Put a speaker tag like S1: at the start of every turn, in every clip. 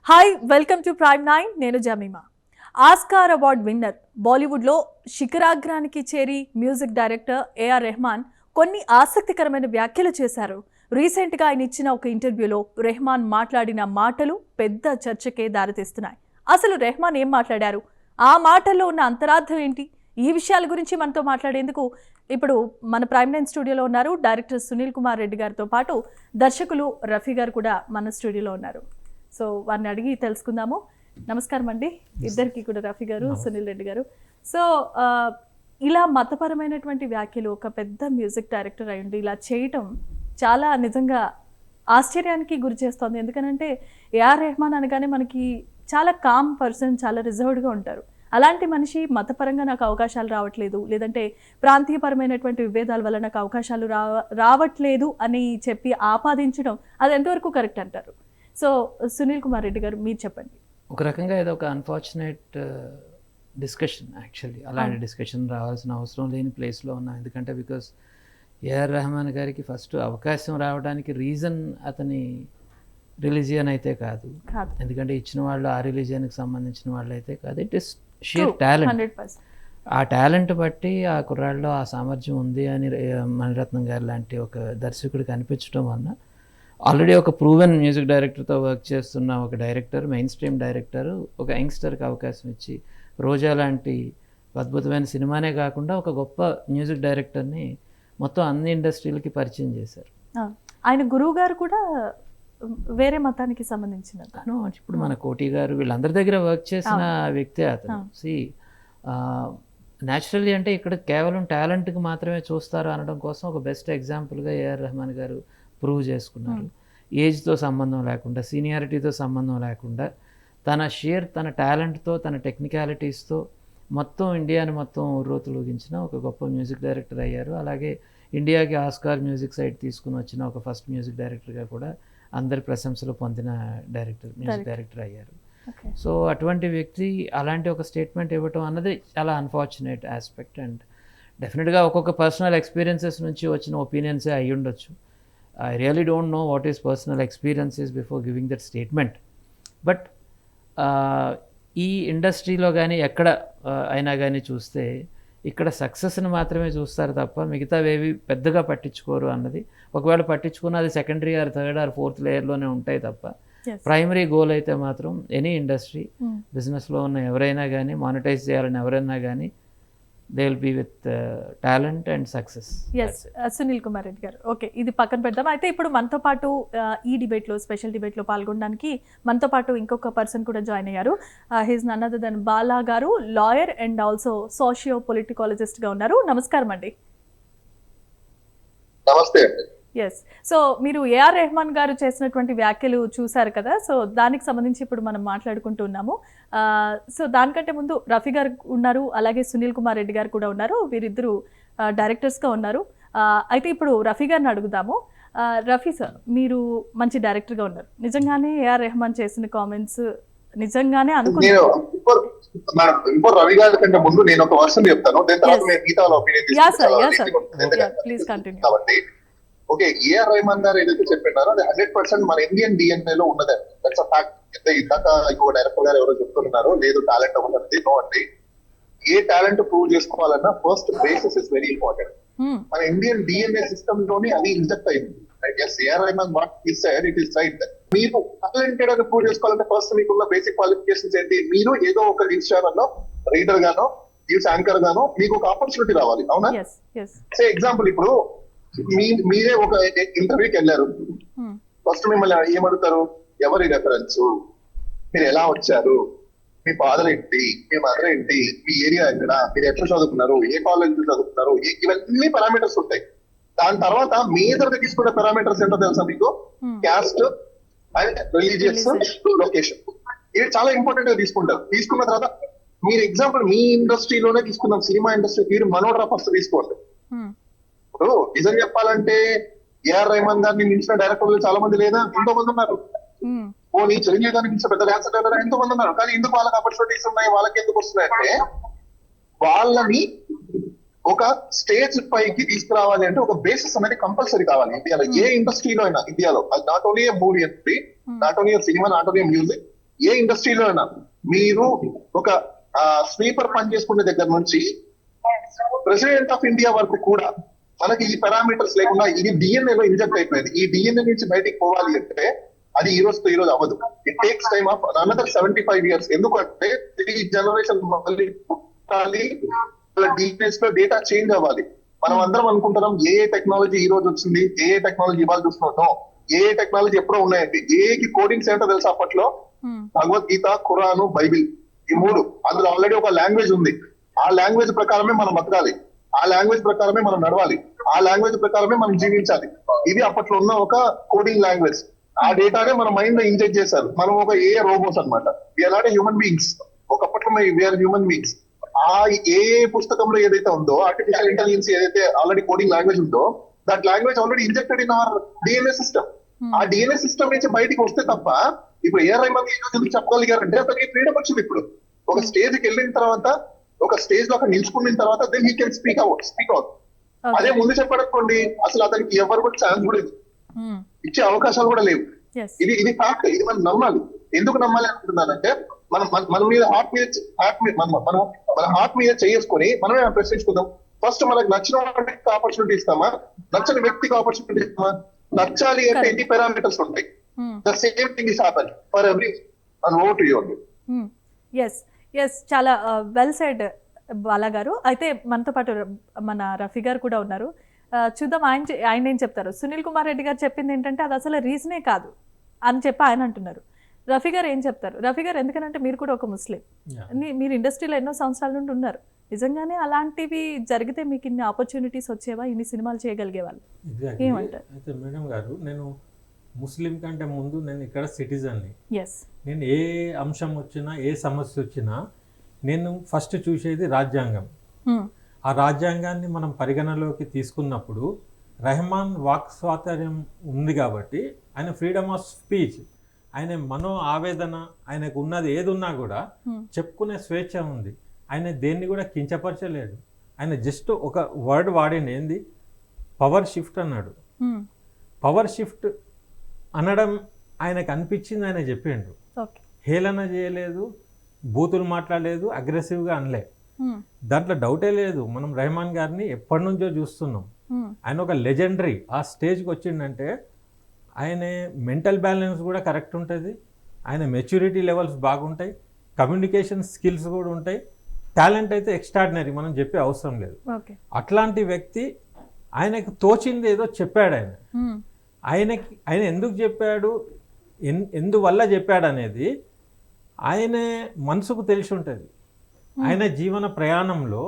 S1: Hi welcome to prime 9 నేను Jemimah. Oscar award winner, బాలీవుడ్లో శిఖరాగ్రానికి చేరి మ్యూజిక్ డైరెక్టర్ ఏఆర్ రెహమాన్ కొన్ని ఆసక్తికరమైన వ్యాఖ్యలు చేశారు. రీసెంట్గా ఆయన ఇచ్చిన ఒక ఇంటర్వ్యూలో రెహమాన్ మాట్లాడిన మాటలు పెద్ద చర్చకే దారితీస్తున్నాయి. అసలు రెహమాన్ ఏం మాట్లాడారు, ఆ మాటల్లో ఉన్న అంతరార్థం ఏంటి, ఈ విషయాల గురించి మనతో మాట్లాడేందుకు ఇప్పుడు మన ప్రైమ్ 9 స్టూడియోలో ఉన్నారు డైరెక్టర్ సునీల్ కుమార్ రెడ్డి గారితో పాటు దర్శకులు రఫీ గారు కూడా మన స్టూడియోలో ఉన్నారు. సో వారిని అడిగి తెలుసుకుందాము. నమస్కారం అండి ఇద్దరికి కూడా, రఫీ గారు, సునీల్ రెడ్డి గారు. సో ఇలా మతపరమైనటువంటి వ్యాఖ్యలు ఒక పెద్ద మ్యూజిక్ డైరెక్టర్ అయ్యండి ఇలా చేయటం చాలా నిజంగా ఆశ్చర్యానికి గురి చేస్తుంది. ఎందుకనంటే ఏఆర్ రెహమాన్ అనగానే మనకి చాలా కామ్ పర్సన్, చాలా రిజర్వ్డ్గా ఉంటారు. అలాంటి మనిషి మతపరంగా నాకు అవకాశాలు రావట్లేదు, లేదంటే ప్రాంతీయపరమైనటువంటి విభేదాల వల్ల నాకు అవకాశాలు రావట్లేదు అని చెప్పి ఆపాదించడం అది ఎంతవరకు కరెక్ట్ అంటారు? సో సునీల్ కుమార్ రెడ్డి గారు మీరు చెప్పండి.
S2: ఒక రకంగా ఏదో ఒక అన్ఫార్చునేట్ డిస్కషన్, యాక్చువల్లీ అలాంటి డిస్కషన్ రావాల్సిన అవసరం లేని ప్లేస్లో ఉన్నాం. ఎందుకంటే బికాస్ ఏఆర్ రెహమాన్ గారికి ఫస్ట్ అవకాశం రావడానికి రీజన్ అతని రిలీజియన్ అయితే కాదు, ఎందుకంటే ఇచ్చిన వాళ్ళు ఆ రిలీజియన్కి సంబంధించిన వాళ్ళు అయితే కాదు. It is shear talent. ఆ టాలెంట్ బట్టి ఆ కుర్రాళ్ళలో ఆ సామర్థ్యం ఉంది అని మణిరత్నం గారు లాంటి ఒక దర్శకుడికి అనిపించడం వలన ఆల్రెడీ ఒక ప్రూవెన్ మ్యూజిక్ డైరెక్టర్తో వర్క్ చేస్తున్న ఒక డైరెక్టర్, మెయిన్ స్ట్రీమ్ డైరెక్టర్ ఒక యంగ్స్టర్కి అవకాశం ఇచ్చి రోజా లాంటి అద్భుతమైన సినిమానే కాకుండా ఒక గొప్ప మ్యూజిక్ డైరెక్టర్ని మొత్తం అన్ని ఇండస్ట్రీలకి పరిచయం చేశారు.
S1: ఆయన గురువు గారు కూడా వేరే మతానికి సంబంధించిన
S2: ఇప్పుడు మన కోటి గారు వీళ్ళందరి దగ్గర వర్క్ చేసిన వ్యక్తే అతను. న్యాచురల్లీ అంటే ఇక్కడ కేవలం టాలెంట్కి మాత్రమే చూస్తారు అనడం కోసం ఒక బెస్ట్ ఎగ్జాంపుల్గా ఏఆర్ రెహమాన్ గారు ప్రూవ్ చేసుకున్నారు. ఏజ్తో సంబంధం లేకుండా, సీనియారిటీతో సంబంధం లేకుండా తన టాలెంట్తో, తన టెక్నికాలిటీస్తో మొత్తం ఇండియాని మొత్తం ఉర్రూతలూగించిన ఒక గొప్ప మ్యూజిక్ డైరెక్టర్ అయ్యారు. అలాగే ఇండియాకి ఆస్కార్ మ్యూజిక్ సైట్ తీసుకుని వచ్చిన ఒక ఫస్ట్ మ్యూజిక్ డైరెక్టర్గా కూడా అందరి ప్రశంసలు పొందిన మ్యూజిక్ డైరెక్టర్ అయ్యారు. సో అటువంటి వ్యక్తి అలాంటి ఒక స్టేట్మెంట్ ఇవ్వటం అన్నది చాలా అన్ఫార్చునేట్ ఆస్పెక్ట్. అండ్ డెఫినెట్గా ఒక్కొక్క పర్సనల్ ఎక్స్పీరియన్సెస్ నుంచి వచ్చిన ఒపీనియన్సే అయ్యి ఉండొచ్చు. I really don't know what his personal experiences before giving that statement. But ఈ ఇండస్ట్రీలో కానీ ఎక్కడ అయినా కానీ చూస్తే ఇక్కడ సక్సెస్ని మాత్రమే చూస్తారు తప్ప మిగతావేవి పెద్దగా పట్టించుకోరు అన్నది. ఒకవేళ పట్టించుకున్న అది secondary or third or fourth లేయర్లోనే ఉంటాయి తప్ప ప్రైమరీ గోల్ అయితే మాత్రం ఎనీ ఇండస్ట్రీ, బిజినెస్లో ఉన్న ఎవరైనా కానీ, మానిటైజ్ చేయాలని ఎవరైనా కానీ they will be with talent and success.
S1: Yes, Sunil Kumar Reddy గారు, ఓకే ఇది పక్కన పెడదాం. అయితే ఇప్పుడు మనతో పాటు ఈ డిబేట్లో, స్పెషల్ డిబేట్లో పాల్గొనడానికి మనతో పాటు ఇంకొక పర్సన్ కూడా జాయిన్ అయ్యారు. He's none other than Bala garu, lawyer and also socio పొలిటికాలజిస్ట్గా ఉన్నారు. నమస్కారం అండి.
S3: నమస్తే అండి.
S1: ఎస్, సో మీరు ఏఆర్ రెహమాన్ గారు చేసినటువంటి వ్యాఖ్యలు చూశారు కదా, సో దానికి సంబంధించి ఇప్పుడు మనం మాట్లాడుకుంటున్నాము. సో దానికంటే ముందు రఫీ గారు ఉన్నారు, అలాగే సునీల్ కుమార్ రెడ్డి గారు కూడా ఉన్నారు. వీరిద్దరూ డైరెక్టర్స్గా ఉన్నారు. అయితే ఇప్పుడు రఫీ గారిని అడుగుదాము. రఫీ సార్, మీరు మంచి డైరెక్టర్గా ఉన్నారు. నిజంగానే ఏఆర్ రెహమాన్ చేసిన కామెంట్స్ నిజంగానే అనుకున్నాను.
S3: రవి గారి కంటే ముందు నేను ఒక వర్షన్ చెప్తాను. ఓకే, ఏఆర్ రెహమాన్ గారు ఏదైతే చెప్పినారో అది 100% మన ఇండియన్ డిఎన్ఏ లో ఉన్నదే. That's a fact. ఇందాక ఇంకొక డైరెక్టర్ గారు ఎవరో చెప్తున్నారు లేదు టాలెంట్ ఉన్నది. నో అండి, ఏ టాలెంట్ ప్రూవ్ చేసుకోవాలన్నా first basis is very important. మన ఇండియన్ డిఎన్ఏ సిస్టమ్ లోని అది ఇంజెక్ట్ అయింది. A R Rahman what he said it is right. మీరు టాలెంటెడ్ అని ప్రూవ్ చేసుకోవాలంటే ఫస్ట్ మీకున్న బేసిక్ క్వాలిఫికేషన్స్ ఏంటి? మీరు ఏదో ఒక న్యూస్ ఛానల్ లో రీడర్ గానో, న్యూస్ యాంకర్ గానో మీకు ఒక ఆపర్చునిటీ రావాలి. అవునా? సే ఎగ్జాంపుల్, ఇప్పుడు మీరే ఒక ఇంటర్వ్యూకి వెళ్ళారు. ఫస్ట్ మిమ్మల్ని ఏమడుగుతారు? ఎవరి రెఫరెన్స్, మీరు ఎలా వచ్చారు, మీ ఫాదర్ ఏంటి, మీ మదర్ ఏంటి, మీ ఏరియా ఎక్కడ, మీరు ఎక్కడ చదువుకున్నారు, ఏ కాలేజ్ చదువుకున్నారు, ఇవన్నీ పారామీటర్స్ ఉంటాయి. దాని తర్వాత మీ దగ్గర తీసుకునే పారామీటర్స్ ఏంటో తెలుసా మీకు? Caste and religious, location. ఇవి చాలా ఇంపార్టెంట్ గా తీసుకుంటారు. తీసుకున్న తర్వాత మీరు ఎగ్జాంపుల్ మీ ఇండస్ట్రీలోనే తీసుకున్నాం, సినిమా ఇండస్ట్రీ. మీరు మనోడ్రా ఫస్ట్ తీసుకోండి. ఇప్పుడు నిజం చెప్పాలంటే ఏఆర్ రెహమాన్ గారిని మించిన డైరెక్టర్లు చాలా మంది లేదా? ఎంతో మంది ఉన్నారు. పోనీ చిరంజీవి గారిని మించిన పెద్ద డాన్సర్ ఎంతో మంది ఉన్నారు. కానీ ఎందుకు వాళ్ళకి ఆపర్చునిటీస్ ఉన్నాయి, వాళ్ళకి ఎందుకు వస్తున్నాయంటే వాళ్ళని ఒక స్టేజ్ పైకి తీసుకురావాలి అంటే ఒక బేసిస్ అనేది కంపల్సరీ కావాలి. ఇండియాలో ఏ ఇండస్ట్రీలో అయినా, ఇండియాలో not only movie industry, not only cinema, not only music, ఏ ఇండస్ట్రీలో అయినా మీరు ఒక స్వీపర్ పని చేసుకునే దగ్గర నుంచి ప్రెసిడెంట్ ఆఫ్ ఇండియా వరకు కూడా మనకి ఈ పారామీటర్స్ లేకుండా ఇది DNA లో ఇంజెక్ట్ అయిపోయింది. ఈ DNA నుంచి బయటికి పోవాలి అంటే అది ఈ రోజుతో ఈ రోజు అవ్వదు. It takes time of another 75 years. ఎందుకంటే 3 జనరేషన్ మళ్ళీ పుట్టాలి, వాళ్ళ డీటెయిల్స్ లో డేటా చేంజ్ అవ్వాలి. మనం అందరం అనుకుంటున్నాం ఏ టెక్నాలజీ ఈ రోజు వచ్చింది, ఏ టెక్నాలజీ ఇవాళ చూస్తున్నాం, ఏ టెక్నాలజీ ఎప్పుడో ఉన్నాయండి. ఏకి కోడింగ్స్ ఏంటో తెలుసు అప్పట్లో భగవద్గీత, ఖురాను, బైబిల్, ఈ 3. అందులో ఆల్రెడీ ఒక లాంగ్వేజ్ ఉంది. ఆ లాంగ్వేజ్ ప్రకారమే మనం బతకాలి, ఆ లాంగ్వేజ్ ప్రకారమే మనం నడవాలి, ఆ లాంగ్వేజ్ ప్రకారమే మనం జీవించాలి. ఇది అప్పట్లో ఉన్న ఒక కోడింగ్ లాంగ్వేజ్. ఆ డేటానే మన మైండ్ లో ఇంజెక్ట్ చేశారు. మనం ఒక ఏ రోబోట్స్ అనమాట. We're not human beings. ఒకప్పట్లో వీఆర్ హ్యూమన్ బీయింగ్స్. ఆ ఏ పుస్తకంలో ఏదైతే ఉందో, ఆర్టిఫిషియల్ ఇంటెలిజెన్స్ ఏదైతే ఆల్రెడీ కోడింగ్ లాంగ్వేజ్ ఉందో, that language already injected in our DNA system. ఆ DNA సిస్టమ్ నుంచి బయటికి వస్తే తప్ప ఇప్పుడు AR రెహమాన్ ఎందుకు చెప్పగలిగారంటే అతనికి ఫ్రీడమ్ వచ్చింది. ఇప్పుడు ఒక స్టేజ్కి వెళ్ళిన తర్వాత, ఒక స్టేజ్ లో అక్కడ నిల్చుకున్న తర్వాత then he can speak out. అదే ముందు చెప్పడనుకోండి అసలు అతనికి ఎవరు కూడా ఛాన్స్ కూడా ఇచ్చే అవకాశాలు కూడా లేవు. ఇది ఫ్యాక్ట్. ఇది మనం నమ్మాలి. ఎందుకు నమ్మాలి అనుకుంటున్నానంటే మన మీద హార్ట్ మీద చేసుకొని మనమే ప్రశ్నించుకుందాం. ఫస్ట్ మనకు నచ్చిన వాటికి ఆపర్చునిటీ ఇస్తామా, నచ్చని వ్యక్తికి ఆపర్చునిటీ ఇస్తామా? నచ్చాలి అంటే ఎన్ని పారామీటర్స్ ఉంటాయి. The same thing is happen for every ఓట్ యూ.
S1: ఎస్ చాలా వెల్ సెడ్ బాలా గారు. అయితే మనతో పాటు మన రఫీ గారు కూడా ఉన్నారు. చూద్దాం ఆయన ఏం చెప్తారు. సునీల్ కుమార్ రెడ్డి గారు చెప్పింది ఏంటంటే అది అసలు రీజనే కాదు అని చెప్పి ఆయన అంటున్నారు. రఫీ గారు ఏం చెప్తారు? రఫీ గారు ఎందుకంటే మీరు కూడా ఒక ముస్లిం, మీరు ఇండస్ట్రీలో ఎన్నో సంవత్సరాల నుండి ఉన్నారు. నిజంగానే అలాంటివి జరిగితే మీకు ఇన్ని ఆపర్చునిటీస్ వచ్చేవా, ఇన్ని సినిమాలు చేయగలిగేవాళ్ళు? ఏమంటారు?
S4: అయితే మేడం గారు, నేను ముస్లిం కంటే ముందు నేను ఇక్కడ సిటిజన్ని. నేను ఏ అంశం వచ్చినా, ఏ సమస్య వచ్చినా నేను ఫస్ట్ చూసేది రాజ్యాంగం. ఆ రాజ్యాంగాన్ని మనం పరిగణలోకి తీసుకున్నప్పుడు రెహమాన్ వాక్ స్వాతంత్ర్యం ఉంది కాబట్టి ఆయన ఫ్రీడమ్ ఆఫ్ స్పీచ్, ఆయన మనో ఆవేదన, ఆయనకు ఉన్నది ఏది ఉన్నా కూడా చెప్పుకునే స్వేచ్ఛ ఉంది. ఆయన దేన్ని కూడా కించపరచలేడు. ఆయన జస్ట్ ఒక వర్డ్ వాడింది, ఏంది పవర్ షిఫ్ట్ అన్నాడు. పవర్ షిఫ్ట్ అనడం ఆయనకు అనిపించింది, ఆయన చెప్పిండు. హేళన చేయలేదు, బూతులు మాట్లాడలేదు, అగ్రెసివ్గా అనలే. దాంట్లో డౌటే లేదు. మనం రెహమాన్ గారిని ఎప్పటి నుంచో చూస్తున్నాం. ఆయన ఒక లెజెండరీ. ఆ స్టేజ్కి వచ్చిందంటే ఆయన మెంటల్ బ్యాలెన్స్ కూడా కరెక్ట్ ఉంటుంది, ఆయన మెచ్యూరిటీ లెవెల్స్ బాగుంటాయి, కమ్యూనికేషన్ స్కిల్స్ కూడా ఉంటాయి, టాలెంట్ అయితే ఎక్స్ట్రాడినరీ, మనం చెప్పే అవసరం లేదు. అట్లాంటి వ్యక్తి ఆయనకు తోచింది ఏదో చెప్పాడు. ఆయన ఎందుకు చెప్పాడు, ఎందువల్ల చెప్పాడు అనేది ఆయన మనసుకు తెలిసి ఉంటుంది. ఆయన జీవన ప్రయాణంలో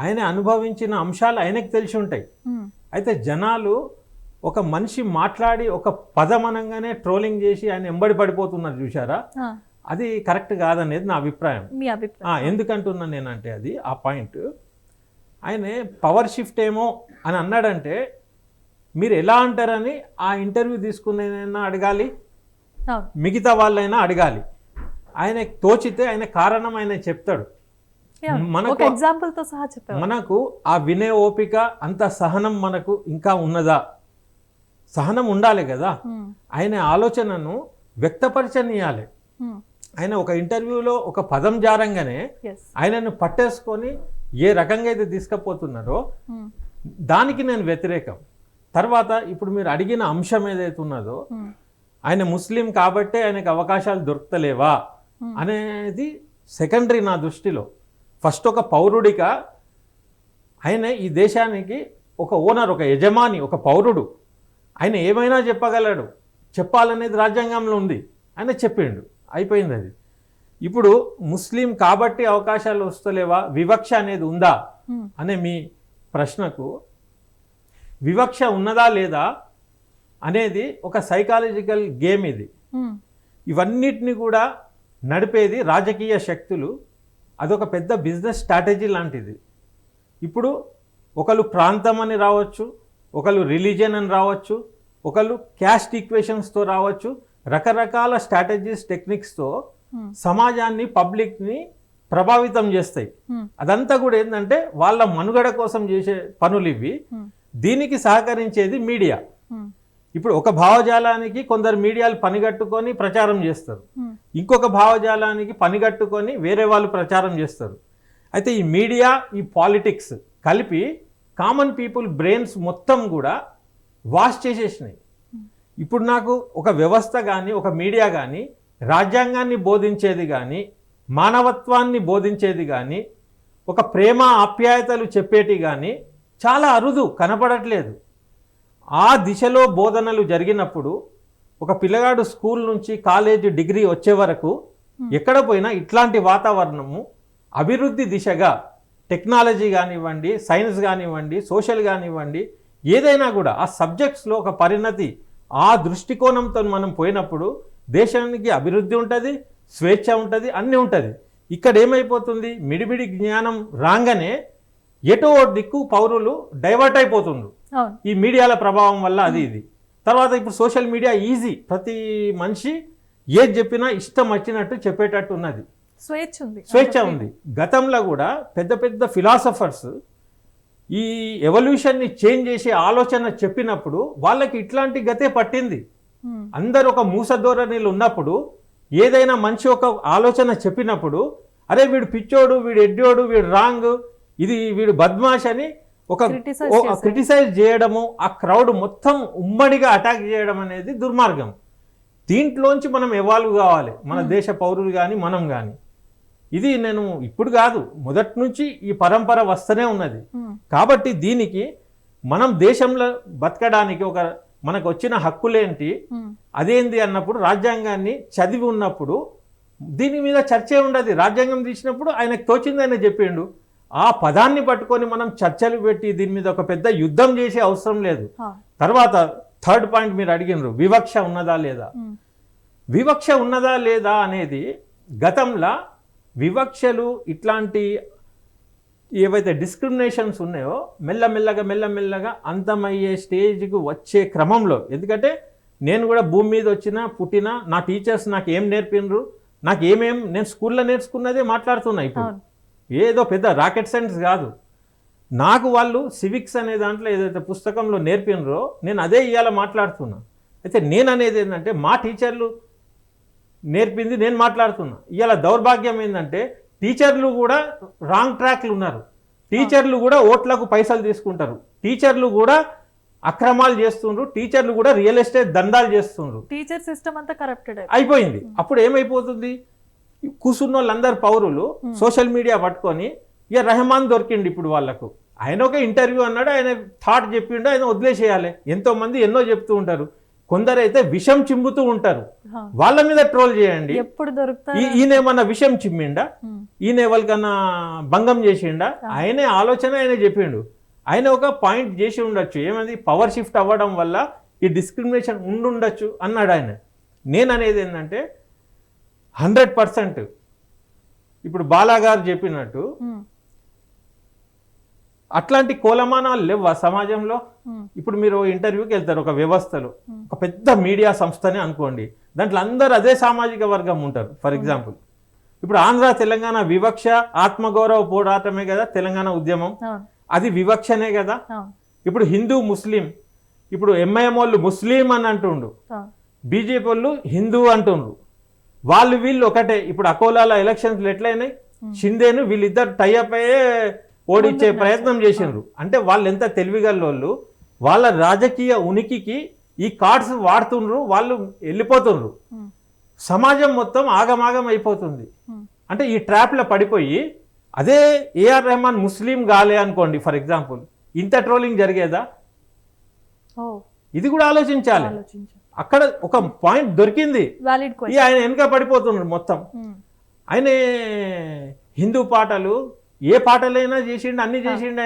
S4: ఆయన అనుభవించిన అంశాలు ఆయనకు తెలిసి ఉంటాయి. అయితే జనాలు ఒక మనిషి మాట్లాడి ఒక పదం అనగానే ట్రోలింగ్ చేసి ఆయన ఎంబడి పడిపోతున్నారు చూసారా, అది కరెక్ట్ కాదనేది నా అభిప్రాయం. ఎందుకంటున్నాను నేనంటే అది ఆ పాయింట్. ఆయన పవర్ షిఫ్ట్ ఏమో అని అన్నాడంటే మీరు ఎలా అంటారని ఆ ఇంటర్వ్యూ తీసుకునేనైనా అడగాలి, మిగతా వాళ్ళైనా అడగాలి. ఆయనకు తోచితే ఆయన కారణం ఆయన చెప్తాడు. మనకు ఆ వినే ఓపిక, అంత సహనం మనకు ఇంకా ఉన్నదా? సహనం ఉండాలి కదా. ఆయన ఆలోచనను వ్యక్తపరచనీయాలి. ఆయన ఒక ఇంటర్వ్యూలో ఒక పదం జారంగానే ఆయనను పట్టేసుకొని ఏ రకంగా అయితే తీసుకుపోతున్నారో దానికి నేను వ్యతిరేకం. తర్వాత ఇప్పుడు మీరు అడిగిన అంశం ఏదైతే ఉన్నదో, ఆయన ముస్లిం కాబట్టే ఆయనకు అవకాశాలు దొరుకుతలేవా అనేది సెకండరీ నా దృష్టిలో. ఫస్ట్ ఒక పౌరుడిగా ఆయన ఈ దేశానికి ఒక ఓనర్, ఒక యజమాని, ఒక పౌరుడు. ఆయన ఏమైనా చెప్పగలడు, చెప్పాలనేది రాజ్యాంగంలో ఉంది, ఆయన చెప్పిండు, అయిపోయింది అది. ఇప్పుడు ముస్లిం కాబట్టి అవకాశాలు వస్తలేవా, వివక్ష అనేది ఉందా అనే మీ ప్రశ్నకు వివక్ష ఉన్నదా లేదా అనేది ఒక సైకాలజికల్ గేమ్. ఇది ఇవన్నిటిని కూడా నడిపేది రాజకీయ శక్తులు. అదొక పెద్ద బిజినెస్ స్ట్రాటజీ లాంటిది. ఇప్పుడు ఒకళ్ళు ప్రాంతం అని రావచ్చు, ఒకళ్ళు రిలీజియన్ అని రావచ్చు, ఒకళ్ళు క్యాస్ట్ ఈక్వేషన్స్తో రావచ్చు. రకరకాల స్ట్రాటజీస్, టెక్నిక్స్తో సమాజాన్ని, పబ్లిక్ని ప్రభావితం చేస్తాయి. అదంతా కూడా ఏంటంటే వాళ్ళ మనుగడ కోసం చేసే పనులు ఇవి. దీనికి సహకరించేది మీడియా. ఇప్పుడు ఒక భావజాలానికి కొందరు మీడియాలు పనిగట్టుకొని ప్రచారం చేస్తారు, ఇంకొక భావజాలానికి పనిగట్టుకొని వేరే వాళ్ళు ప్రచారం చేస్తారు. అయితే ఈ మీడియా, ఈ పాలిటిక్స్ కలిపి కామన్ పీపుల్ బ్రెయిన్స్ మొత్తం కూడా వాష్ చేసేసినాయి. ఇప్పుడు నాకు ఒక వ్యవస్థ కానీ, ఒక మీడియా కానీ రాజ్యాంగాన్ని బోధించేది కానీ, మానవత్వాన్ని బోధించేది కానీ, ఒక ప్రేమ ఆప్యాయతలు చెప్పేటి కానీ చాలా అరుదు, కనపడట్లేదు. ఆ దిశలో బోధనలు జరిగినప్పుడు ఒక పిల్లగాడు స్కూల్ నుంచి కాలేజ్ డిగ్రీ వచ్చే వరకు ఎక్కడ పోయినా ఇట్లాంటి వాతావరణము అభివృద్ధి దిశగా టెక్నాలజీ కానివ్వండి, సైన్స్ కానివ్వండి, సోషల్ కానివ్వండి, ఏదైనా కూడా ఆ సబ్జెక్ట్స్లో ఒక పరిణతి, ఆ దృష్టికోణంతో మనం పోయినప్పుడు దేశానికి అభివృద్ధి ఉంటుంది, స్వేచ్ఛ ఉంటుంది, అన్నీ ఉంటుంది. ఇక్కడ ఏమైపోతుంది, మిడిమిడి జ్ఞానం రాగానే ఎటో దిక్కు పౌరులు డైవర్ట్ అయిపోతుండ్రు ఈ మీడియాల ప్రభావం వల్ల. అది ఇది తర్వాత ఇప్పుడు సోషల్ మీడియా ఈజీ, ప్రతి మనిషి ఏది చెప్పినా ఇష్టం వచ్చినట్టు చెప్పేటట్టు ఉన్నది, స్వేచ్ఛ ఉంది. గతంలో కూడా పెద్ద పెద్ద ఫిలాసఫర్స్ ఈ ఎవల్యూషన్ని చేంజ్ చేసే ఆలోచన చెప్పినప్పుడు వాళ్ళకి ఇట్లాంటి గతే పట్టింది. అందరు ఒక మూస ధోరణిలో ఉన్నప్పుడు ఏదైనా మంచి ఒక ఆలోచన చెప్పినప్పుడు అరే వీడు పిచ్చోడు, వీడు ఎడ్డోడు, వీడు రాంగ్, ఇది వీడు బద్మాష్ అని ఒక క్రిటిసైజ్ చేయడము, ఆ క్రౌడ్ మొత్తం ఉమ్మడిగా అటాక్ చేయడం అనేది దుర్మార్గం. దీంట్లోంచి మనం ఎవాల్వ్ కావాలి, మన దేశ పౌరులు కానీ మనం కానీ. ఇది నేను ఇప్పుడు కాదు, మొదటి నుంచి ఈ పరంపర వస్తూనే ఉన్నది. కాబట్టి దీనికి మనం దేశంలో బతకడానికి ఒక మనకు వచ్చిన హక్కులేంటి, అదేంది అన్నప్పుడు రాజ్యాంగాన్ని చదివి ఉన్నప్పుడు దీని మీద చర్చే ఉండదు. రాజ్యాంగం తీసినప్పుడు ఆయనకు తోచింది ఆయన చెప్పిండు, ఆ పదాన్ని పట్టుకొని మనం చర్చలు పెట్టి దీని మీద ఒక పెద్ద యుద్ధం చేసే అవసరం లేదు. తర్వాత థర్డ్ పాయింట్ మీరు అడిగినారు, వివక్ష ఉన్నదా లేదా. వివక్ష ఉన్నదా లేదా అనేది గతంలో వివక్షలు ఇట్లాంటి ఏవైతే డిస్క్రిమినేషన్స్ ఉన్నాయో మెల్లమెల్లగా అంతమయ్యే స్టేజ్కి వచ్చే క్రమంలో, ఎందుకంటే నేను కూడా భూమి మీద పుట్టిన నా టీచర్స్ నాకు ఏం నేర్పినరు, నాకు నేను స్కూల్లో నేర్చుకున్నదే మాట్లాడుతున్నా. ఇప్పుడు ఏదో పెద్ద రాకెట్ సైన్స్ కాదు, నాకు వాళ్ళు సివిక్స్ అనే దాంట్లో ఏదైతే పుస్తకంలో నేర్పినరో నేను అదే ఇవాళ మాట్లాడుతున్నా. అయితే నేను అనేది ఏంటంటే మా టీచర్లు నేర్పింది నేను మాట్లాడుతున్నా. ఇవాళ దౌర్భాగ్యం ఏంటంటే టీచర్లు కూడా రాంగ్ ట్రాక్లు ఉన్నారు, టీచర్లు కూడా ఓట్లకు పైసలు తీసుకుంటారు, టీచర్లు కూడా అక్రమాలు చేస్తుండ్రు, టీచర్లు కూడా రియల్ ఎస్టేట్ దందాలు చేస్తుండ్రు.
S1: టీచర్ సిస్టమ్ అంతా కరప్టెడ్
S4: అయిపోయింది. అప్పుడు ఏమైపోతుంది, కూర్చున్న వాళ్ళందరు పౌరులు సోషల్ మీడియా పట్టుకొని ఇక రెహమాన్ దొరికిండు ఇప్పుడు వాళ్ళకు. ఆయన ఒక ఇంటర్వ్యూ అన్నాడు, ఆయన థాట్ చెప్పిండు, ఆయన వదిలేసేయాలి. ఎంతో మంది ఎన్నో చెప్తూ ఉంటారు, కొందరైతే విషం చిమ్ముతూ ఉంటారు, వాళ్ళ మీద ట్రోల్ చేయండి. ఈయనేమన్నా విషం చిమ్మిండా, ఈయన ఎవరికన్నా భంగం చేసిండా, ఆయనే ఆలోచన ఆయన చెప్పిండు. ఆయన ఒక పాయింట్ చేసి ఉండొచ్చు, ఏమైంది పవర్ షిఫ్ట్ అవ్వడం వల్ల ఈ డిస్క్రిమినేషన్ ఉండుండొచ్చు అన్నాడు ఆయన. నేను అనేది ఏంటంటే 100% ఇప్పుడు బాలాగారు చెప్పినట్టు అట్లాంటి కోలమానాలు లేవా సమాజంలో. ఇప్పుడు మీరు ఇంటర్వ్యూకి వెళ్తారు ఒక వ్యవస్థలో, ఒక పెద్ద మీడియా సంస్థనే అనుకోండి, దాంట్లో అందరు అదే సామాజిక వర్గం ఉంటారు. ఫర్ ఎగ్జాంపుల్ ఇప్పుడు ఆంధ్ర తెలంగాణ వివక్ష ఆత్మగౌరవ పోరాటమే కదా తెలంగాణ ఉద్యమం, అది వివక్షనే కదా. ఇప్పుడు హిందూ ముస్లిం, ఇప్పుడు ఎంఐఎం వాళ్ళు ముస్లిం అని అంటుండ్రు, బీజేపీ వాళ్ళు హిందూ అంటుండ్రు, వాళ్ళు వీళ్ళు ఒకటే. ఇప్పుడు అకోలాల ఎలక్షన్స్ ఎట్లయినాయి, షిందేను వీళ్ళిద్దరు టైఅప్ అయ్యే ఓడించే ప్రయత్నం చేసిండ్రు. అంటే వాళ్ళు ఎంత తెలివిగల్లోళ్ళు, వాళ్ళ రాజకీయ ఉనికికి ఈ కార్డ్స్ వాడుతుండ్రు, వాళ్ళు వెళ్ళిపోతుండ్రు, సమాజం మొత్తం ఆగమాగం అయిపోతుంది. అంటే ఈ ట్రాప్లో పడిపోయి అదే ఏఆర్ రెహమాన్ ముస్లిం గాలే అనుకోండి ఫర్ ఎగ్జాంపుల్, ఇంత ట్రోలింగ్ జరిగేదా? ఇది కూడా ఆలోచించాలి. అక్కడ ఒక పాయింట్ దొరికింది, ఆయన వెనక పడిపోతున్నారు మొత్తం. ఆయన హిందూ పాటలు ఏ పాటలైనా చేసిండు, అన్ని చేసిండు.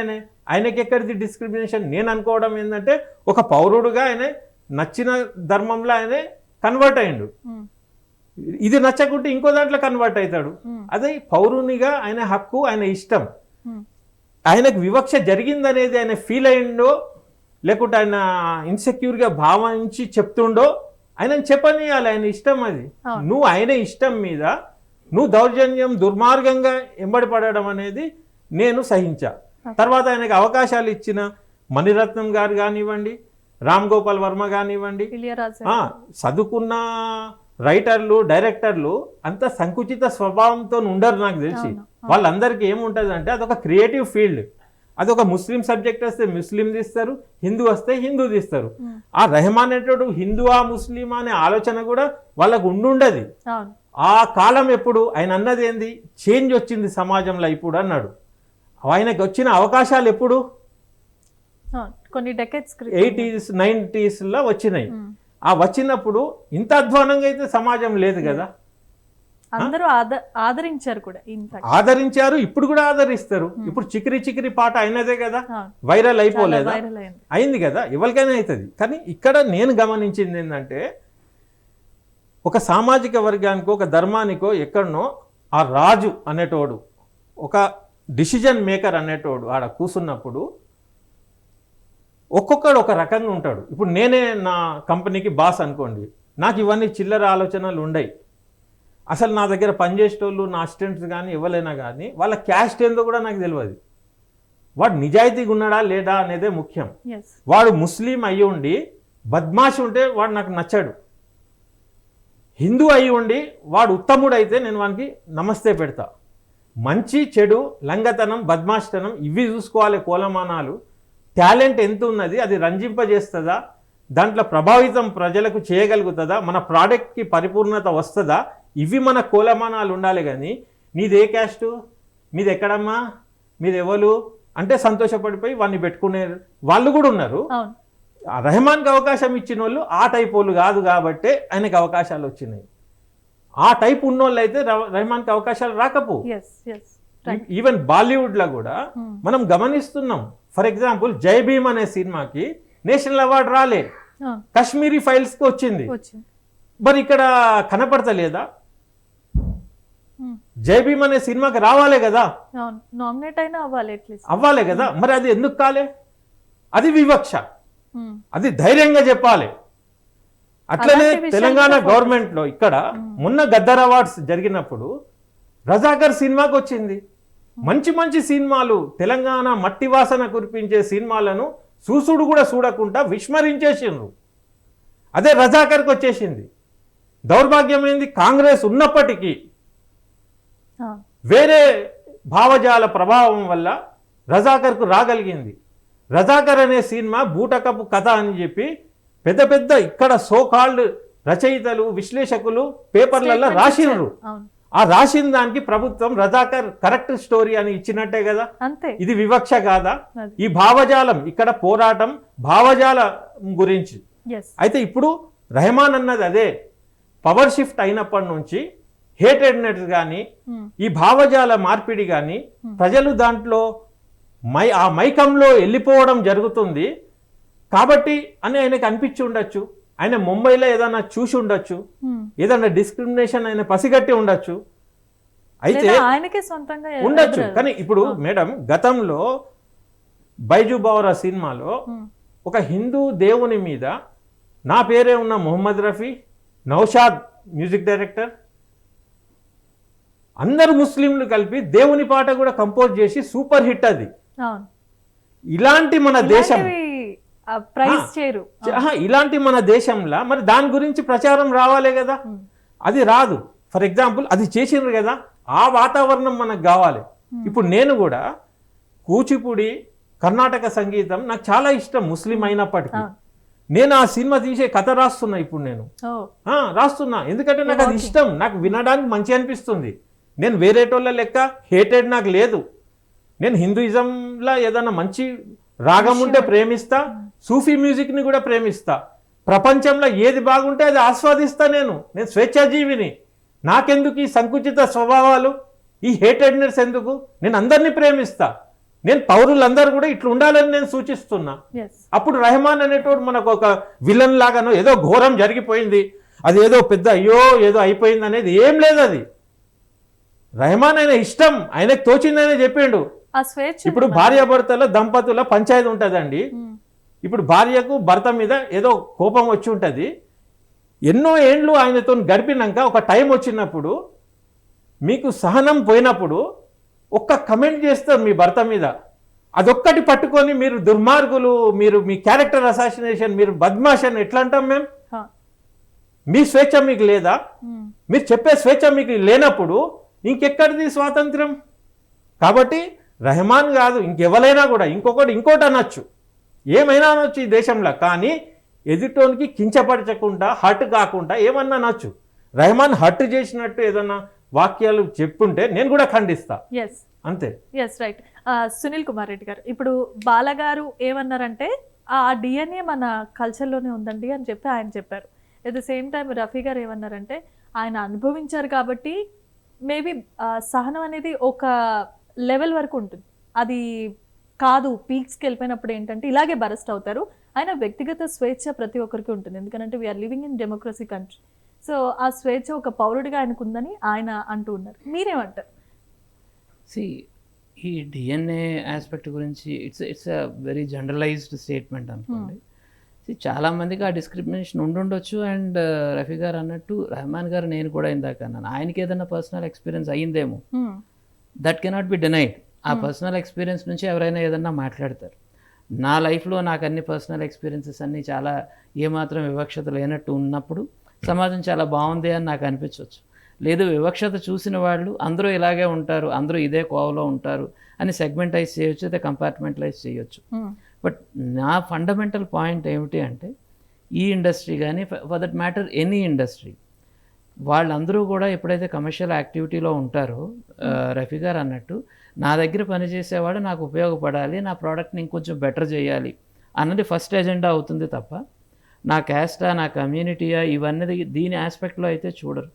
S4: ఆయనకి ఎక్కడిది డిస్క్రిమినేషన్? నేను అనుకోవడం ఏంటంటే ఒక పౌరుడుగా ఆయన నచ్చిన ధర్మంలో ఆయన కన్వర్ట్ అయ్యిండు, ఇది నచ్చకుంటే ఇంకో దాంట్లో కన్వర్ట్ అవుతాడు. అదే పౌరునిగా ఆయన హక్కు, ఆయన ఇష్టం. ఆయనకు వివక్ష జరిగిందనేది ఆయన ఫీల్ అయ్యిండో లేకుంటే ఆయన ఇన్సెక్యూర్గా భావించి చెప్తుండో ఆయన చెప్పనియాలి, ఆయన ఇష్టం అది. నువ్వు ఆయన ఇష్టం మీద నువ్వు దౌర్జన్యం దుర్మార్గంగా ఎంబడి పడడం అనేది నేను సహించా. తర్వాత ఆయనకు అవకాశాలు ఇచ్చిన మణిరత్నం గారు కానివ్వండి, రామ్ గోపాల్ వర్మ కానివ్వండి,
S1: ఇళయరాజా
S4: చదువుకున్న రైటర్లు డైరెక్టర్లు అంత సంకుచిత స్వభావంతో ఉండరు నాకు తెలిసి. వాళ్ళందరికీ ఏముంటుంది అంటే అదొక క్రియేటివ్ ఫీల్డ్. అదొక ముస్లిం సబ్జెక్ట్ వస్తే ముస్లిం తీస్తారు, హిందూ వస్తే హిందూ తీస్తారు. ఆ రెహమాన్ అనేటోడు హిందువా ముస్లిమా అనే ఆలోచన కూడా వాళ్ళకు ఉండుండదు. ఆ కాలం ఎప్పుడు ఆయన అన్నది ఏంది, చేంజ్ వచ్చింది సమాజంలో ఇప్పుడు అన్నాడు. ఆయనకి వచ్చిన అవకాశాలు ఎప్పుడు
S1: కొన్ని డెకెట్స్
S4: 80s 90s వచ్చినాయి. ఆ వచ్చినప్పుడు ఇంత అధ్వానంగా అయితే సమాజం లేదు కదా.
S1: అందరూ ఆదరించారు కూడా,
S4: ఆదరించారు, ఇప్పుడు కూడా ఆదరిస్తారు. ఇప్పుడు చికిరి చికిరి పాట అయినదే కదా, వైరల్ అయిపోలేదా, అయింది కదా, ఎవరికైనా అవుతుంది. కానీ ఇక్కడ నేను గమనించింది ఏంటంటే ఒక సామాజిక వర్గానికో ఒక ధర్మానికో ఎక్కడనో ఆ రాజు అనేటోడు, ఒక డిసిజన్ మేకర్ అనేటోడు ఆడ కూసున్నప్పుడు ఒక్కొక్కడు ఒక రకంగా ఉంటాడు. ఇప్పుడు నేనే నా కంపెనీకి బాస్ అనుకోండి, నాకు ఇవన్నీ చిల్లర ఆలోచనలు ఉండయి. అసలు నా దగ్గర పనిచేసేటోళ్ళు నా అసిస్టెంట్స్ కానీ ఎవరైనా కానీ వాళ్ళ క్యాస్ట్ ఏందో కూడా నాకు తెలియదు. వాడు నిజాయితీగా ఉన్నాడా లేదా అనేదే ముఖ్యం. వాడు ముస్లిం అయ్యి ఉండి బద్మాషి ఉంటే వాడు నాకు నచ్చాడు. హిందూ అయ్యి ఉండి వాడు ఉత్తముడు అయితే నేను వానికి నమస్తే పెడతా. మంచి చెడు లంగతనం బద్మాషతనం ఇవి చూసుకోవాలి కోలమానాలు. టాలెంట్ ఎంత ఉన్నది, అది రంజింపజేస్తుందా, దాంట్లో ప్రభావితం ప్రజలకు చేయగలుగుతుందా, మన ప్రోడక్ట్కి పరిపూర్ణత వస్తుందా, ఇవి మన కోలమానాలు ఉండాలి. కానీ నీదే క్యాస్టు, మీది ఎక్కడమ్మా, మీది ఎవరు అంటే సంతోషపడిపోయి వాడిని పెట్టుకునే వాళ్ళు కూడా ఉన్నారు. రెహమాన్కి అవకాశం ఇచ్చిన వాళ్ళు ఆ టైప్ వాళ్ళు కాదు కాబట్టి ఆయనకు అవకాశాలు వచ్చినాయి. ఆ టైప్ ఉన్నోళ్ళు అయితే రెహమాన్కి అవకాశాలు రాకపో. ఈవెన్ బాలీవుడ్లో కూడా మనం గమనిస్తున్నాం. ఫర్ ఎగ్జాంపుల్ జై భీమ్ అనే సినిమాకి నేషనల్ అవార్డు రాలే, కాశ్మీరీ ఫైల్స్కి వచ్చింది. మరి ఇక్కడ కనపడతలేదా? జై భీమ్ అనే సినిమాకి రావాలే కదా,
S1: నామినేట్ అయినా
S4: అవ్వాలే కదా. మరి అది ఎందుకు కాలే? అది వివక్ష, అది ధైర్యంగా చెప్పాలి. అట్లనే తెలంగాణ గవర్నమెంట్లో ఇక్కడ మొన్న గద్దర్ అవార్డ్స్ జరిగినప్పుడు రజాకర్ సినిమాకి వచ్చింది. మంచి మంచి సినిమాలు, తెలంగాణ మట్టి వాసన కురిపించే సినిమాలను చూసుడు కూడా చూడకుండా విస్మరించేసిండ్రు. అదే రజాకర్కి వచ్చేసింది. దౌర్భాగ్యం ఏంది, కాంగ్రెస్ ఉన్నప్పటికీ వేరే భావజాల ప్రభావం వల్ల రజాకర్కు రాగలిగింది. రజాకర్ అనే సినిమా బూటకపు కథ అని చెప్పి పెద్ద పెద్ద ఇక్కడ సోకాల్డ్ రచయితలు విశ్లేషకులు పేపర్లలో రాసినారు. ఆ రాసిన దానికి ప్రభుత్వం రజాకర్ కరెక్ట్ స్టోరీ అని ఇచ్చినట్టే కదా. ఇది వివక్ష కాదా? ఈ భావజాలం ఇక్కడ పోరాటం భావజాల గురించి. అయితే ఇప్పుడు రెహమాన్ అన్నది అదే పవర్ షిఫ్ట్ అయినప్పటి నుంచి హేటెడ్నెస్ కానీ ఈ భావజాల మార్పిడి కానీ ప్రజలు దాంట్లో ఆ మైకంలో వెళ్ళిపోవడం జరుగుతుంది కాబట్టి అని ఆయనకు అనిపించి ఉండొచ్చు. ఆయన ముంబైలో ఏదైనా చూసి ఉండొచ్చు, ఏదైనా డిస్క్రిమినేషన్ ఆయన పసిగట్టి ఉండొచ్చు, అయితే ఉండొచ్చు. కానీ ఇప్పుడు మేడం గతంలో బైజు బావరా సినిమాలో ఒక హిందూ దేవుని మీద నా పేరే ఉన్న మొహమ్మద్ రఫీ, నౌషాద్ మ్యూజిక్ డైరెక్టర్, అందరు ముస్లింలు కలిపి దేవుని పాట కూడా కంపోజ్ చేసి సూపర్ హిట్. అది ఇలాంటి మన దేశం, ఇలాంటి మన దేశంలో మరి దాని గురించి ప్రచారం రావాలే కదా, అది రాదు. ఫర్ ఎగ్జాంపుల్ అది చేసినారు కదా, ఆ వాతావరణం మనకు కావాలి. ఇప్పుడు నేను కూడా కూచిపూడి కర్ణాటక సంగీతం నాకు చాలా ఇష్టం ముస్లిం అయినప్పటికీ. నేను ఆ సినిమా తీసే కథ రాస్తున్నా ఇప్పుడు, నేను రాస్తున్నా. ఎందుకంటే నాకు అది ఇష్టం, నాకు వినడానికి మంచి అనిపిస్తుంది. నేను వేరేటోళ్ళ లెక్క హేటెడ్ నాకు లేదు. నేను హిందూయిజంలో ఏదైనా మంచి రాగం ఉంటే ప్రేమిస్తా, సూఫీ మ్యూజిక్ని కూడా ప్రేమిస్తా. ప్రపంచంలో ఏది బాగుంటే అది ఆస్వాదిస్తా. నేను స్వేచ్ఛాజీవిని. నాకెందుకు ఈ సంకుచిత స్వభావాలు, ఈ హేటెడ్నెస్ ఎందుకు? నేను అందరినీ ప్రేమిస్తా. నేను పౌరులందరూ కూడా ఇట్లా ఉండాలని నేను సూచిస్తున్నా. అప్పుడు రెహమాన్ అనేటోడు మనకు ఒక విలన్ లాగానో ఏదో ఘోరం జరిగిపోయింది, అది ఏదో పెద్ద అయ్యో ఏదో అయిపోయింది అనేది ఏం లేదు. అది రెహమాన్ ఆయన ఇష్టం, ఆయనకు తోచిందనే చెప్పిండు. ఇప్పుడు భార్యాభర్తల దంపతుల పంచాయతీ ఉంటుందండి. ఇప్పుడు భార్యకు భర్త మీద ఏదో కోపం వచ్చి ఉంటుంది. ఎన్నో ఏండ్లు ఆయనతో గడిపినాక ఒక టైం వచ్చినప్పుడు మీకు సహనం పోయినప్పుడు ఒక్క కమెంట్ చేస్తారు మీ భర్త మీద, అదొక్కటి పట్టుకొని మీరు దుర్మార్గులు, మీరు మీ క్యారెక్టర్ అసాసినేషన్, మీరు బద్మాష్ అని ఎట్లా అంటాం మేము? మీ స్వేచ్ఛ మీకు లేదా? మీరు చెప్పే స్వేచ్ఛ మీకు లేనప్పుడు ఇంకెక్కడిది స్వాతంత్రం? కాబట్టి రెహమాన్ కాదు, ఇంకెవరైనా కూడా ఇంకోటి అనొచ్చు, ఏమైనా అనొచ్చు ఈ దేశంలో, కానీ ఎదుటోనికి కించపరచకుండా, హర్ట్ కాకుండా ఏమన్నా అనొచ్చు. రెహమాన్ హర్ట్ చేసినట్టు ఏదన్నా వాక్యాలు చెప్పుంటే నేను కూడా ఖండిస్తా, అంతే.
S1: Yes, right. సునీల్ కుమార్ రెడ్డి గారు, ఇప్పుడు బాలగారు ఏమన్నారంటే ఆ డిఎన్ఏ మన కల్చర్లోనే ఉందండి అని చెప్పి ఆయన చెప్పారు. At the same time Rafi గారు ఏమన్నారంటే ఆయన అనుభవించారు కాబట్టి మేబీ సహనం అనేది ఒక లెవెల్ వరకు ఉంటుంది, అది కాదు పీక్స్కి వెళ్ళిపోయినప్పుడు ఏంటంటే ఇలాగే బరస్ట్ అవుతారు. ఆయన వ్యక్తిగత స్వేచ్ఛ ప్రతి ఒక్కరికి ఉంటుంది, ఎందుకంటే we are living in democracy country. So ఆ స్వేచ్ఛ ఒక పౌరుడిగా ఆయనకు ఉందని ఆయన అంటూ ఉన్నారు. మీరేమంటారు?
S2: ఈ డిఎన్ఏ ఆస్పెక్ట్ గురించి it's a very generalized statement అనుకోండి. చాలామందికి ఆ డిస్క్రిమినేషన్ ఉండుండొచ్చు. అండ్ రఫీ గారు అన్నట్టు రెహమాన్ గారు నేను కూడా ఇందాక అన్నాను, ఆయనకి ఏదైనా పర్సనల్ ఎక్స్పీరియన్స్ అయ్యిందేమో, దట్ కెనాట్ బి డినైడ్. ఆ పర్సనల్ ఎక్స్పీరియన్స్ నుంచి ఎవరైనా ఏదన్నా మాట్లాడతారు. నా లైఫ్లో నాకు అన్ని పర్సనల్ ఎక్స్పీరియన్సెస్ అన్నీ చాలా ఏమాత్రం వివక్షత లేనట్టు ఉన్నప్పుడు సమాజం చాలా బాగుంది అని నాకు అనిపించవచ్చు. లేదు, వివక్షత చూసిన వాళ్ళు అందరూ ఇలాగే ఉంటారు, అందరూ ఇదే కోవలో ఉంటారు అని సెగ్మెంటైజ్ చేయొచ్చు, అయితే కంపార్ట్మెంటలైజ్ చేయొచ్చు. బట్ నా ఫండమెంటల్ పాయింట్ ఏమిటి అంటే, ఈ ఇండస్ట్రీ కానీ for that matter any industry, వాళ్ళందరూ కూడా ఎప్పుడైతే కమర్షియల్ యాక్టివిటీలో ఉంటారో, రఫీ గారు అన్నట్టు నా దగ్గర పనిచేసేవాడు నాకు ఉపయోగపడాలి, నా ప్రోడక్ట్ని ఇంకొంచెం బెటర్ చేయాలి అన్నది ఫస్ట్ ఎజెండా అవుతుంది తప్ప నా క్యాస్టా, నా కమ్యూనిటీయా, ఇవన్నీ దీని ఆస్పెక్ట్లో అయితే చూడరు.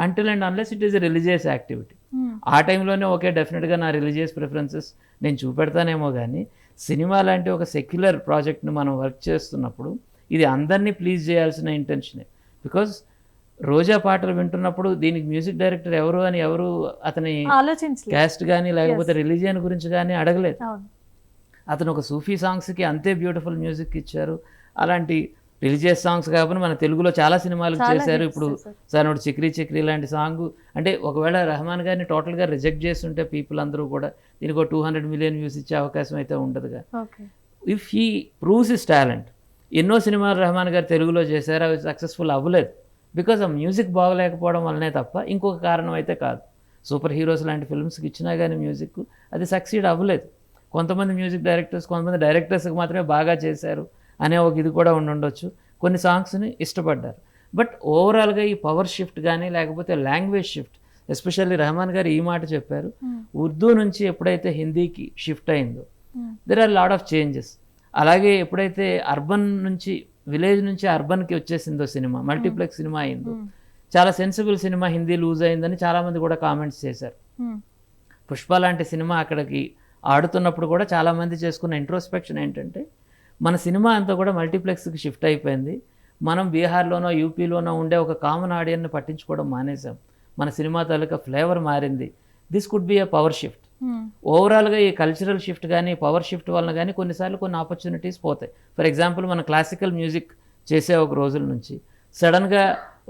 S2: Until and unless it is a religious activity. ఆ టైంలోనే ఓకే, డెఫినెట్గా నా రిలీజియస్ ప్రిఫరెన్సెస్ నేను చూపెడతానేమో, కానీ సినిమా లాంటి ఒక సెక్యులర్ ప్రాజెక్ట్ని మనం వర్క్ చేస్తున్నప్పుడు ఇది అందరినీ ప్లీజ్ చేయాల్సిన ఇంటెన్షనే. బికాజ్ రోజా పాటలు వింటున్నప్పుడు దీనికి మ్యూజిక్ డైరెక్టర్ ఎవరు అని ఎవరు అతని క్యాస్ట్ కానీ లేకపోతే రిలీజియన్ గురించి కానీ అడగలేదు. అతను ఒక సూఫీ సాంగ్స్కి అంతే బ్యూటిఫుల్ మ్యూజిక్ ఇచ్చారు. అలాంటి రిలీజియస్ సాంగ్స్ కాకుండా మన తెలుగులో చాలా సినిమాలు చేశారు. ఇప్పుడు సనోడు చిక్రీ చిక్రీ లాంటి సాంగ్ అంటే ఒకవేళ రెహమాన్ గారిని టోటల్గా రిజెక్ట్ చేస్తుంటే పీపుల్ అందరూ కూడా దీనికి ఒక 200 మిలియన్ వ్యూస్ ఇచ్చే అవకాశం అయితే ఉండదుగా. If he proves his talent, ఎన్నో సినిమాలు రెహమాన్ గారు తెలుగులో చేశారు, అవి సక్సెస్ఫుల్ అవ్వలేదు బికాజ్ ఆ మ్యూజిక్ బాగలేకపోవడం వల్లనే తప్ప ఇంకొక కారణం అయితే కాదు. సూపర్ హీరోస్ లాంటి ఫిల్మ్స్కి ఇచ్చినా కానీ మ్యూజిక్ అది సక్సీడ్ అవ్వలేదు. కొంతమంది మ్యూజిక్ డైరెక్టర్స్, కొంతమంది డైరెక్టర్స్కి మాత్రమే బాగా చేశారు అనే ఒక ఇది కూడా ఉండుండొచ్చు. కొన్ని సాంగ్స్ని ఇష్టపడ్డారు. బట్ ఓవరాల్గా ఈ పవర్ షిఫ్ట్ కానీ లేకపోతే లాంగ్వేజ్ షిఫ్ట్, ఎస్పెషల్లీ రెహమాన్ గారు ఈ మాట చెప్పారు, ఉర్దూ నుంచి ఎప్పుడైతే హిందీకి షిఫ్ట్ అయిందో there are lot of changes. అలాగే ఎప్పుడైతే అర్బన్ నుంచి, విలేజ్ నుంచి అర్బన్కి వచ్చేసిందో సినిమా, మల్టీప్లెక్స్ సినిమా అయిందో, చాలా సెన్సిబుల్ సినిమా, హిందీ లూజ్ అయిందని చాలామంది కూడా కామెంట్స్ చేశారు. పుష్ప లాంటి సినిమా అక్కడికి ఆడుతున్నప్పుడు కూడా చాలామంది చేసుకున్న ఇంట్రోస్పెక్షన్ ఏంటంటే, మన సినిమా అంతా కూడా మల్టీప్లెక్స్కి షిఫ్ట్ అయిపోయింది, మనం బీహార్లోనో యూపీలోనో ఉండే ఒక కామన్ ఆడియన్ని పట్టించుకోవడం మానేసాం, మన సినిమా తాలూకా ఫ్లేవర్ మారింది. This could be a power shift. ఓవరాల్గా ఈ కల్చరల్ షిఫ్ట్ కానీ పవర్ షిఫ్ట్ వలన కానీ కొన్నిసార్లు కొన్ని ఆపర్చునిటీస్ పోతాయి. ఫర్ ఎగ్జాంపుల్, మన క్లాసికల్ మ్యూజిక్ చేసే ఒక రోజుల నుంచి సడన్గా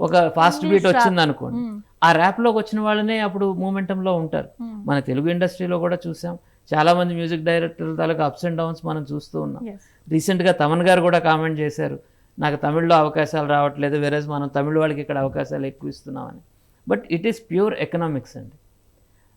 S2: ఒక ఫాస్ట్ బీట్ వచ్చింది అనుకోండి, ఆ ర్యాప్లోకి వచ్చిన వాళ్ళనే అప్పుడు మూమెంటంలో ఉంటారు. మన తెలుగు ఇండస్ట్రీలో కూడా చూసాం, చాలామంది మ్యూజిక్ డైరెక్టర్ల తాలూకా అప్స్ అండ్ డౌన్స్ మనం చూస్తూ ఉన్నాం. రీసెంట్గా తమన్ గారు కూడా కామెంట్ చేశారు, నాకు తమిళ్లో అవకాశాలు రావట్లేదు, వేరేజ్ మనం తమిళ వాళ్ళకి ఇక్కడ అవకాశాలు ఎక్కువ ఇస్తున్నామని. But it is pure economics అండి.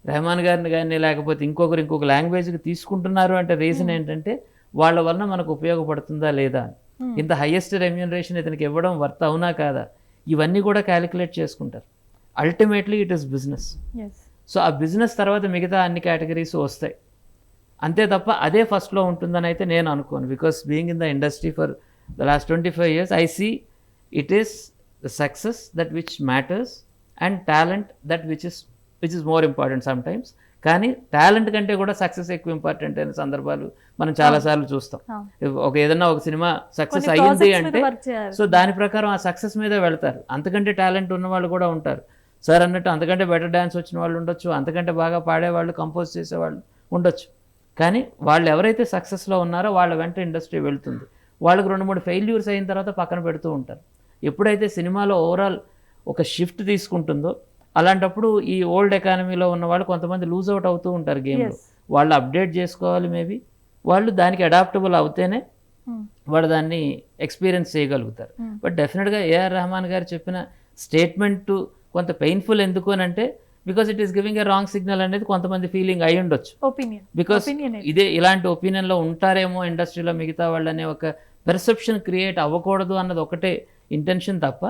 S2: రెహమాన్ గారిని కానీ లేకపోతే ఇంకొక లాంగ్వేజ్కి తీసుకుంటున్నారు అంటే రీజన్ ఏంటంటే వాళ్ళ వలన మనకు ఉపయోగపడుతుందా లేదా అని. ఇంత హయ్యెస్ట్ రెమ్యూనరేషన్ ఇతనికి ఇవ్వడం వర్త్ అవునా కాదా, ఇవన్నీ కూడా క్యాలిక్యులేట్ చేసుకుంటారు. Ultimately it is business. So ఆ బిజినెస్ తర్వాత మిగతా అన్ని కేటగిరీస్ వస్తాయి, అంతే తప్ప అదే ఫస్ట్లో ఉంటుందని అయితే నేను అనుకోను. Because being in the industry for the last 25 years I see it is the success that which matters and talent that which is more important sometimes. కానీ టాలెంట్ కంటే కూడా సక్సెస్ ఎక్కువ ఇంపార్టెంట్ అయిన సందర్భాలు మనం చాలాసార్లు చూస్తాం. ఏదన్నా ఒక సినిమా సక్సెస్ అయ్యింది అంటే సో దాని ప్రకారం ఆ సక్సెస్ మీద వెళ్తారు. అంతకంటే టాలెంట్ ఉన్న వాళ్ళు కూడా ఉంటారు. సార్ అన్నట్టు అంతకంటే బెటర్ డ్యాన్స్ వచ్చిన వాళ్ళు ఉండొచ్చు, అంతకంటే బాగా పాడేవాళ్ళు, కంపోజ్ చేసేవాళ్ళు ఉండొచ్చు. కానీ వాళ్ళు ఎవరైతే సక్సెస్లో ఉన్నారో వాళ్ళ వెంట ఇండస్ట్రీ వెళ్తుంది. వాళ్ళకి 2-3 ఫెయిల్యూర్స్ అయిన తర్వాత పక్కన పెడుతూ ఉంటారు. ఎప్పుడైతే సినిమాలో ఓవరాల్ ఒక షిఫ్ట్ తీసుకుంటుందో అలాంటప్పుడు ఈ ఓల్డ్ ఎకానమీలో ఉన్న వాళ్ళు కొంతమంది లూజ్ అవుట్ అవుతూ ఉంటారు గేమ్లో. వాళ్ళు అప్డేట్ చేసుకోవాలి మేబీ, వాళ్ళు దానికి అడాప్టబుల్ అవుతేనే వాడు దాన్ని ఎక్స్పీరియన్స్ చేయగలుగుతారు. బట్ డెఫినెట్గా ఏఆర్ రెహమాన్ గారు చెప్పిన స్టేట్మెంట్ కొంత పెయిన్ఫుల్ ఎందుకు అని అంటే because it is giving a wrong signal అనేది కొంతమంది ఫీలింగ్ అయి ఉండొచ్చు.
S1: ఒపీనియన్
S2: బికాస్ ఇదే ఇలాంటి ఒపీనియన్లో ఉంటారేమో ఇండస్ట్రీలో మిగతా వాళ్ళు అనే ఒక పెర్సెప్షన్ క్రియేట్ అవ్వకూడదు అన్నది ఒకటే ఇంటెన్షన్ తప్ప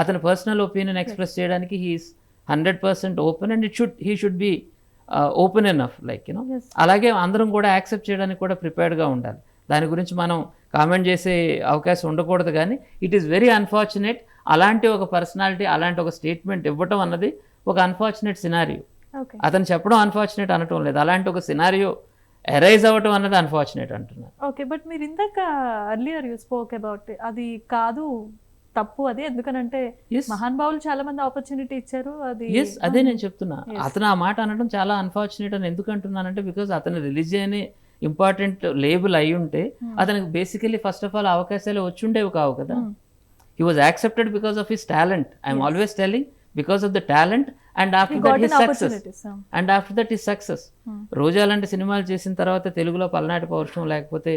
S2: అతని పర్సనల్ ఒపీనియన్ ఎక్స్ప్రెస్ చేయడానికి he's 100% open and he should be open enough like you know. అలాగే అందరం కూడా యాక్సెప్ట్ చేయడానికి కూడా ప్రిపేర్డ్గా ఉండాలి. దాని గురించి మనం కామెంట్ చేసే అవకాశం ఉండకూడదు. కానీ ఇట్ ఈస్ వెరీ అన్ఫార్చునేట్ అలాంటి ఒక పర్సనాలిటీ అలాంటి ఒక స్టేట్మెంట్ ఇవ్వటం అన్నది ఒక అన్ఫార్చునేట్ సినారియో. అతను చెప్పడం అన్ఫార్చునేట్ అనటం లేదు, అలాంటి ఒక సినారియో ఎరైజ్ అవ్వటం అన్నది అన్ఫార్చునేట్ అంటున్నారు.
S1: ఓకే, బట్ మీరు ఇందాక అర్లియర్ యూ స్పోక్ అబౌట్ అది కాదు తప్పు అది, ఎందుకనంటే మహానుభావులు చాలా మంది ఆపర్చునిటీ ఇచ్చారు అది.
S2: అదే నేను చెప్తున్నా, అతను ఆ మాట అనడం చాలా అన్ఫార్చునేట్ అని ఎందుకు అంటున్నానంటే బికాజ్ అతని రిలీజియన్ ఇంపార్టెంట్ లేబుల్ అయి ఉంటే అతనికి బేసికలీ ఫస్ట్ ఆఫ్ ఆల్ అవకాశాలు వచ్చుండేవి కావు కదా. He was accepted because of his talent. I'm always telling because of the talent and after that his success and after that his success. Roja లాంటి సినిమాలు చేసిన తర్వాత తెలుగులో పల్నాటి పౌరుషం లేకపోతే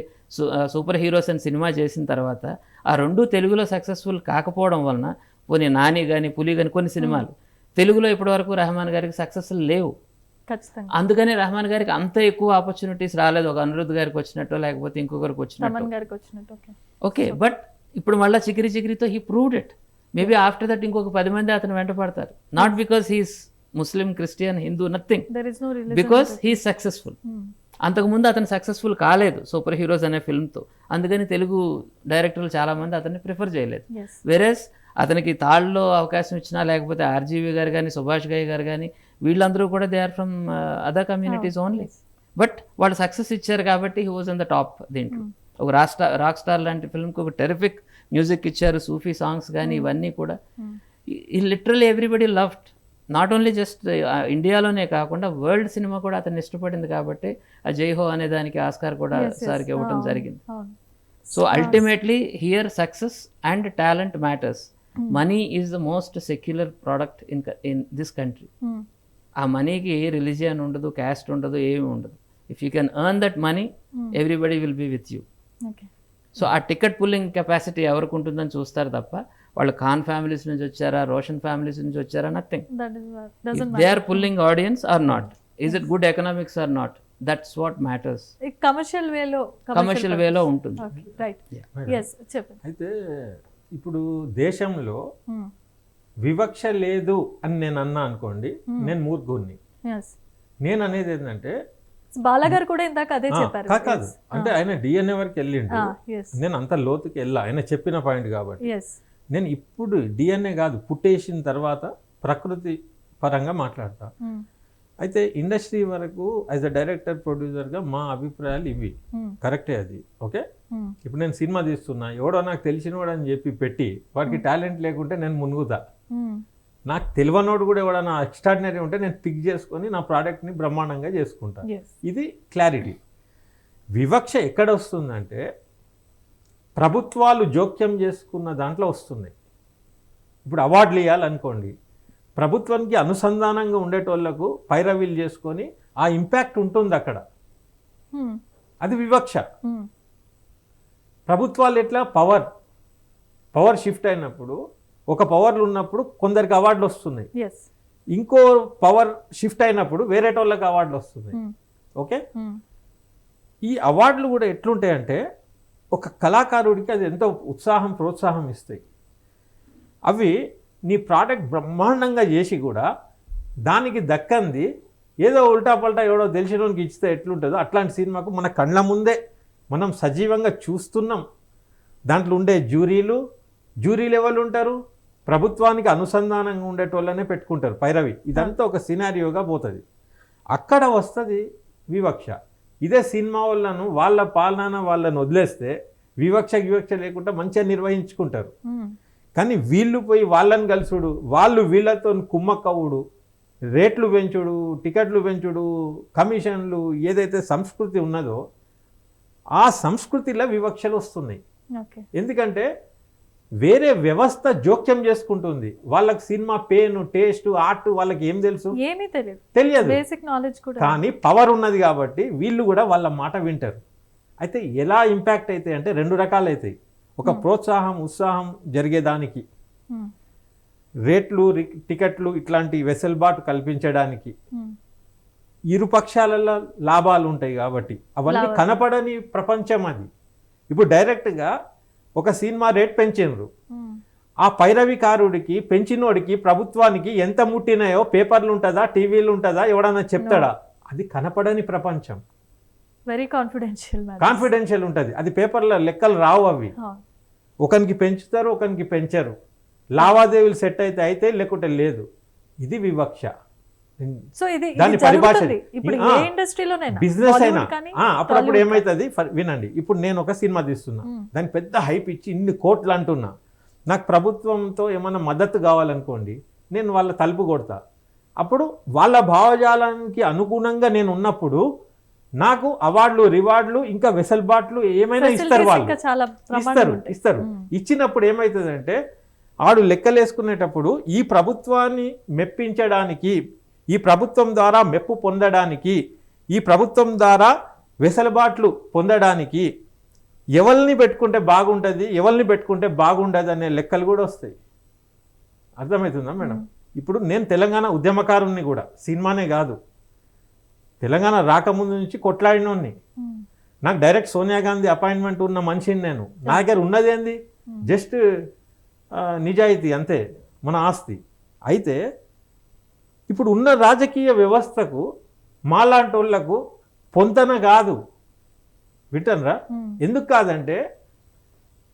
S2: సూపర్ హీరోస్ అని సినిమా చేసిన తర్వాత ఆ రెండు తెలుగులో సక్సెస్ఫుల్ కాకపోవడం వలన పోనీ నాని కానీ పులి కానీ కొన్ని సినిమాలు తెలుగులో ఇప్పటివరకు రెహమాన్ గారికి సక్సెస్ఫుల్ లేవు. అందుకని రెహమాన్ గారికి అంత ఎక్కువ ఆపర్చునిటీస్ రాలేదు, ఒక అనిరుద్ధ్ గారికి వచ్చినట్టు లేకపోతే ఇంకొకరికి వచ్చినట్టు. ఓకే, బట్ ఇప్పుడు మళ్ళీ చికిరి చికిరితో he proved it. Maybe after that ఇంకొక 10 మంది అతను వెంట పడతారు. Not because he's Muslim, Christian, Hindu, nothing, because he's successful. అంతకుముందు అతను సక్సెస్ఫుల్ కాలేదు సూపర్ హీరోస్ అనే ఫిల్మ్తో, అందుకని తెలుగు డైరెక్టర్లు చాలామంది అతన్ని ప్రిఫర్ చేయలేదు. వెరేస్ అతనికి తాళ్ళలో అవకాశం ఇచ్చినా లేకపోతే ఆర్జీవి గారు కానీ సుభాష్ గాయ్ గారు కానీ వీళ్ళందరూ కూడా they are from other communities only. But వాళ్ళు సక్సెస్ ఇచ్చారు కాబట్టి he was on the top. దీంట్లో ఒక రాక్ స్టార్ లాంటి ఫిల్మ్కి ఒక టెరిఫిక్ మ్యూజిక్ ఇచ్చారు, సూఫీ సాంగ్స్ కానీ ఇవన్నీ కూడా. ఈ literally everybody loved, not only just ఇండియాలోనే కాకుండా వరల్డ్ సినిమా కూడా అతన్ని ఇష్టపడింది కాబట్టి ఆ జై హో అనే దానికి ఆస్కార్ కూడా సార్కి ఇవ్వడం జరిగింది. So ultimately here success and talent matters. Money is the most secular product in this country. ఆ మనీకి ఏ రిలీజియన్ ఉండదు, క్యాస్ట్ ఉండదు, ఏమి ఉండదు. If you can earn that money everybody will be with you. So ఆ టికెట్ పుల్లింగ్ కెపాసిటీ ఎవరికి ఉంటుందని చూస్తారు తప్ప వాళ్ళు ఖాన్ ఫ్యామిలీస్ నుంచి వచ్చారా, రోషన్ ఫ్యామిలీస్ నుంచి వచ్చారా, nothing. They are pulling audience or not, is it good economics or not, that's what matters. Commercial వేలో ఉంటుంది.
S4: అయితే ఇప్పుడు దేశంలో వివక్ష లేదు అని నేను అన్నా అనుకోండి, నేను మూర్ఖుణ్ణి. నేను అనేది ఏంటంటే
S1: బాలగారు కూడా ఇందాక అదే చెప్పారు.
S4: కాదు అంటే ఆయన డిఎన్ఏ వరకు వెళ్ళిండు, నేను అంత లోతుకి వెళ్ళా ఆయన చెప్పిన పాయింట్ కాబట్టి. నేను ఇప్పుడు డిఎన్ఏ కాదు, పుట్టేసిన తర్వాత ప్రకృతి పరంగా మాట్లాడతా. అయితే ఇండస్ట్రీ వరకు యాజ్ అ డైరెక్టర్ ప్రొడ్యూసర్గా మా అభిప్రాయాలు ఇవి, కరెక్టే అది. ఓకే, ఇప్పుడు నేను సినిమా తీస్తున్నా, ఎవడో నాకు తెలిసినవాడు అని చెప్పి పెట్టి వాడికి టాలెంట్ లేకుంటే నేను మునుగుతా. నాకు తెలియనోడు కూడా ఎవడన్నా ఎక్స్ట్రాడినరీ ఉంటే నేను పిక్ చేసుకొని నా ప్రోడక్ట్ని బ్రహ్మాండంగా చేసుకుంటా. ఇది క్లారిటీ. వివక్ష ఎక్కడ వస్తుందంటే ప్రభుత్వాలు జోక్యం చేసుకున్న దాంట్లో వస్తుంది. ఇప్పుడు అవార్డులు ఇవ్వాలనుకోండి, ప్రభుత్వానికి అనుసంధానంగా ఉండేటోళ్లకు పైరవీలు చేసుకొని ఆ ఇంపాక్ట్ ఉంటుంది అక్కడ, అది వివక్ష. ప్రభుత్వాలు ఎట్లా పవర్ షిఫ్ట్ అయినప్పుడు ఒక పవర్లు ఉన్నప్పుడు కొందరికి అవార్డులు వస్తున్నాయి, ఇంకో పవర్ షిఫ్ట్ అయినప్పుడు వేరేటోళ్ళకి అవార్డులు వస్తున్నాయి. ఓకే, ఈ అవార్డులు కూడా ఎట్లుంటాయంటే ఒక కళాకారుడికి అది ఎంతో ఉత్సాహం ప్రోత్సాహం ఇస్తాయి. అవి నీ ప్రోడక్ట్ బ్రహ్మాండంగా చేసి కూడా దానికి దక్కంది ఏదో ఉల్టా పల్టా ఎవడో తెలిసినోనికి ఇచ్చితే ఎట్లుంటుందో అట్లాంటి సినిమాకు మన కళ్ళ ముందే మనం సజీవంగా చూస్తున్నాం. దాంట్లో ఉండే జ్యూరీలు ఎవరు ఉంటారు, ప్రభుత్వానికి అనుసంధానంగా ఉండేటోళ్ళనే పెట్టుకుంటారు పైరవి. ఇదంతా ఒక సినారియోగా పోతుంది. అక్కడ వస్తుంది వివక్ష. ఇదే సినిమా వాళ్ళను వాళ్ళ పాలన వాళ్ళని వదిలేస్తే వివక్ష లేకుండా మంచిగా నిర్వహించుకుంటారు. కానీ వీళ్ళు పోయి వాళ్ళని కలుసుడు, వాళ్ళు వీళ్ళతో కుమ్మక్కవుడు, రేట్లు పెంచుడు, టికెట్లు పెంచుడు, కమిషన్లు, ఏదైతే సంస్కృతి ఉన్నదో ఆ సంస్కృతిలో వివక్షలు వస్తున్నాయి. ఎందుకంటే వేరే వ్యవస్థ జోక్యం చేసుకుంటుంది. వాళ్ళకి సినిమా పేను, టేస్ట్, ఆర్ట్ వాళ్ళకి ఏం తెలుసు, తెలియదు. కానీ పవర్ ఉన్నది కాబట్టి వీళ్ళు కూడా వాళ్ళ మాట వింటారు. అయితే ఎలా ఇంపాక్ట్ అవుతాయి అంటే 2 రకాలు అవుతాయి. ఒక ప్రోత్సాహం ఉత్సాహం జరిగేదానికి, రేట్లు టికెట్లు ఇట్లాంటి వెసులుబాటు కల్పించడానికి, ఇరు పక్షాలలో లాభాలు ఉంటాయి కాబట్టి అవన్నీ కనపడని ప్రపంచం అది. ఇప్పుడు డైరెక్ట్గా ఒక సినిమా రేట్ పెంచినరు, ఆ పైరవికారుడికి పెంచినోడికి ప్రభుత్వానికి ఎంత ముట్టినాయో పేపర్లు ఉంటుందా, టీవీలు ఉంటుందా, ఎవడన్నా చెప్తాడా? అది కనపడని ప్రపంచం.
S1: వెరీ
S4: కాన్ఫిడెన్షియల్ ఉంటుంది. అది పేపర్లో లెక్కలు రావు. అవి ఒకరికి పెంచుతారు, ఒకరికి పెంచరు. లావాదేవీలు సెట్ అయితే లేకుంటే లేదు. ఇది వివక్ష.
S1: సో ఇది
S4: దాని పరిభాష
S1: ఇప్పుడు ఏ ఇండస్ట్రీలోనైనా,
S4: బిజినెస్ అయినా
S1: Bollywood కానీ,
S4: అప్పుడప్పుడు
S1: Tollywood
S4: ఏమవుతుంది వినండి. ఇప్పుడు నేను ఒక సినిమా తీస్తున్నా, దానికి పెద్ద హైప్ ఇచ్చి ఇన్ని కోట్లు అంటున్నా. నాకు ప్రభుత్వంతో ఏమైనా మద్దతు కావాలనుకోండి, నేను వాళ్ళ తలుపు కొడతా. అప్పుడు వాళ్ళ భావజాలానికి అనుగుణంగా నేను ఉన్నప్పుడు నాకు అవార్డులు, రివార్డులు, ఇంకా వెసులుబాట్లు ఏమైనా ఇస్తారు. వాళ్ళు
S1: ఇంకా చాలా ప్రమాణాలు ఉంటాయి.
S4: ఇస్తారు. ఇచ్చినప్పుడు ఏమవుతుందంటే ఆడు లెక్కలేసుకునేటప్పుడు ఈ ప్రభుత్వాన్ని మెప్పించడానికి, ఈ ప్రభుత్వం ద్వారా మెప్పు పొందడానికి, ఈ ప్రభుత్వం ద్వారా వెసులుబాట్లు పొందడానికి ఎవరిని పెట్టుకుంటే బాగుంటుంది, ఎవరిని పెట్టుకుంటే బాగుండదు అనే లెక్కలు కూడా వస్తాయి. అర్థమవుతుందా మేడం? ఇప్పుడు నేను తెలంగాణ ఉద్యమకారుణ్ణి కూడా, సినిమానే కాదు, తెలంగాణ రాకముందు నుంచి కొట్లాడినోడిని. నాకు డైరెక్ట్ సోనియా గాంధీ అపాయింట్మెంట్ ఉన్న మనిషిని నేను. నా దగ్గర ఉన్నది ఏంది? జస్ట్ నిజాయితీ, అంతే, మన ఆస్తి. అయితే ఇప్పుడు ఉన్న రాజకీయ వ్యవస్థకు మాలాంటి వాళ్ళకు పొంతన కాదు. వింటనరా? ఎందుకు కాదంటే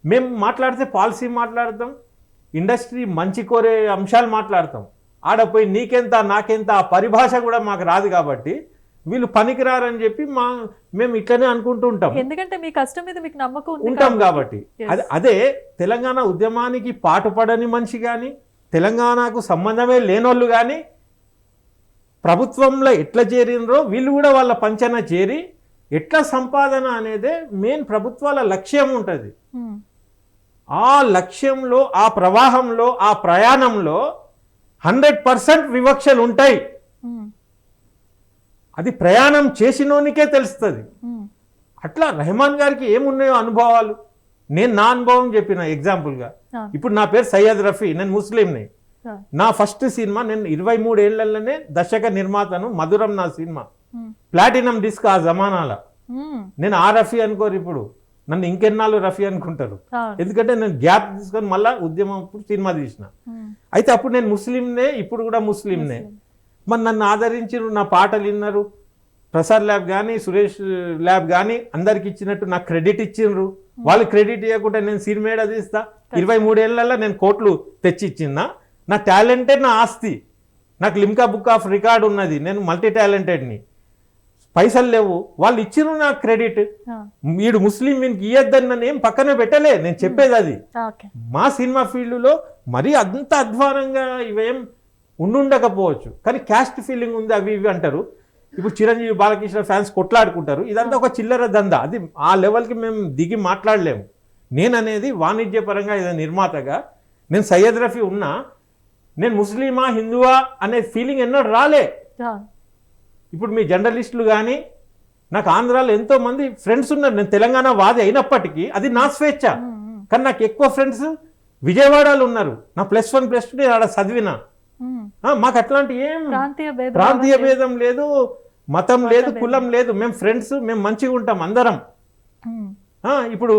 S4: మేము మాట్లాడితే పాలసీ మాట్లాడతాం, ఇండస్ట్రీ మంచి కోరే అంశాలు మాట్లాడతాం. ఆడపోయి నీకెంత నాకెంత ఆ పరిభాష కూడా మాకు రాదు. కాబట్టి వీళ్ళు పనికిరారని చెప్పి మేము ఇట్లనే అనుకుంటూ ఉంటాం.
S1: ఎందుకంటే మీ కష్టం మీద మీకు నమ్మకం
S4: ఉంటాం కాబట్టి. అదే తెలంగాణ ఉద్యమానికి పాటుపడని మనిషి కానీ, తెలంగాణకు సంబంధమే లేనోళ్ళు కానీ ప్రభుత్వంలో ఎట్లా చేరినరో వీళ్ళు కూడా వాళ్ళ పంచన చేరి ఎట్లా సంపాదన అనేదే మెయిన్ ప్రభుత్వాల లక్ష్యం ఉంటుంది. ఆ లక్ష్యంలో, ఆ ప్రవాహంలో, ఆ ప్రయాణంలో 100% వివక్షలు ఉంటాయి. అది ప్రయాణం చేసినోనికే తెలుస్తుంది. అట్లా రెహమాన్ గారికి ఏమున్నాయో అనుభవాలు, నేను నా అనుభవం చెప్పిన ఎగ్జాంపుల్గా. ఇప్పుడు నా పేరు సయ్యద్ రఫీ, నేను ముస్లింని. నా ఫస్ట్ సినిమా, నేను 23 ఏళ్లలోనే దర్శక నిర్మాతను. మధురం నా సినిమా ప్లాటినం డిస్క్ ఆ జమానాల. నేను ఆ రఫీ అనుకోరు, ఇప్పుడు నన్ను ఇంకెన్నాళ్ళు రఫీ అనుకుంటారు. ఎందుకంటే నేను గ్యాప్ తీసుకొని మళ్ళీ ఉద్యమం సినిమా తీసిన. అయితే అప్పుడు నేను ముస్లింనే, ఇప్పుడు కూడా ముస్లింనే. మరి నన్ను ఆదరించారు, నా పాటలు విన్నారు. ప్రసాద్ ల్యాబ్ కానీ, సురేష్ ల్యాబ్ కానీ అందరికి ఇచ్చినట్టు నాకు క్రెడిట్ ఇచ్చిండ్రు. వాళ్ళు క్రెడిట్ ఇవ్వకుండా నేను సినిమా ఏడా తీస్తా? 23 ఏళ్ళల్లో నేను కోట్లు తెచ్చి ఇచ్చిందా? నా టాలెంటే నా ఆస్తి. నాకు లిమ్కా బుక్ ఆఫ్ రికార్డ్ ఉన్నది. నేను మల్టీ టాలెంటెడ్ని. పైసలు లేవు, వాళ్ళు ఇచ్చిరు నాకు క్రెడిట్. వీడు ముస్లిం, వీనికి ఇయ్యద్దని నన్ను ఏం పక్కనే పెట్టలే. నేను చెప్పేది అది. మా సినిమా ఫీల్డ్లో మరీ అంత అధ్వానంగా ఇవేం ఉండుండకపోవచ్చు, కానీ క్యాస్ట్ ఫీలింగ్ ఉంది, అవి ఇవి అంటారు. ఇప్పుడు చిరంజీవి బాలకృష్ణ ఫ్యాన్స్ కొట్లాడుకుంటారు. ఇదంతా ఒక చిల్లర దందా. అది ఆ లెవెల్కి మేము దిగి మాట్లాడలేము. నేను అనేది వాణిజ్యపరంగా ఏదైనా నిర్మాతగా నేను సయ్యద్ రఫీ ఉన్నా, నేను ముస్లిమా హిందువా అనే ఫీలింగ్ ఎన్నో రాలే. ఇప్పుడు మీ జర్నలిస్టులు కానీ, నాకు ఆంధ్రాలో ఎంతో మంది ఫ్రెండ్స్ ఉన్నారు. నేను తెలంగాణ వాది అయినప్పటికీ అది నా స్వేచ్ఛ. కానీ నాకు ఎక్కువ ఫ్రెండ్స్ విజయవాడలో ఉన్నారు. నా +1 +2 నేను ఆడ చదివిన. మాకు అట్లాంటి ఏం ప్రాంతీయ భేదం లేదు, మతం లేదు, కులం లేదు. మేము ఫ్రెండ్స్, మేము మంచిగా ఉంటాం అందరం. ఇప్పుడు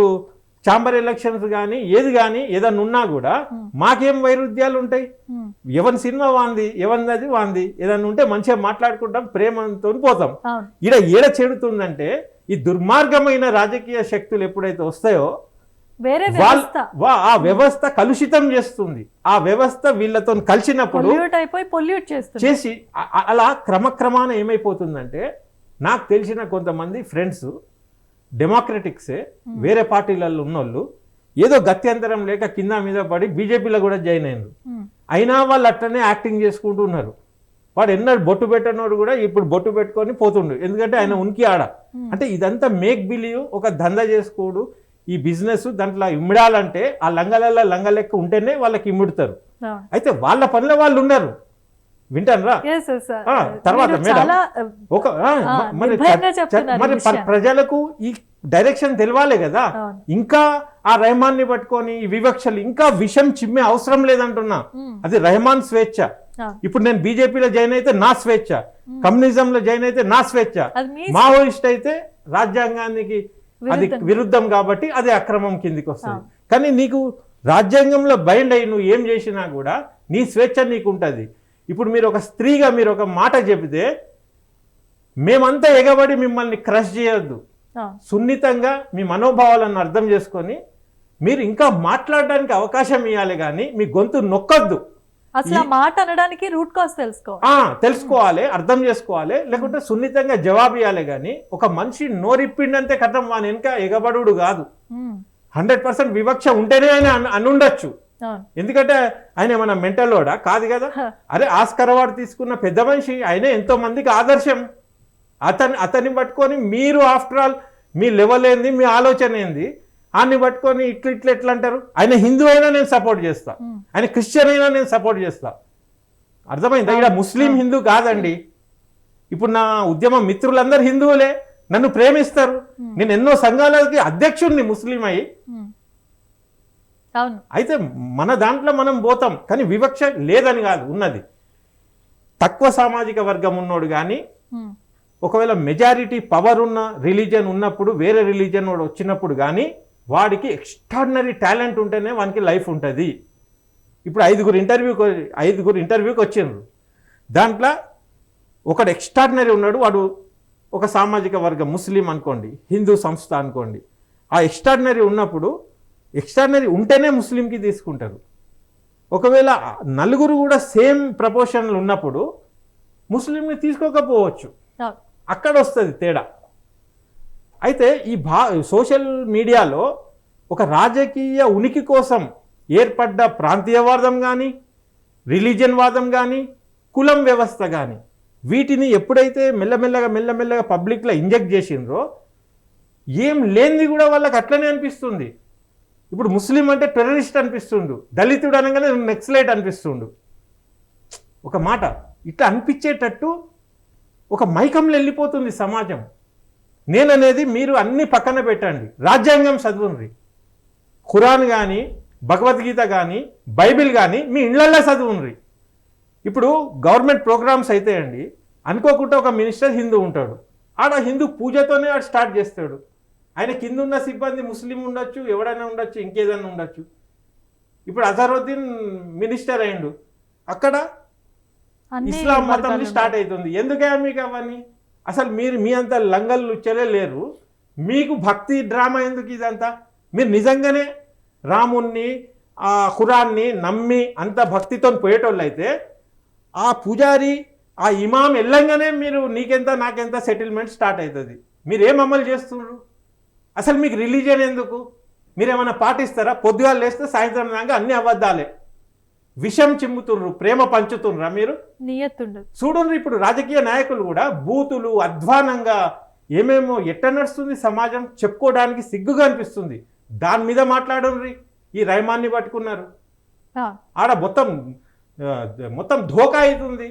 S4: ఛాంబర్ ఎలక్షన్స్ కానీ ఏది కానీ ఏదన్నా ఉన్నా కూడా మాకేం వైరుధ్యాలు ఉంటాయి? ఎవరి సినిమా వాంది, ఎవరిది అది వాంది. ఏదన్నా ఉంటే మంచిగా మాట్లాడుకుంటాం, ప్రేమతో పోతాం. ఏడ చెడుతుందంటే ఈ దుర్మార్గమైన రాజకీయ శక్తులు ఎప్పుడైతే వస్తాయో ఆ వ్యవస్థ కలుషితం చేస్తుంది. ఆ వ్యవస్థ వీళ్ళతో కలిసినప్పుడు చేసి అలా క్రమక్రమాన ఏమైపోతుందంటే, నాకు తెలిసిన కొంతమంది ఫ్రెండ్స్ డెమోక్రటిక్సే, వేరే పార్టీలలో ఉన్నోళ్ళు ఏదో గత్యంతరం లేక కింద మీద పడి బీజేపీలో కూడా జాయిన్ అయినారు. అయినా వాళ్ళు అట్లనే యాక్టింగ్ చేసుకుంటూ ఉన్నారు. వాడు ఎన్నడూ బొట్టు పెట్టినోడు కూడా ఇప్పుడు బొట్టు పెట్టుకొని పోతుండు, ఎందుకంటే ఆయన ఉనికి ఆడ. అంటే ఇదంతా మేక్ బిలీవ్, ఒక దందా చేసుకోడు. ఈ బిజినెస్ దాంట్లో ఇమ్మిడాలంటే ఆ లంగలెక్క ఉంటేనే వాళ్ళకి ఇమ్ముడుతారు. అయితే వాళ్ళ పనిలో వాళ్ళు ఉన్నారు. వింటానరా
S1: Yes, yes, sir.
S4: తర్వాత
S1: మీరు
S4: మేడం
S1: చాలా
S4: ఒక మరి
S1: నిర్భయంగా చెప్తున్నారు ఈ
S4: మరి
S1: విషయాన్ని.
S4: ప్రజలకు ఈ డైరెక్షన్ తెలవాలి కదా.
S1: అవును.
S4: ఇంకా ఆ రెహమాన్ని పట్టుకొని ఈ వివక్షలు ఇంకా విషం చిమ్మే అవసరం లేదంటున్నా. అది రెహమాన్ స్వేచ్ఛ.
S1: అవును.
S4: ఇప్పుడు నేను బీజేపీలో జాయిన్ అయితే నా స్వేచ్ఛ, కమ్యూనిజంలో జాయిన్ అయితే నా స్వేచ్ఛ,
S1: అది మీ
S4: మావోయిస్ట్ అయితే రాజ్యాంగానికి అది విరుద్ధం కాబట్టి అది అక్రమం కిందికి వస్తుంది. కానీ నీకు రాజ్యాంగంలో బైండ్ అయ్యి నువ్వు ఏం చేసినా కూడా నీ స్వేచ్ఛ నీకు ఉంటుంది. ఇప్పుడు మీరు ఒక స్త్రీగా మీరు ఒక మాట చెబితే మేమంతా ఎగబడి మిమ్మల్ని క్రష్ చేయొద్దు. సున్నితంగా మీ మనోభావాలను అర్థం చేసుకొని మీరు ఇంకా మాట్లాడడానికి అవకాశం ఇవ్వాలి, కానీ మీ గొంతు నొక్కొద్దు.
S1: అసలు ఆ మాట అనడానికి రూట్ కాజ్
S4: తెలుసుకోవాలి, అర్థం చేసుకోవాలి, లేకుంటే సున్నితంగా జవాబు ఇవ్వాలి. కానీ ఒక మనిషి నోరిప్పిండంతే కథం వాని వెనుక ఎగబడుడు కాదు. 100% వివక్ష ఉంటేనే ఆయన అనుండొచ్చు. ఎందుకంటే ఆయన ఏమన్నా మెంటలోడా కాదు కదా. అరే ఆస్కార్ అవార్డు తీసుకున్న పెద్ద మనిషి, ఆయనే ఎంతో మందికి ఆదర్శం. అతన్ని పట్టుకొని మీరు ఆఫ్టర్ ఆల్ మీ లెవెల్ ఏంది, మీ ఆలోచన ఏంది, ఆయన్ని పట్టుకొని ఇట్లా ఎట్లా అంటారు. ఆయన హిందూ అయినా నేను సపోర్ట్ చేస్తా, ఆయన క్రిస్టియన్ అయినా నేను సపోర్ట్ చేస్తా. అర్థమైందా? ఇక్కడ ముస్లిం హిందూ కాదండి. ఇప్పుడు నా ఉద్యమ మిత్రులందరూ హిందువులే, నన్ను ప్రేమిస్తారు. నేను ఎన్నో సంఘాలకి అధ్యక్షుడిని ముస్లిం అయ్యి. అయితే మన దాంట్లో మనం పోతాం, కానీ వివక్ష లేదని కాదు ఉన్నది. తక్కువ సామాజిక వర్గం ఉన్నోడు కానీ ఒకవేళ మెజారిటీ పవర్ ఉన్న రిలీజియన్ ఉన్నప్పుడు, వేరే రిలీజియన్ వాడు వచ్చినప్పుడు కానీ వాడికి ఎక్స్ట్రాడినరీ టాలెంట్ ఉంటేనే వానికి లైఫ్ ఉంటుంది. ఇప్పుడు ఐదుగురు ఇంటర్వ్యూకి వచ్చిండ్రు. దాంట్లో ఒకడు ఎక్స్ట్రాడినరీ ఉన్నాడు, వాడు ఒక సామాజిక వర్గం ముస్లిం అనుకోండి, హిందూ సంస్థ అనుకోండి. ఆ ఎక్స్ట్రాడినరీ ఉన్నప్పుడు ఎక్స్ట్రాడినరీ ఉంటేనే ముస్లింకి తీసుకుంటారు. ఒకవేళ నలుగురు కూడా సేమ్ ప్రపోర్షన్లు ఉన్నప్పుడు ముస్లింని తీసుకోకపోవచ్చు. అక్కడ వస్తుంది తేడా. అయితే ఈ సోషల్ మీడియాలో ఒక రాజకీయ ఉనికి కోసం ఏర్పడ్డ ప్రాంతీయవాదం కానీ, రిలీజియన్ వాదం కానీ, కులం వ్యవస్థ కానీ, వీటిని ఎప్పుడైతే మెల్లమెల్లగా పబ్లిక్లో ఇంజెక్ట్ చేసిండ్రో ఏం లేనిది కూడా వాళ్ళకి అట్లనే అనిపిస్తుంది. ఇప్పుడు ముస్లిం అంటే టెర్రరిస్ట్ అనిపిస్తుండు, దళితుడు అనగానే నెక్సలైట్ అనిపిస్తుండు. ఒక మాట ఇట్లా అనిపించేటట్టు ఒక మైకంలో వెళ్ళిపోతుంది సమాజం. నేననేది మీరు అన్ని పక్కన పెట్టండి, రాజ్యాంగం చదువుండ్రి, ఖురాన్ కానీ, భగవద్గీత కానీ, బైబిల్ కానీ మీ ఇళ్లల్లో చదువుండ్రి. ఇప్పుడు గవర్నమెంట్ ప్రోగ్రామ్స్ అయితే అండి, అనుకోకుండా ఒక మినిస్టర్ హిందూ ఉంటాడు, ఆడ హిందూ పూజతోనే ఆడు స్టార్ట్ చేస్తాడు. ఆయన కింద ఉన్న సిబ్బంది ముస్లిం ఉండొచ్చు, ఎవడైనా ఉండొచ్చు, ఇంకేదైనా ఉండొచ్చు. ఇప్పుడు అజరుద్దీన్ మినిస్టర్ అయిండు, అక్కడ ఇస్లాం మతం స్టార్ట్ అవుతుంది. ఎందుకయ్యా మీకు అవన్నీ? అసలు మీరు మీ అంత లంగలు లేరు, మీకు భక్తి డ్రామా ఎందుకు ఇదంతా? మీరు నిజంగానే రాముణ్ణి ఆ ఖురాన్ని నమ్మి అంత భక్తితో పోయేటోళ్ళు అయితే ఆ పూజారి ఆ ఇమాం వెళ్ళంగానే మీరు నీకెంత నాకెంత సెటిల్మెంట్ స్టార్ట్ అవుతుంది. మీరు ఏం అమలు చేస్తున్నారు? అసలు మీకు రిలీజియన్ ఎందుకు? మీరేమైనా పాటిస్తారా? పొద్దుగాలు లేస్తే సాయంత్రం దాకా అన్ని అబద్ధాలే, విషం చిమ్ముతుండ్రు, ప్రేమ పంచుతుండ్రా మీరు? చూడండి ఇప్పుడు రాజకీయ నాయకులు కూడా బూతులు అధ్వానంగా ఏమేమో ఎట్ట నడుస్తుంది సమాజం, చెప్పుకోవడానికి సిగ్గుగా అనిపిస్తుంది. దాని మీద మాట్లాడండి. ఈ రెహమాన్ని పట్టుకున్నారు, ఆడ మొత్తం ధోకా అవుతుంది,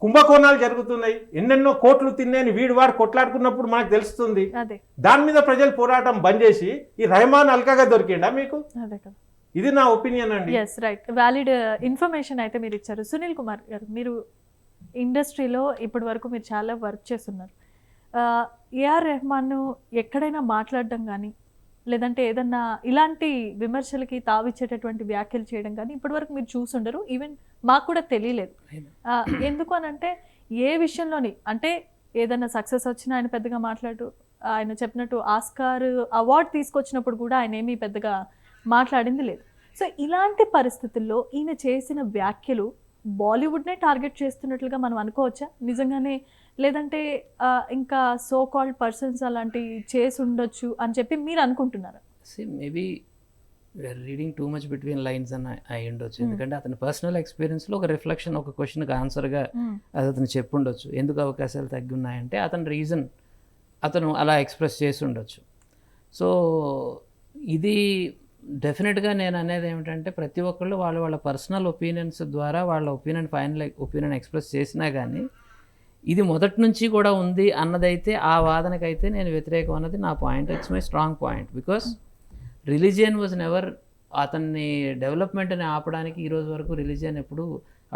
S4: కుంభకోణాలు జరుగుతున్నాయి, ఎన్నెన్నో కోట్లు తిన్నాయని వాడు కొట్లాడుకున్నప్పుడు మనకు తెలుస్తుంది. దాని మీద ప్రజలు పోరాటం బంద్ చేసి ఈ రెహమాన్ అల్కగా దొరికిండా మీకు? ఇది నా ఒపీనియన్ అండి.
S1: ఎస్ రైట్, వ్యాలిడ్ ఇన్ఫర్మేషన్ అయితే మీరు ఇచ్చారు. సునీల్ కుమార్ గారు, మీరు ఇండస్ట్రీలో ఇప్పటి వరకు మీరు చాలా వర్క్ చేస్తున్నారు. ఏఆర్ రెహమాన్ ఎక్కడైనా మాట్లాడడం కానీ, లేదంటే ఏదన్నా ఇలాంటి విమర్శలకి తావిచ్చేటటువంటి వ్యాఖ్యలు చేయడం కానీ ఇప్పటివరకు మీరు చూసుండరు, ఈవెన్ మాకు కూడా తెలియలేదు. ఎందుకు అనంటే ఏ విషయంలోని అంటే ఏదన్నా సక్సెస్ వచ్చినా ఆయన పెద్దగా మాట్లాడు, ఆయన చెప్పినట్టు ఆస్కార్ అవార్డు తీసుకొచ్చినప్పుడు కూడా ఆయన ఏమీ పెద్దగా మాట్లాడింది లేదు. సో ఇలాంటి పరిస్థితుల్లో ఈయన చేసిన వ్యాఖ్యలు బాలీవుడ్నే టార్గెట్ చేస్తున్నట్లుగా మనం అనుకోవచ్చా నిజంగానే? లేదంటే ఇంకా సో కాల్డ్ పర్సన్స్ అలాంటి చేసి ఉండొచ్చు అని చెప్పి మీరు అనుకుంటున్నారా?
S2: Maybe reading too much between lines అని అయి ఉండొచ్చు. ఎందుకంటే అతని పర్సనల్ ఎక్స్పీరియన్స్లో ఒక రిఫ్లెక్షన్, ఒక క్వశ్చన్కి ఆన్సర్గా అది అతను చెప్పుండొచ్చు. ఎందుకు అవకాశాలు తగ్గి ఉన్నాయంటే అతని రీజన్ అతను అలా ఎక్స్ప్రెస్ చేసి ఉండొచ్చు. సో ఇది డెఫినెట్గా నేను అనేది ఏమిటంటే ప్రతి ఒక్కళ్ళు వాళ్ళ పర్సనల్ ఒపీనియన్స్ ద్వారా వాళ్ళ ఒపీనియన్ ఎక్స్ప్రెస్ చేసినా కానీ ఇది మొదటి నుంచి కూడా ఉంది అన్నదైతే ఆ వాదనకైతే నేను వ్యతిరేకం అన్నది నా point. It's my strong point. Because religion was never అతన్ని డెవలప్మెంట్ని ఆపడానికి ఈరోజు వరకు రిలీజియన్ ఎప్పుడు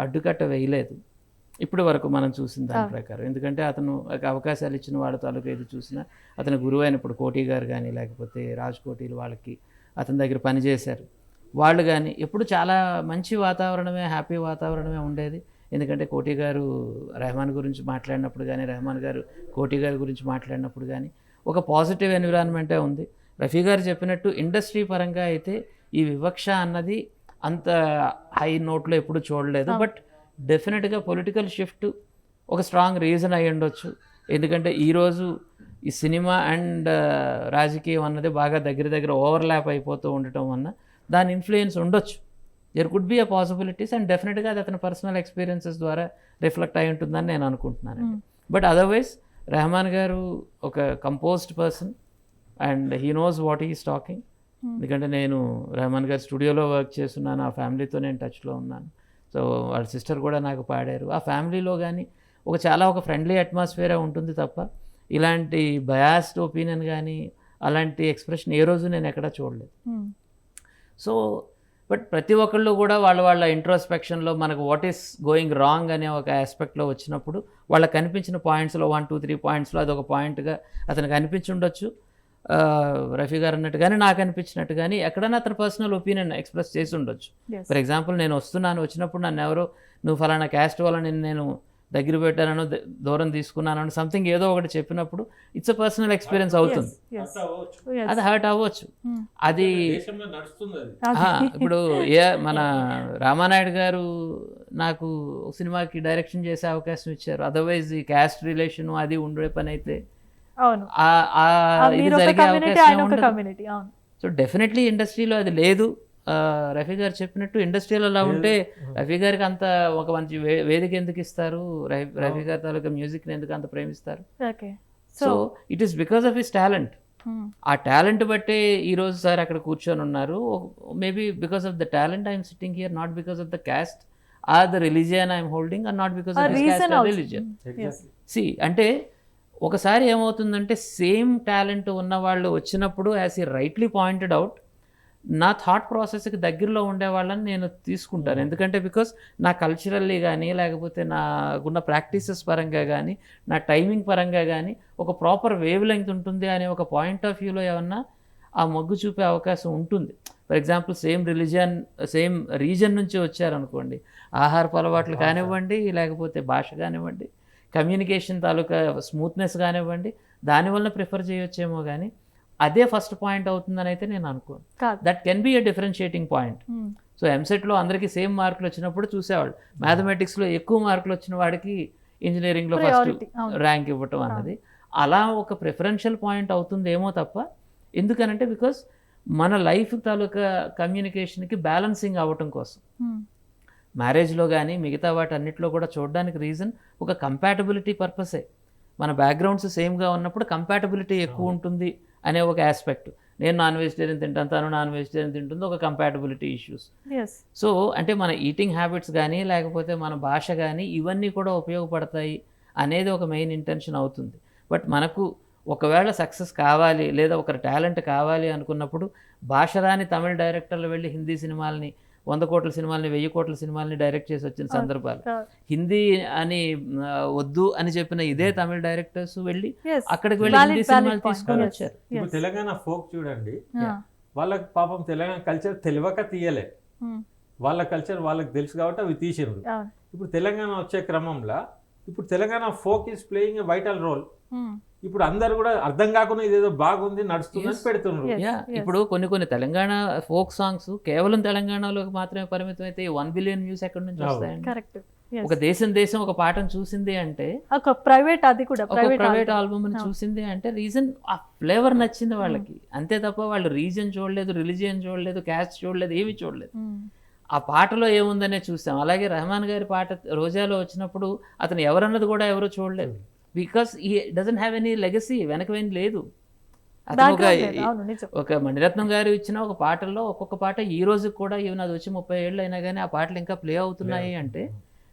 S2: అడ్డుకట్ట వేయలేదు ఇప్పటి వరకు మనం చూసిన దాని ప్రకారం. ఎందుకంటే అతను అవకాశాలు ఇచ్చిన వాళ్ళ తాలూకు ఏది చూసినా అతని గురువు అయిన ఇప్పుడు కోటి గారు కానీ లేకపోతే రాజ్ కోటీలు వాళ్ళకి అతని దగ్గర పనిచేశారు వాళ్ళు కానీ ఎప్పుడు చాలా మంచి వాతావరణమే, హ్యాపీ వాతావరణమే ఉండేది. ఎందుకంటే కోటి గారు రెహమాన్ గురించి మాట్లాడినప్పుడు కానీ రెహమాన్ గారు కోటి గారి గురించి మాట్లాడినప్పుడు కానీ ఒక పాజిటివ్ ఎన్విరాన్మెంటే ఉంది. రఫీ గారు చెప్పినట్టు ఇండస్ట్రీ పరంగా అయితే ఈ వివక్ష అన్నది అంత హై నోట్లో ఎప్పుడు చూడలేదు. బట్ డెఫినెట్గా పొలిటికల్ షిఫ్ట్ ఒక స్ట్రాంగ్ రీజన్ అయి ఉండొచ్చు. ఎందుకంటే ఈరోజు ఈ సినిమా అండ్ రాజకీయం అన్నది బాగా దగ్గర ఓవర్లాప్ అయిపోతూ ఉండటం వల్ల దాని ఇన్ఫ్లుయెన్స్ ఉండొచ్చు. There could be a possibilities and డెఫినెట్గా అది అతని పర్సనల్ ఎక్స్పీరియన్సెస్ ద్వారా రిఫ్లెక్ట్ అయి ఉంటుందని నేను అనుకుంటున్నాను. బట్ అదర్వైజ్ రెహమాన్ గారు ఒక composed person and he knows what is talking. ఎందుకంటే నేను రెహమాన్ గారి స్టూడియోలో వర్క్ చేస్తున్నాను, ఆ ఫ్యామిలీతో నేను టచ్లో ఉన్నాను. సో వాళ్ళ సిస్టర్ కూడా నాకు పాడారు. ఆ ఫ్యామిలీలో కానీ ఒక ఫ్రెండ్లీ అట్మాస్ఫియరే ఉంటుంది తప్ప ఇలాంటి బయాస్డ్ ఒపీనియన్ కానీ అలాంటి ఎక్స్ప్రెషన్ ఏ రోజు నేను ఎక్కడా చూడలేదు. సో బట్ ప్రతి ఒక్కళ్ళు కూడా వాళ్ళ ఇంట్రోస్పెక్షన్లో మనకు వాట్ ఈస్ గోయింగ్ రాంగ్ అనే ఒక ఆస్పెక్ట్లో వచ్చినప్పుడు వాళ్ళకి కనిపించిన పాయింట్స్లో 1, 2, 3 పాయింట్స్లో అది ఒక పాయింట్గా అతనికి అనిపించి ఉండొచ్చు. రఫీ గారు అన్నట్టు కానీ నాకు అనిపించినట్టు కానీ ఎక్కడైనా అతని పర్సనల్ ఒపీనియన్ ఎక్స్ప్రెస్ చేసి ఉండొచ్చు. ఫర్ ఎగ్జాంపుల్ నేను వచ్చినప్పుడు నన్ను ఎవరో నువ్వు ఫలానా క్యాస్ట్ వల్ల నేను దగ్గర పెట్టానో దూరం తీసుకున్నాను సంథింగ్ ఏదో ఒకటి చెప్పినప్పుడు ఇట్స్ అ పర్సనల్ ఎక్స్పీరియన్స్ అవుతుంది. అది హర్ట్ అవ్వచ్చు. అది ఇప్పుడు మన రామానాయుడు గారు నాకు సినిమాకి డైరెక్షన్ చేసే అవకాశం ఇచ్చారు. అదర్వైజ్ ఈ క్యాస్ట్ రిలేషన్ అది ఉండే పని అయితే జరిగే అవకాశం. సో డెఫినెట్లీ ఇండస్ట్రీలో అది లేదు. రఫీ గారు చెప్పినట్టు ఇండస్ట్రీలో అలా ఉంటే రఫీ గారికి అంత ఒక మంచి వేదిక ఎందుకు ఇస్తారు? రఫీ గారి తాలూకా మ్యూజిక్ని ఎందుకు అంత ప్రేమిస్తారు? So it is because of his talent. ఆ టాలెంట్ బట్టే ఈరోజు సార్ అక్కడ కూర్చొని ఉన్నారు. Maybe because of the talent I'm sitting here, not because of the caste or the religion I'm holding or not because of his caste or religion. సి అంటే ఒకసారి ఏమవుతుందంటే సేమ్ టాలెంట్ ఉన్న వాళ్ళు వచ్చినప్పుడు యాజ్ ఈ రైట్లీ పాయింటెడ్ అవుట్ నా thought ప్రాసెస్కి దగ్గరలో ఉండే వాళ్ళని నేను తీసుకుంటాను. ఎందుకంటే బికాస్ నా కల్చరల్లీ కానీ లేకపోతే నాకున్న ప్రాక్టీసెస్ పరంగా కానీ నా టైమింగ్ పరంగా కానీ ఒక ప్రాపర్ వేవ్ లెంగ్త్ ఉంటుంది అనే ఒక పాయింట్ ఆఫ్ వ్యూలో ఏమన్నా ఆ మొగ్గు చూపే అవకాశం ఉంటుంది. ఫర్ ఎగ్జాంపుల్ సేమ్ రీజన్ నుంచి వచ్చారనుకోండి, ఆహారపు అలవాట్లు కానివ్వండి లేకపోతే భాష కానివ్వండి కమ్యూనికేషన్ తాలూకా స్మూత్నెస్ కానివ్వండి దానివల్ల ప్రిఫర్ చేయొచ్చేమో కానీ అదే ఫస్ట్ పాయింట్ అవుతుందని అయితే నేను అనుకోను. That can be a differentiating point. So ఎంసెట్లో అందరికీ సేమ్ మార్కులు వచ్చినప్పుడు చూసేవాళ్ళు మ్యాథమెటిక్స్లో ఎక్కువ మార్కులు వచ్చిన వాడికి ఇంజనీరింగ్లో ఫస్ట్ ర్యాంక్ ఇవ్వటం అన్నది అలా ఒక ప్రిఫరెన్షియల్ పాయింట్ అవుతుందేమో తప్ప. ఎందుకనంటే బికాస్ మన లైఫ్ తాలూకా కమ్యూనికేషన్కి బ్యాలెన్సింగ్ అవ్వటం కోసం మ్యారేజ్లో కానీ మిగతా వాటి అన్నింటిలో కూడా చూడడానికి రీజన్ ఒక కంపాటబిలిటీ పర్పసే. మన బ్యాక్గ్రౌండ్స్ సేమ్గా ఉన్నప్పుడు కంపాటబిలిటీ ఎక్కువ ఉంటుంది అనే ఒక ఆస్పెక్ట్. నేను నాన్ వెజిటేరియన్ తింటాను, తను నాన్ వెజిటేరియన్ తింటుంది, ఒక కంపాటబిలిటీ ఇష్యూస్. సో అంటే మన ఈటింగ్ హ్యాబిట్స్ కానీ లేకపోతే మన భాష కానీ ఇవన్నీ కూడా ఉపయోగపడతాయి అనేది ఒక మెయిన్ ఇంటెన్షన్ అవుతుంది. బట్ మనకు ఒకవేళ సక్సెస్ కావాలి లేదా ఒక టాలెంట్ కావాలి అనుకున్నప్పుడు భాష రాని తమిళ డైరెక్టర్లు వెళ్ళి హిందీ సినిమాలని 100 కోట్ల సినిమాలని 1000 కోట్ల సినిమాలని డైరెక్ట్ చేసి వచ్చిన సందర్భాలు, హిందీ అని వద్దు అని చెప్పిన ఇదే తమిళ డైరెక్టర్స్ వెళ్ళి అక్కడికి వెళ్ళి హిందీ సినిమాలు తీసుకొని వచ్చారు.
S4: ఇప్పుడు తెలంగాణ ఫోక్ చూడండి, వాళ్ళకి పాపం తెలంగాణ కల్చర్ తెలియక తీయలే, వాళ్ళ కల్చర్ వాళ్ళకి తెలుసు కాబట్టి అవి తీసిండ్రు. ఇప్పుడు తెలంగాణ వచ్చే క్రమంలో ఇప్పుడు Telangana folk is playing a vital role. ఇప్పుడు అందరు కూడా అర్థం కాకుండా ఇదేదో బాగుంది నడుస్తుందని పెడుతున్నారు.
S2: ఇప్పుడు కొన్ని తెలంగాణ ఫోక్ సాంగ్స్ కేవలం తెలంగాణలోకి మాత్రమే పరిమితం అయితే 1 బిలియన్ వ్యూస్ ఎక్కడి నుంచి వస్తాయండి? ఒక దేశం ఒక పాటను చూసింది అంటే
S1: ఒక ప్రైవేట్
S2: ఆల్బమ్ ని చూసింది అంటే రీజన్ ఆ ఫ్లేవర్ నచ్చింది వాళ్ళకి, అంతే తప్ప వాళ్ళు రీజన్ చూడలేదు, రిలీజియన్ చూడలేదు, క్యాస్ట్ చూడలేదు, ఏమి చూడలేదు. ఆ పాటలో ఏముందనే చూసాం. అలాగే రెహమాన్ గారి పాట రోజాలో వచ్చినప్పుడు అతను ఎవరన్నది కూడా ఎవరో చూడలేదు. బికాస్ ఈ డజంట్ హ్యావ్ ఎనీ లెగసీ, వెనకవేం లేదు. అతను ఒక
S1: Background లేదు. అవును, నిజం.
S2: ఒక మణిరత్నం గారు ఇచ్చిన ఒక పాటల్లో ఒక్కొక్క పాట ఈ రోజు కూడా ఈవెన్ అది వచ్చి 30 ఏళ్ళు అయినా కానీ ఆ పాటలు ఇంకా ప్లే అవుతున్నాయి అంటే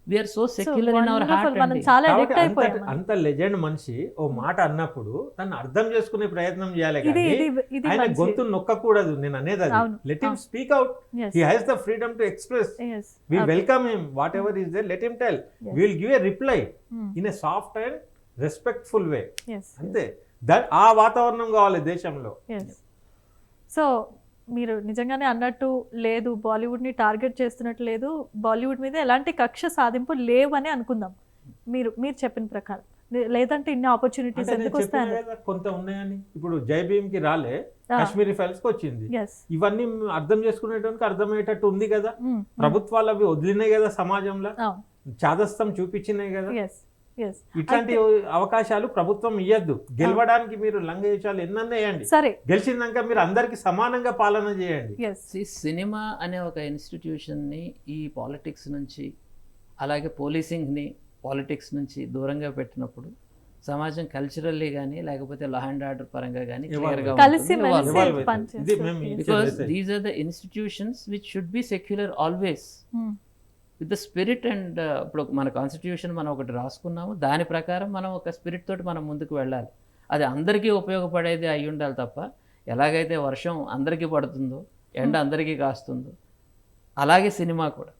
S2: we are so secular in our heart
S1: మనం
S2: అండి.
S1: చాలా
S4: కాబట్టి
S1: అడిక్ట్ అయిపోయాం మనం.
S4: అంత లెజెండ్ మనిషి ఓ మాట అన్నప్పుడు తను అర్థం చేసుకునే ప్రయత్నం చేయాలి
S1: ఇది
S4: కానీ
S1: ఇది ఇది
S4: ఆయన
S1: మంచి-
S4: గొంతు నొక్కకూడదు. నేను అనేది అది.
S1: అవును,
S4: లెట్ హిమ్
S1: అవును.
S4: Speak out.
S1: Yes,
S4: he has the freedom to express.
S1: yes.
S4: We
S1: Okay.
S4: Welcome him whatever is there, let him tell.
S1: Yes.
S4: We will give a reply
S1: Hmm.
S4: In a soft and respectful way.
S1: Yes,
S4: అంతే. ఆ వాతావరణం కావాలి దేశంలో.
S1: yes. So మీరు నిజంగానే అన్నట్టు లేదు, బాలీవుడ్ని target చేస్తున్నట్టు లేదు, బాలీవుడ్ మీద ఎలాంటి కక్ష సాధింపు లేవని అనుకుందాం మీరు చెప్పిన ప్రకారం. లేదంటే ఇన్ని ఆపర్చునిటీస్
S4: అంటే నేను
S1: ఎందుకు
S4: చెప్పినా
S1: వస్తాయని.
S4: కదా కొంత ఉన్నాయని. ఇప్పుడు జై భీమ్ కి రాలే, కాశ్మీరీ ఫైల్స్ కి వచ్చింది.
S1: ఎస్.
S4: ఇవన్నీ అర్థం చేసుకునేటానికి అర్థమయ్యేటట్టు ఉంది కదా. ప్రభుత్వాలు అవి వదిలినాయి కదా సమాజంలో, చాదస్తం చూపించినాయి కదా.
S1: Yes, yes.
S4: ఇట్లాంటి అవకాశాలు ప్రభుత్వం ఇయ్యద్దు. గెలవడానికి మీరు లంగేశాలు ఎన్నన్నా వేయండి,
S1: సరే.
S4: గెలిచినాక మీరు అందరికి సమానంగా పాలన చేయండి.
S1: ఎస్.
S2: సినిమా అనే ఒక ఇన్స్టిట్యూషన్ని ఈ పాలిటిక్స్ నుంచి అలాగే పోలీసింగ్ని పాలిటిక్స్ నుంచి దూరంగా పెట్టినప్పుడు సమాజం కల్చరల్లీ కానీ లేకపోతే లా అండ్ ఆర్డర్ పరంగా కానీ క్లియర్గా
S1: కలిసి మెలిసి
S4: Evolve
S1: పనిచేస్తారు.
S4: ఇది మేము
S1: Yes.
S2: Because
S4: message.
S2: These are the institutions which should be secular always with the spirit and ఇప్పుడు మన కాన్స్టిట్యూషన్ మనం ఒకటి రాసుకున్నాము, దాని ప్రకారం మనం ఒక స్పిరిట్ తోటి మనం ముందుకు వెళ్ళాలి. అది అందరికీ ఉపయోగపడేది అయి ఉండాలి తప్ప ఎలాగైతే వర్షం అందరికీ పడుతుందో ఎండ అందరికీ కాస్తుందో అలాగే సినిమా కూడా.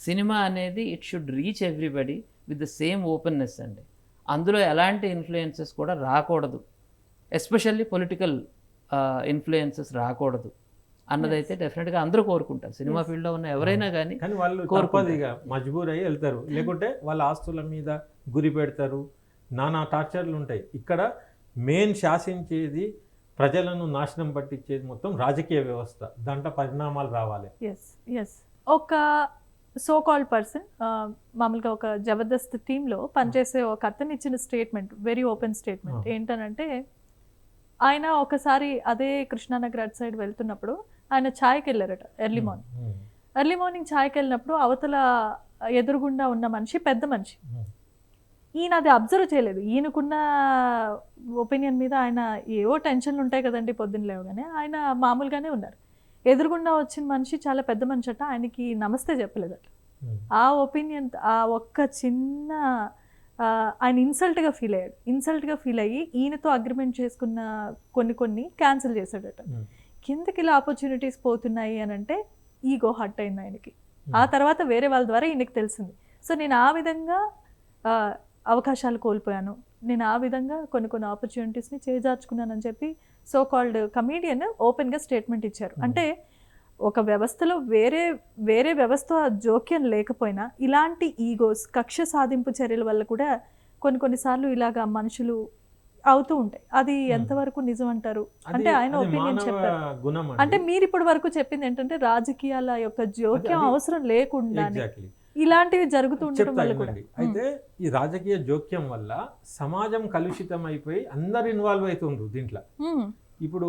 S2: సినిమా అనేది it should reach everybody with the same openness అండి. అందులో ఎలాంటి ఇన్ఫ్లుయెన్సెస్ కూడా రాకూడదు, ఎస్పెషల్లీ పొలిటికల్ ఇన్ఫ్లుయెన్సెస్ రాకూడదు అన్నదైతే డెఫినెట్గా అందరూ కోరుకుంటారు. సినిమా ఫీల్డ్లో ఉన్న ఎవరైనా కానీ
S4: కానీ వాళ్ళు తప్పదిగా మజ్బూర్ అయ్యి వెళ్తారు, లేకుంటే వాళ్ళ ఆస్తుల మీద గురి పెడతారు, నానా టార్చర్లు ఉంటాయి. ఇక్కడ మెయిన్ శాసించేది, ప్రజలను నాశనం పట్టించేది మొత్తం రాజకీయ వ్యవస్థ. దాంట్లో పరిణామాలు రావాలి.
S1: Yes, yes. ఒక సో కాల్డ్ పర్సన్, మామూలుగా ఒక జబర్దస్త్ టీంలో పనిచేసే ఒక అతను ఇచ్చిన స్టేట్మెంట్, వెరీ ఓపెన్ స్టేట్మెంట్ ఏంటనంటే, ఆయన ఒకసారి అదే కృష్ణానగర్ అటు సైడ్ వెళ్తున్నప్పుడు ఆయన ఛాయ్కి వెళ్ళారట ఎర్లీ మార్నింగ్. ఎర్లీ మార్నింగ్ ఛాయ్కి వెళ్ళినప్పుడు అవతల ఎదురుగుండా ఉన్న మనిషి పెద్ద మనిషి. ఈయన అది అబ్జర్వ్ చేయలేదు. ఈయనకున్న ఒపీనియన్ మీద ఆయన ఏవో టెన్షన్లు ఉంటాయి కదండి పొద్దున్న లేవగానే, ఆయన మామూలుగానే ఉన్నారు. ఎదురుగుండా వచ్చిన మనిషి చాలా పెద్ద మనిషి అట, ఆయనకి నమస్తే చెప్పలేదట. ఆ ఒపీనియన్, ఆ ఒక్క చిన్న ఆయన ఇన్సల్ట్గా ఫీల్ అయ్యాడు. ఇన్సల్ట్గా ఫీల్ అయ్యి ఈయనతో అగ్రిమెంట్ చేసుకున్న కొన్ని క్యాన్సిల్ చేశాడట. కిందకి ఇలా ఆపర్చునిటీస్ పోతున్నాయి అని అంటే ఈగో హర్ట్ అయింది ఆయనకి. ఆ తర్వాత వేరే వాళ్ళ ద్వారా ఈయనకి తెలిసింది. సో నేను ఆ విధంగా అవకాశాలు కోల్పోయాను, నేను ఆ విధంగా కొన్ని ఆపర్చునిటీస్ని చేజార్చుకున్నానని చెప్పి సో కాల్డ్ కమీడియన్ ఓపెన్గా స్టేట్మెంట్ ఇచ్చారు. అంటే ఒక వ్యవస్థలో వేరే వ్యవస్థ జోక్యం లేకపోయినా ఇలాంటి ఈగోస్, కక్ష సాధింపు చర్యల వల్ల కూడా కొన్నిసార్లు ఇలాగా మనుషులు అవుతూ ఉంటాయి. అది ఎంతవరకు నిజం అంటారు? అంటే ఆయన ఒపీనియన్ చెప్పారు. అంటే మీరు ఇప్పటి వరకు చెప్పింది ఏంటంటే రాజకీయాల యొక్క జోక్యం అవసరం లేకుండా ఇలాంటివి జరుగుతూ ఉండడం వల్ల కూడా.
S4: అయితే ఈ రాజకీయ జోక్యం వల్ల సమాజం కలుషితం అయిపోయి అందరు ఇన్వాల్వ్ అవుతుండ్రు దీంట్లో. ఇప్పుడు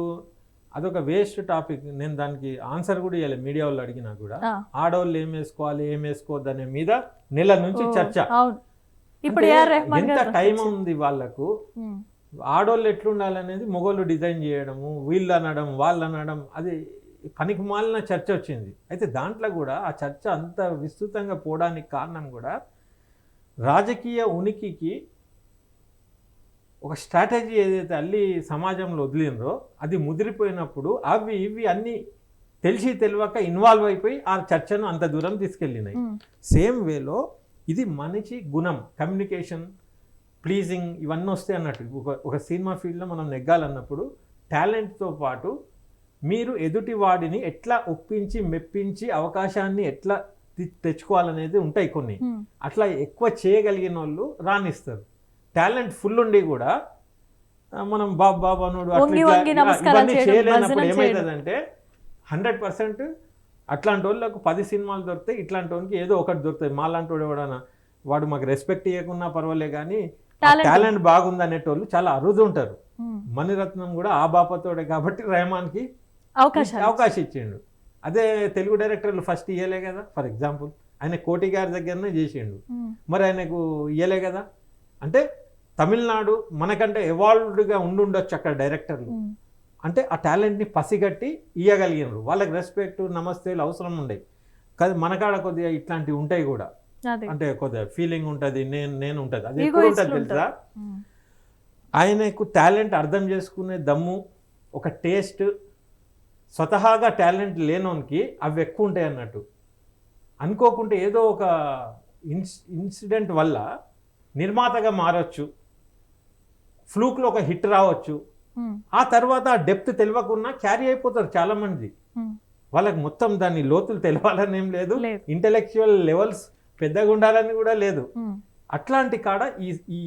S4: అదొక వేస్ట్ టాపిక్. నేను దానికి ఆన్సర్ కూడా ఇవ్వాలి. మీడియా వాళ్ళు అడిగినా కూడా ఆడవాళ్ళు ఏం వేసుకోవాలి ఏం వేసుకోవద్దు అనే మీద నెల నుంచి చర్చ.
S1: ఇప్పుడు
S4: ఎంత టైం ఉంది వాళ్ళకు, ఆడవాళ్ళు ఎట్లుండాలనేది మొగోళ్ళు డిజైన్ చేయడము, వీళ్ళు అనడం వాళ్ళు అనడం, అది పనికి మాలిన చర్చ వచ్చింది. అయితే దాంట్లో కూడా ఆ చర్చ అంత విస్తృతంగా పోవడానికి కారణం కూడా రాజకీయ ఉనికికి ఒక స్ట్రాటజీ ఏదైతే అల్లి సమాజంలో వదిలినరో అది ముదిరిపోయినప్పుడు అవి ఇవి అన్నీ తెలిసి తెలియక ఇన్వాల్వ్ అయిపోయి ఆ చర్చను అంత దూరం తీసుకెళ్ళినాయి. సేమ్ వేలో ఇది మనిషి గుణం, కమ్యూనికేషన్, ప్లీజింగ్, ఇవన్నీ వస్తాయి అన్నట్టు. ఒక సినిమా ఫీల్డ్లో మనం నెగ్గాలన్నప్పుడు టాలెంట్తో పాటు మీరు ఎదుటి వాడిని ఎట్లా ఒప్పించి మెప్పించి అవకాశాన్ని ఎట్లా తెచ్చుకోవాలనేది ఉంటాయి కొన్ని. అట్లా ఎక్కువ చేయగలిగిన వాళ్ళు రాణిస్తారు. టాలెంట్ ఫుల్ ఉండి కూడా మనం బాబు అనుడు ఇవన్నీ చేయలేనప్పుడు ఏమవుతుందంటే 100% అట్లాంటి వాళ్ళకు 10 సినిమాలు దొరుకుతాయి, ఇట్లాంటి వాళ్ళకి ఏదో ఒకటి దొరుకుతాయి. మాలాంటి వాడు ఎవడన్నా వాడు మాకు రెస్పెక్ట్ ఇవ్వకున్నా పర్వాలే కానీ టాలెంట్ బాగుంది అనేటోళ్ళు చాలా అరుదు ఉంటారు. మణిరత్నం కూడా ఆ బాపతోడే కాబట్టి రెహమాన్కి అవకాశం ఇచ్చిండు. అదే తెలుగు డైరెక్టర్లు ఫస్ట్ ఇయ్యలే కదా. ఫర్ ఎగ్జాంపుల్ ఆయన కోటి గారి దగ్గరనే చేసిండు, మరి ఆయనకు ఇయ్యలే కదా. అంటే తమిళనాడు మనకంటే ఎవాల్వ్డ్గా ఉండుండొచ్చు అక్కడ డైరెక్టర్లు, అంటే ఆ టాలెంట్ని పసిగట్టి ఇవ్వగలిగినారు. వాళ్ళకి రెస్పెక్ట్ నమస్తేలు అవసరం ఉండే కానీ మనకాడ కొద్దిగా ఇట్లాంటివి ఉంటాయి కూడా.
S1: అదే
S4: అంటే కొద్దిగా ఫీలింగ్ ఉంటుంది, నేను ఉంటుంది, అది
S1: Egoist
S4: ఎప్పుడు ఉంటుంది
S1: ఉంటుంది.
S4: తెలుసా. ఆయనకు టాలెంట్ అర్థం చేసుకునే దమ్ము, ఒక టేస్ట్, స్వతహాగా టాలెంట్ లేనోనికి అవి ఎక్కువ ఉంటాయి అన్నట్టు. అనుకోకుంటే ఏదో ఒక ఇన్సిడెంట్ వల్ల నిర్మాతగా మారచ్చు, ఫ్లూక్లో ఒక హిట్ రావచ్చు, ఆ తర్వాత ఆ డెప్త్ తెలియకుండా క్యారీ అయిపోతారు చాలామంది. వాళ్ళకి మొత్తం దాని లోతులు తెలియాలని ఏం లేదు,
S1: లేదు.
S4: ఇంటెలెక్చువల్ లెవెల్స్ పెద్దగా ఉండాలని కూడా లేదు. అట్లాంటి కాడ ఈ ఈ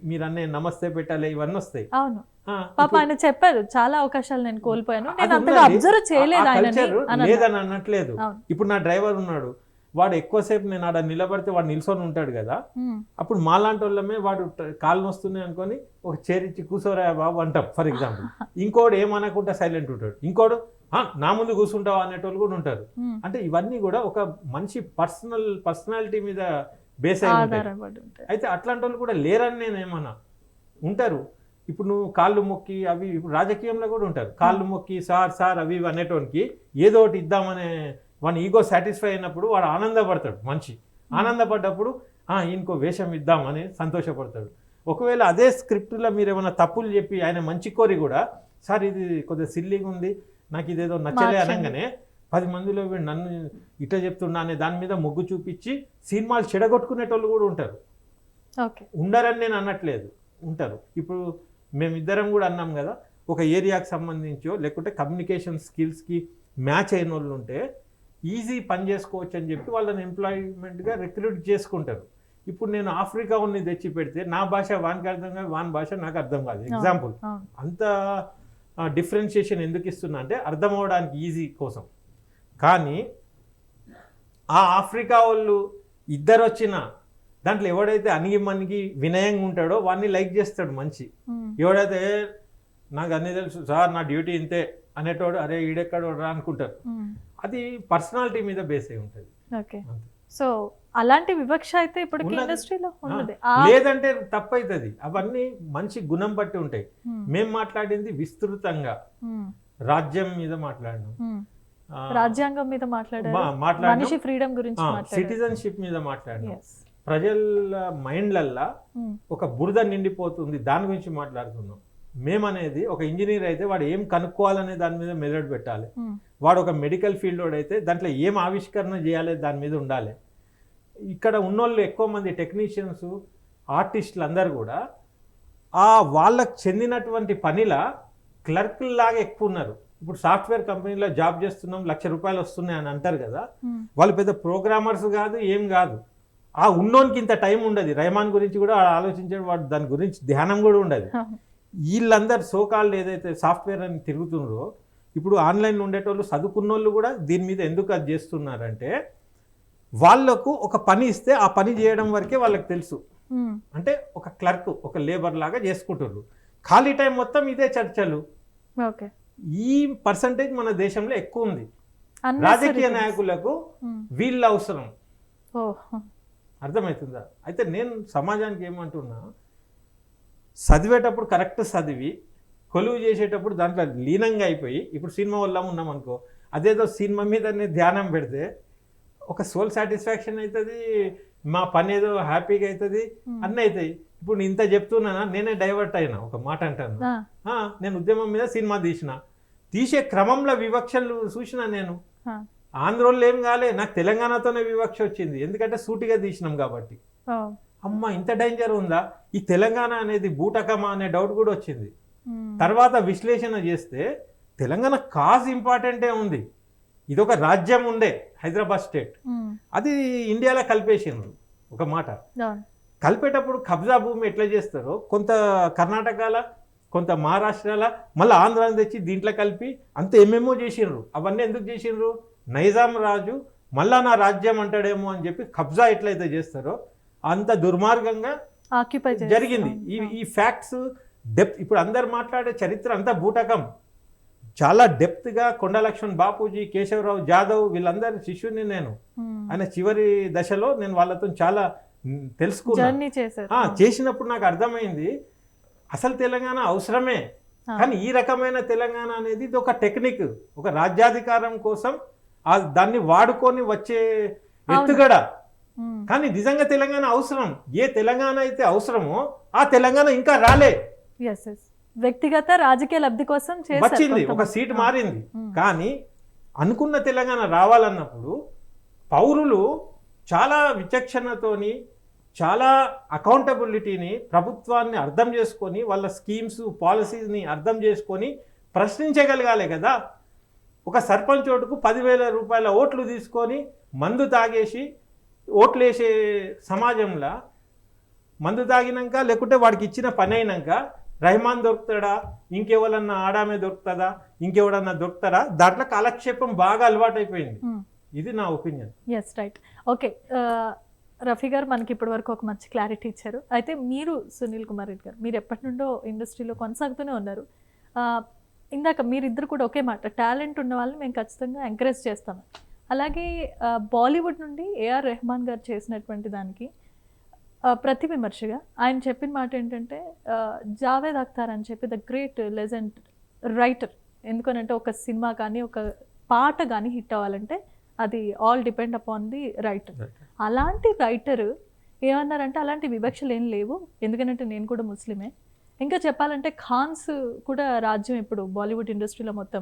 S4: మీరు అనే నమస్తే పెట్టాలి ఇవన్నీ వస్తాయి.
S1: అవును
S4: ఆ,
S1: పాప ఆయన చెప్పారు చాలా అవకాశాలు నేను కోల్పోయాను, నేను
S4: అది
S1: అంతగా
S4: ఉన్నది.
S1: అబ్జర్వ్ చేయలేదు
S4: ఆ
S1: ఆయనని
S4: culture
S1: అని
S4: లేదని అనట్లేదు.
S1: అవును.
S4: ఇప్పుడు నా డ్రైవర్ ఉన్నాడు, వాడు ఎక్కువసేపు నేను ఆడ నిలబడితే వాడు నిల్చొని ఉంటాడు కదా, అప్పుడు మాలాంటి వాళ్ళమే వాడు కాళ్ళు వస్తున్నాయి అనుకొని ఒక చైర్ ఇచ్చి కూర్చోరా బాబు అంటాం ఫర్ ఎగ్జాంపుల్. ఇంకోడు ఏమనకుండా సైలెంట్ ఉంటాడు, ఇంకోడు నా ముందు కూర్చుంటావు అనేటోళ్ళు కూడా ఉంటారు. అంటే ఇవన్నీ కూడా ఒక మనిషి పర్సనాలిటీ మీద బేస్ అయి ఉంటాయి.
S1: ఆధారపడి ఉంటాయి.
S4: అయితే అట్లాంటి వాళ్ళు కూడా లేరని నేను ఏమన్నా, ఉంటారు. ఇప్పుడు నువ్వు కాళ్ళు మొక్కి అవి, ఇప్పుడు రాజకీయంలో కూడా ఉంటారు, కాళ్ళు మొక్కి సార్ అవి ఇవి అనేటోనికి ఏదో ఒకటి ఇద్దామనే వాని ఈగో సాటిస్ఫై అయినప్పుడు వాడు ఆనందపడతాడు. మనిషి ఆనందపడ్డప్పుడు ఈయనకో వేషం ఇద్దామని సంతోషపడతాడు. ఒకవేళ అదే స్క్రిప్ట్లో మీరు ఏమైనా తప్పులు చెప్పి ఆయన మంచి కోరి కూడా సార్ ఇది కొద్దిగా సిల్లీగా ఉంది, నాకు ఇదేదో నచ్చలే అనగానే 10 మందిలో వీడు నన్ను ఇట్లా చెప్తున్నా అనే దాని మీద మొగ్గు చూపించి సినిమాలు చెడగొట్టుకునేటోళ్ళు కూడా ఉంటారు.
S1: ఓకే
S4: ఉండరని నేను అనట్లేదు, ఉంటారు. ఇప్పుడు మేమిద్దరం కూడా అన్నాం కదా, ఒక ఏరియాకి సంబంధించో లేకుంటే కమ్యూనికేషన్ స్కిల్స్కి మ్యాచ్ అయిన వాళ్ళు ఉంటే ఈజీ పని చేసుకోవచ్చు అని చెప్పి వాళ్ళని ఎంప్లాయ్మెంట్గా రిక్రూట్ చేసుకుంటారు. ఇప్పుడు నేను ఆఫ్రికా ఉన్నది తెచ్చి పెడితే నా భాష వానికి అర్థం కాదు, వాని భాష నాకు అర్థం కాదు. ఎగ్జాంపుల్, అంత డిఫరెన్షియేషన్ ఎందుకు ఇస్తున్నా అంటే అర్థం అవడానికి ఈజీ కోసం. కానీ ఆ ఆఫ్రికా వాళ్ళు ఇద్దరు వచ్చిన దాంట్లో ఎవడైతే అణిగి మణిగి వినయంగా ఉంటాడో వాడిని లైక్ చేస్తాడు మంచి. ఎవడైతే నాకు అన్నీ తెలుసు సార్ నా డ్యూటీ ఇంతే అనేటోడు అరే ఈడెక్కడ రా అనుకుంటారు. అది పర్సనాలిటీ మీద బేస్ అయి ఉంటుంది.
S1: ఓకే సో అలాంటి వివక్ష అయితే ఇప్పుడు
S4: ఉన్నది.
S1: ఇండస్ట్రీలో ఉన్నది.
S4: లేదంటే తప్పైతుంది. అవన్నీ మంచి గుణం బట్టి ఉంటాయి. మేం మాట్లాడింది విస్తృతంగా రాజ్యం మీద మాట్లాడినాం,
S1: రాజ్యాంగం మీద మాట్లాడారు, మనిషి ఫ్రీడమ్ గురించి మాట్లాడారు,
S4: సిటిజన్షిప్ మీద మాట్లాడినాం, ప్రజల మైండ్లల్లా ఒక బురద నిండిపోతుంది దాని గురించి మాట్లాడుతున్నాం. మేమనేది ఒక ఇంజనీర్ అయితే వాడు ఏం కనుక్కోవాలనే దాని మీద మెదడు పెట్టాలి, వాడు ఒక మెడికల్ ఫీల్డ్ వాడు అయితే దాంట్లో ఏం ఆవిష్కరణ చేయాలి దాని మీద ఉండాలి. ఇక్కడ ఉన్నోళ్ళు ఎక్కువ మంది టెక్నీషియన్స్ ఆర్టిస్టులు అందరు కూడా వాళ్ళకు చెందినటువంటి పనిలా క్లర్క్లాగా ఎక్కువ ఉన్నారు. ఇప్పుడు సాఫ్ట్వేర్ కంపెనీలో జాబ్ చేస్తున్నాం, ₹1,00,000 వస్తున్నాయి అని అంటారు కదా, వాళ్ళు పెద్ద ప్రోగ్రామర్స్ కాదు, ఏం కాదు. ఆ ఉన్నోనికి ఇంత టైం ఉండదు. రెహమాన్ గురించి కూడా ఆలోచించాడు, వాడు దాని గురించి ధ్యానం కూడా ఉండదు. వీళ్ళందరూ సోకాళ్ళు ఏదైతే సాఫ్ట్వేర్ అని తిరుగుతున్నారో, ఇప్పుడు ఆన్లైన్ ఉండేటోళ్ళు చదువుకున్నోళ్ళు కూడా దీని మీద ఎందుకు అది చేస్తున్నారంటే వాళ్ళకు ఒక పని ఇస్తే ఆ పని చేయడం వరకే వాళ్ళకి తెలుసు. అంటే ఒక క్లర్క్, ఒక లేబర్ లాగా చేసుకుంటారు. ఖాళీ టైం మొత్తం ఇదే చర్చలు. ఈ పర్సంటేజ్ మన దేశంలో ఎక్కువ ఉంది. రాజకీయ నాయకులకు వీళ్ళ అవసరం. అర్థమవుతుందా? అయితే నేను సమాజానికి ఏమంటున్నా, చదివేటప్పుడు కరెక్ట్ చదివి కొలువు చేసేటప్పుడు దాంట్లో లీనంగా అయిపోయి, ఇప్పుడు సినిమా వల్ల ఉన్నాం అనుకో, అదేదో సినిమా మీదనే ధ్యానం పెడితే ఒక సోల్ సాటిస్ఫాక్షన్ అవుతుంది, మా పని ఏదో హ్యాపీగా అవుతుంది, అన్నీ అవుతాయి. ఇప్పుడు నేను ఇంత చెప్తున్నానా, నేనే డైవర్ట్ అయినా, ఒక మాట అంటాను. నేను ఉద్యమం మీద సినిమా తీసే క్రమంలో వివక్షలు చూసినా. నేను ఆంధ్రోళ్ళు ఏం కాలే, నాకు తెలంగాణతోనే వివక్ష వచ్చింది, ఎందుకంటే సూటిగా తీసినాం కాబట్టి. అమ్మ ఇంత డేంజర్ ఉందా, ఈ తెలంగాణ అనేది బూటకమా అనే డౌట్ కూడా వచ్చింది. తర్వాత విశ్లేషణ చేస్తే తెలంగాణ కాజ్ ఇంపార్టెంటే ఉంది. ఇది ఒక రాజ్యం ఉండే హైదరాబాద్ స్టేట్, అది ఇండియాలో కలిపేసిండ్రు. ఒక మాట కలిపేటప్పుడు కబ్జా భూమి ఎట్లా చేస్తారో, కొంత కర్ణాటకలో, కొంత మహారాష్ట్రలో, మళ్ళీ ఆంధ్రాని తెచ్చి దీంట్లో కలిపి అంత ఏమేమో చేసిండ్రు. అవన్నీ ఎందుకు చేసిండ్రు? నైజాం రాజు మళ్ళా నా రాజ్యం అంటాడేమో అని చెప్పి కబ్జా ఎట్లయితే చేస్తారో అంత దుర్మార్గంగా జరిగింది. ఈ ఫ్యాక్ట్స్ డెప్త్, ఇప్పుడు అందరు మాట్లాడే చరిత్ర అంతా బూటకం. చాలా డెప్త్గా కొండ లక్ష్మణ్ బాపూజీ, కేశవరావు జాదవ్ వీళ్ళందరి శిష్యుని నేను. ఆయన చివరి దశలో నేను వాళ్ళతో చాలా తెలుసుకున్నా. చేసినప్పుడు నాకు అర్థమైంది అసలు తెలంగాణ అవసరమే. కానీ ఈ రకమైన తెలంగాణ అనేది ఇది ఒక టెక్నిక్, ఒక రాజ్యాధికారం కోసం దాన్ని వాడుకొని వచ్చే ఎత్తుగడ. కానీ నిజంగా తెలంగాణ అవసరం, ఏ తెలంగాణ అయితే అవసరమో ఆ తెలంగాణ ఇంకా రాలే.
S1: వ్యక్తిగత రాజకీయ లబ్ధి కోసం
S4: వచ్చింది, ఒక సీట్ మారింది, కానీ అనుకున్న తెలంగాణ రావాలన్నప్పుడు పౌరులు చాలా విచక్షణతోని, చాలా అకౌంటబిలిటీని, ప్రభుత్వాన్ని అర్థం చేసుకొని, వాళ్ళ స్కీమ్స్ పాలసీస్ని అర్థం చేసుకొని ప్రశ్నించగలగాలి కదా. ఒక సర్పంచ్ ఓటుకు 10,000 రూపాయల ఓట్లు తీసుకొని మందు తాగేసి ఓట్లు వేసే సమాజంలో మందు తాగినాక లేకుంటే వాడికి ఇచ్చిన పని అయినాక రెహమాన్ దొరుకుతాడా, ఇంకెవరన్నా ఆడామే దొరుకుతుందా, ఇంకెవడన్నా దొరుకుతారా, దాంట్లో కాలక్షేపం బాగా అలవాటైపోయింది. ఇది నా opinion.
S1: Yes right. Okay Rafi garu మనకి ఇప్పటి వరకు ఒక మంచి క్లారిటీ ఇచ్చారు. అయితే మీరు సునీల్ కుమార్ రెడ్డి గారు, మీరు ఎప్పటి నుండో ఇండస్ట్రీలో కొనసాగుతూనే ఉన్నారు. ఇందాక మీరిద్దరు కూడా ఒకే మాట, టాలెంట్ ఉన్న వాళ్ళని మేము ఖచ్చితంగా ఎంకరేజ్ చేస్తాము. అలాగే బాలీవుడ్ నుండి ఏఆర్ రెహమాన్ గారు చేసినటువంటి దానికి ప్రతి విమర్శగా ఆయన చెప్పిన మాట ఏంటంటే, జావేద్ అఖ్తార్ అని చెప్పి ద గ్రేట్ లెజెండ్ రైటర్. ఎందుకనంటే ఒక సినిమా కానీ ఒక పాట కానీ హిట్ అవ్వాలంటే అది all depend upon the writer. అలాంటి రైటర్ ఏమన్నారంటే అలాంటి వివక్షలు ఏం లేవు, ఎందుకంటే నేను కూడా ముస్లిమే. ఇంకా చెప్పాలంటే ఖాన్స్ కూడా రాజ్యం ఇప్పుడు బాలీవుడ్ ఇండస్ట్రీలో మొత్తం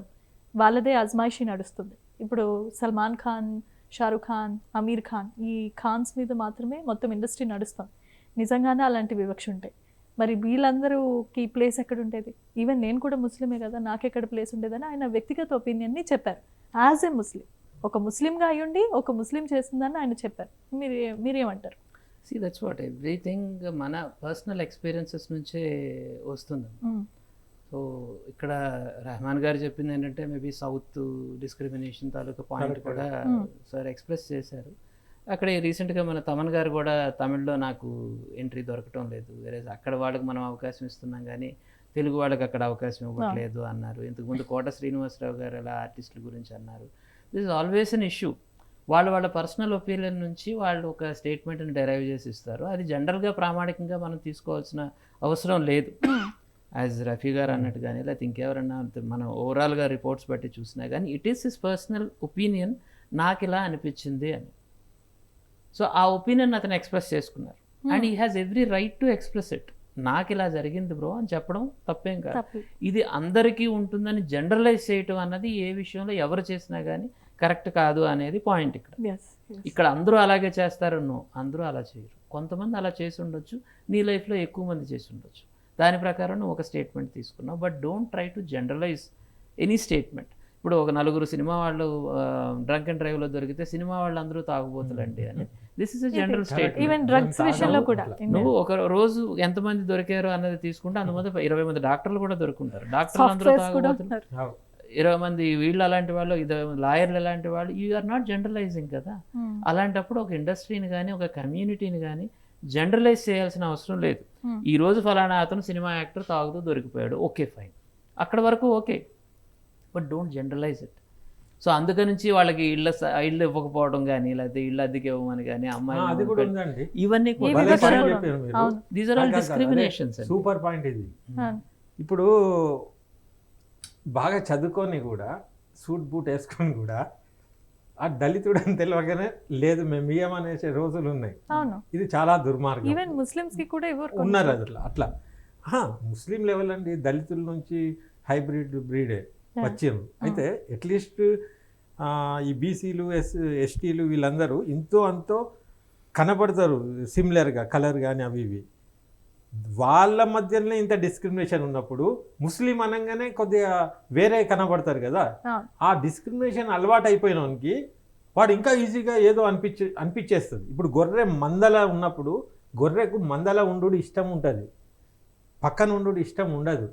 S1: వాళ్ళదే అజ్మాయిషీ నడుస్తుంది. ఇప్పుడు సల్మాన్ ఖాన్, షారుఖ్ ఖాన్, అమీర్ ఖాన్, ఈ ఖాన్స్ మీద మాత్రమే మొత్తం ఇండస్ట్రీ నడుస్తుంది. నిజంగానే అలాంటి వివక్ష ఉంటాయి. మరి వీళ్ళందరూకి ప్లేస్ ఎక్కడ ఉండేది? ఈవెన్ నేను కూడా ముస్లిమే కదా, నాకెక్కడ ప్లేస్ ఉండేదని ఆయన వ్యక్తిగత ఒపీనియన్ని చెప్పారు. యాజ్ ఏ ముస్లిం, ఒక ముస్లింగా అయ్యుండి ఒక ముస్లిం చేసిందని ఆయన చెప్పారు. మీరేమంటారు?
S2: సీ దట్స్ వాట్, ఎవ్రీథింగ్ మన పర్సనల్ ఎక్స్పీరియన్సెస్ నుంచే వస్తుంది. సో ఇక్కడ రెహమాన్ గారు చెప్పింది ఏంటంటే మేబీ సౌత్ డిస్క్రిమినేషన్ తాలూకా పాయింట్ కూడా సార్ ఎక్స్ప్రెస్ చేశారు. అక్కడ రీసెంట్గా మన తమన్ గారు కూడా తమిళ్లో నాకు ఎంట్రీ దొరకటం లేదు, వేరే అక్కడ వాళ్ళకి మనం అవకాశం ఇస్తున్నాం కానీ తెలుగు వాళ్ళకి అక్కడ అవకాశం ఇవ్వట్లేదు అన్నారు. ఇంతకుముందు కోట శ్రీనివాసరావు గారు అలా ఆర్టిస్టుల గురించి అన్నారు. This is always an issue. వాళ్ళ పర్సనల్ ఒపీనియన్ నుంచి వాళ్ళు ఒక స్టేట్మెంట్ని డెరైవ్ చేసి ఇస్తారు. అది జనరల్గా ప్రామాణికంగా మనం తీసుకోవాల్సిన అవసరం లేదు. యాజ్ రఫీ గారు అన్నట్టు కానీ లేకపోతే ఇంకెవరన్నా మనం ఓవరాల్గా రిపోర్ట్స్ బట్టి చూసినా కానీ it is his personal opinion, నాకు ఇలా అనిపించింది అని. సో ఆ ఒపీనియన్ అతను ఎక్స్ప్రెస్ చేసుకున్నారు and he has every right to express it. నాకు ఇలా జరిగింది బ్రో అని చెప్పడం తప్పేం కాదు. ఇది అందరికీ ఉంటుందని జనరలైజ్ చేయటం అన్నది ఏ విషయంలో ఎవరు చేసినా కానీ కరెక్ట్ కాదు అనేది పాయింట్. ఇక్కడ అందరూ అలాగే చేస్తారనో, అందరూ అలా చేయరు. కొంతమంది అలా చేసి ఉండొచ్చు, నీ లైఫ్లో ఎక్కువ మంది చేసి ఉండొచ్చు. దాని ప్రకారం నువ్వు ఒక స్టేట్మెంట్ తీసుకున్నావు, but don't try to generalize any statement. ఇప్పుడు ఒక నలుగురు సినిమా వాళ్ళు డ్రంక్ అండ్ డ్రైవ్లో దొరికితే సినిమా వాళ్ళు అందరూ తాగుబోతులండి అని, this is a general statement. నువ్వు ఒక రోజు ఎంతమంది దొరికారు అన్నది తీసుకుంటే అంతమంది 20 మంది డాక్టర్లు కూడా దొరుకుంటారు. డాక్టర్లు అందరూ తాగుబోతులు, 20 మంది వీళ్ళు అలాంటి వాళ్ళు, లాయర్లు అలాంటి వాళ్ళు. యూ ఆర్ నాట్ జనరలైజింగ్ కదా. అలాంటప్పుడు ఒక ఇండస్ట్రీని కానీ ఒక కమ్యూనిటీని కానీ జనరలైజ్ చేయాల్సిన అవసరం లేదు. ఈ రోజు ఫలానా అతను సినిమా యాక్టర్ తాగుతూ దొరికిపోయాడు, ఓకే ఫైన్, అక్కడ వరకు okay, but don't generalise it. So అందుకనుంచి వాళ్ళకి ఇళ్ళు ఇవ్వకపోవడం కానీ లేకపోతే ఇళ్ళు అద్దెకి ఇవ్వమని కానీ అమ్మాయి ఇవన్నీ these are all discriminations.
S4: Super point ఇది. ఇప్పుడు బాగా చదువుకొని కూడా సూట్ బూట్ వేసుకొని కూడా ఆ దళితుడు అని తెలియగానే లేదు మేము ఇయ్యమనేసే రోజులు ఉన్నాయి. ఇది చాలా దుర్మార్గం. ఉన్నారు అట్లా ముస్లిం లెవెల్ అండి, దళితుల నుంచి హైబ్రిడ్ బ్రీడే వచ్చారు. అయితే అట్లీస్ట్ ఈ బీసీలు ఎస్టీలు వీళ్ళందరూ ఇంతో అంతో కనపడతారు సిమిలర్గా, కలర్ కానీ అవి ఇవి. వాళ్ళ మధ్యలోనే ఇంత డిస్క్రిమినేషన్ ఉన్నప్పుడు ముస్లిం అనగానే కొద్దిగా వేరే కనబడతారు కదా. ఆ డిస్క్రిమినేషన్ అలవాటు అయిపోయినోనికి వాడు ఇంకా ఈజీగా ఏదో అనిపించేస్తుంది. ఇప్పుడు గొర్రె మందల ఉన్నప్పుడు గొర్రెకు మందల ఉండు ఇష్టం ఉంటుంది, పక్కన ఉండు ఇష్టం ఉండదు.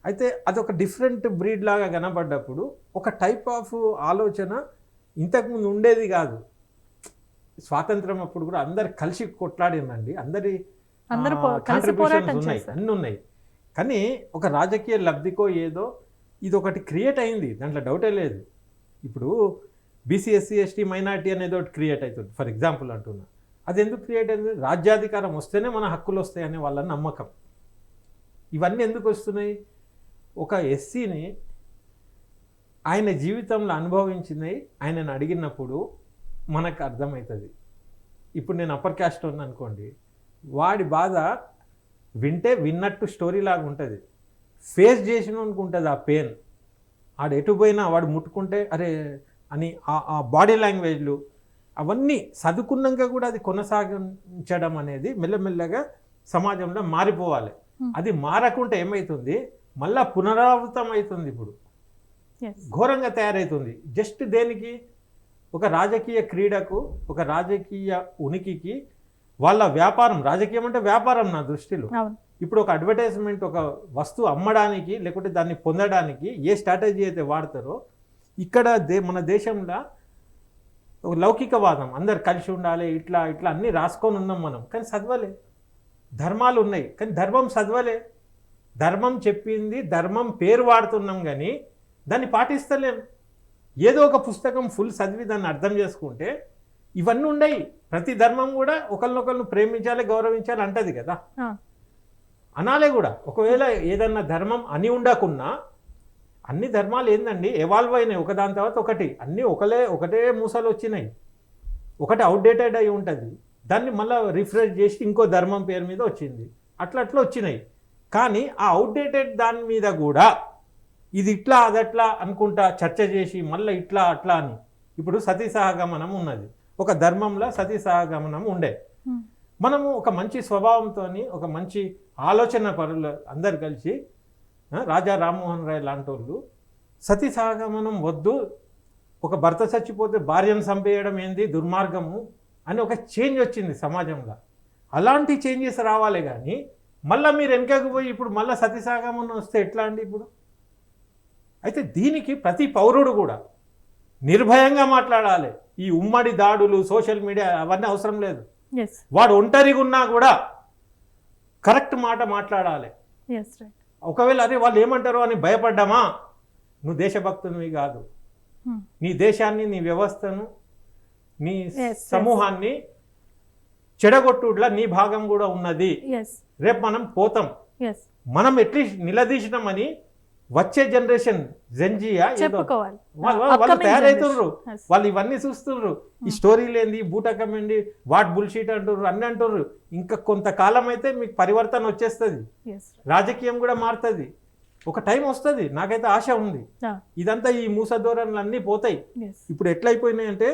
S4: అయితే అదొక డిఫరెంట్ బ్రీడ్ లాగా కనబడ్డప్పుడు ఒక టైప్ ఆఫ్ ఆలోచన ఇంతకుముందు ఉండేది కాదు. స్వాతంత్రం అప్పుడు కూడా అందరు కలిసి కొట్లాడినండి, అందరి కాంట్రిబ్యూషన్స్ ఉన్నాయి, అన్నీ ఉన్నాయి. కానీ ఒక రాజకీయ లబ్ధికో ఏదో ఇది ఒకటి క్రియేట్ అయింది, దాంట్లో డౌటే లేదు. ఇప్పుడు బీసీ ఎస్సీ ఎస్టీ మైనార్టీ అనేది ఒకటి క్రియేట్ అవుతుంది ఫర్ ఎగ్జాంపుల్ అంటున్నా. అది ఎందుకు క్రియేట్ అయింది? రాజ్యాధికారం వస్తేనే మన హక్కులు వస్తాయనే వాళ్ళ నమ్మకం. ఇవన్నీ ఎందుకు వస్తున్నాయి? ఒక ఎస్సీని ఆయన జీవితంలో అనుభవించింది ఆయనను అడిగినప్పుడు మనకు అర్థమవుతుంది. ఇప్పుడు నేను అప్పర్ క్యాస్ట్ ఉన్నా అనుకోండి, వాడి బాధ వింటే విన్నట్టు స్టోరీ లాగా ఉంటుంది, ఫేస్ చేసిన ఉంటుంది ఆ పెయిన్. ఆడు ఎటు పోయినా వాడు ముట్టుకుంటే అరే అని ఆ బాడీ లాంగ్వేజ్లు అవన్నీ చదువుకున్నాక కూడా అది కొనసాగించడం అనేది మెల్లమెల్లగా సమాజంలో మారిపోవాలి. అది మారకుంటే ఏమవుతుంది, మళ్ళా పునరావృతం అవుతుంది. ఇప్పుడు ఘోరంగా తయారవుతుంది. జస్ట్ దేనికి, ఒక రాజకీయ క్రీడకు, ఒక రాజకీయ ఉనికికి, వాళ్ళ వ్యాపారం. రాజకీయం అంటే వ్యాపారం నా దృష్టిలో. ఇప్పుడు ఒక అడ్వర్టైజ్మెంట్, ఒక వస్తువు అమ్మడానికి లేకుంటే దాన్ని పొందడానికి ఏ స్ట్రాటజీ అయితే వాడతారో, ఇక్కడ మన దేశంలో ఒక లౌకికవాదం, అందరు కలిసి ఉండాలి, ఇట్లా ఇట్లా అన్నీ రాసుకొని ఉన్నాం మనం. కానీ చదవలే. ధర్మాలు ఉన్నాయి కానీ ధర్మం చదవలే. ధర్మం చెప్పింది, ధర్మం పేరు వాడుతున్నాం కానీ దాన్ని పాటిస్తలేం. ఏదో ఒక పుస్తకం ఫుల్ చదివి దాన్ని అర్థం చేసుకుంటే ఇవన్నీ ఉన్నాయి. ప్రతి ధర్మం కూడా ఒకరినొకరిని ప్రేమించాలి, గౌరవించాలి అంటది కదా, అనాలే కూడా. ఒకవేళ ఏదన్నా ధర్మం అని ఉండకున్నా, అన్ని ధర్మాలు ఏందండి ఎవాల్వ్ అయినాయి ఒకదాని తర్వాత ఒకటి. అన్నీ ఒకటే మూసలు వచ్చినాయి. ఒకటి అవుట్డేటెడ్ అయి ఉంటుంది, దాన్ని మళ్ళీ రిఫ్రెష్ చేసి ఇంకో ధర్మం పేరు మీద వచ్చింది. అట్లా వచ్చినాయి. కానీ ఆ అవుట్డేటెడ్ దాని మీద కూడా ఇది ఇట్లా అదట్లా అనుకుంటా చర్చ చేసి మళ్ళీ ఇట్లా అట్లా అని. ఇప్పుడు సతీ సహగమనం ఉన్నది, ఒక ధర్మంలో సతీ సహగమనం ఉండే. మనము ఒక మంచి స్వభావంతో, ఒక మంచి ఆలోచన పరులు అందరు కలిసి, రాజా రామ్మోహన్ రాయ్ లాంటి వాళ్ళు సతీ సహగమనం వద్దు, ఒక భర్త చచ్చిపోతే భార్యను చంపేయడం ఏంది దుర్మార్గము అని ఒక చేంజ్ వచ్చింది సమాజంలో. అలాంటి చేంజెస్ రావాలి కానీ మళ్ళీ మీరు వెనకకు పోయి ఇప్పుడు మళ్ళీ సతీ సహగమనం వస్తే ఎట్లా అండి ఇప్పుడు? అయితే దీనికి ప్రతి పౌరుడు కూడా నిర్భయంగా మాట్లాడాలి. ఈ ఉమ్మడి దాడులు, సోషల్ మీడియా అవన్నీ అవసరం లేదు. వాడు ఒంటరిగా ఉన్నా కూడా కరెక్ట్ మాట మాట్లాడాలి. ఒకవేళ అదే వాళ్ళు ఏమంటారో అని భయపడ్డామా, నువ్వు దేశభక్తునివి కాదు. నీ దేశాన్ని, నీ వ్యవస్థను, నీ సమూహాన్ని చెడగొట్టుడ్లా నీ భాగం కూడా ఉన్నది. రేపు మనం పోతాం. మనం ఎట్లీస్ట్ నిలదీసినామని వచ్చే జనరేషన్ జెన్జియా వాళ్ళు తయారవుతుర్రు. వాళ్ళు ఇవన్నీ చూస్తుర్రు. ఈ స్టోరీలు ఏంది, బూటకం ఏంది, వాట్ బుల్షీట్ అంటుర్రు, అన్ని అంటుర్రు. ఇంకా కొంతకాలం అయితే మీకు పరివర్తన వచ్చేస్తుంది, రాజకీయం కూడా మారుతుంది. ఒక టైం వస్తుంది, నాకైతే ఆశ ఉంది. ఇదంతా ఈ మూసధోరణులు అన్నీ పోతాయి. ఇప్పుడు ఎట్లయిపోయినాయంటే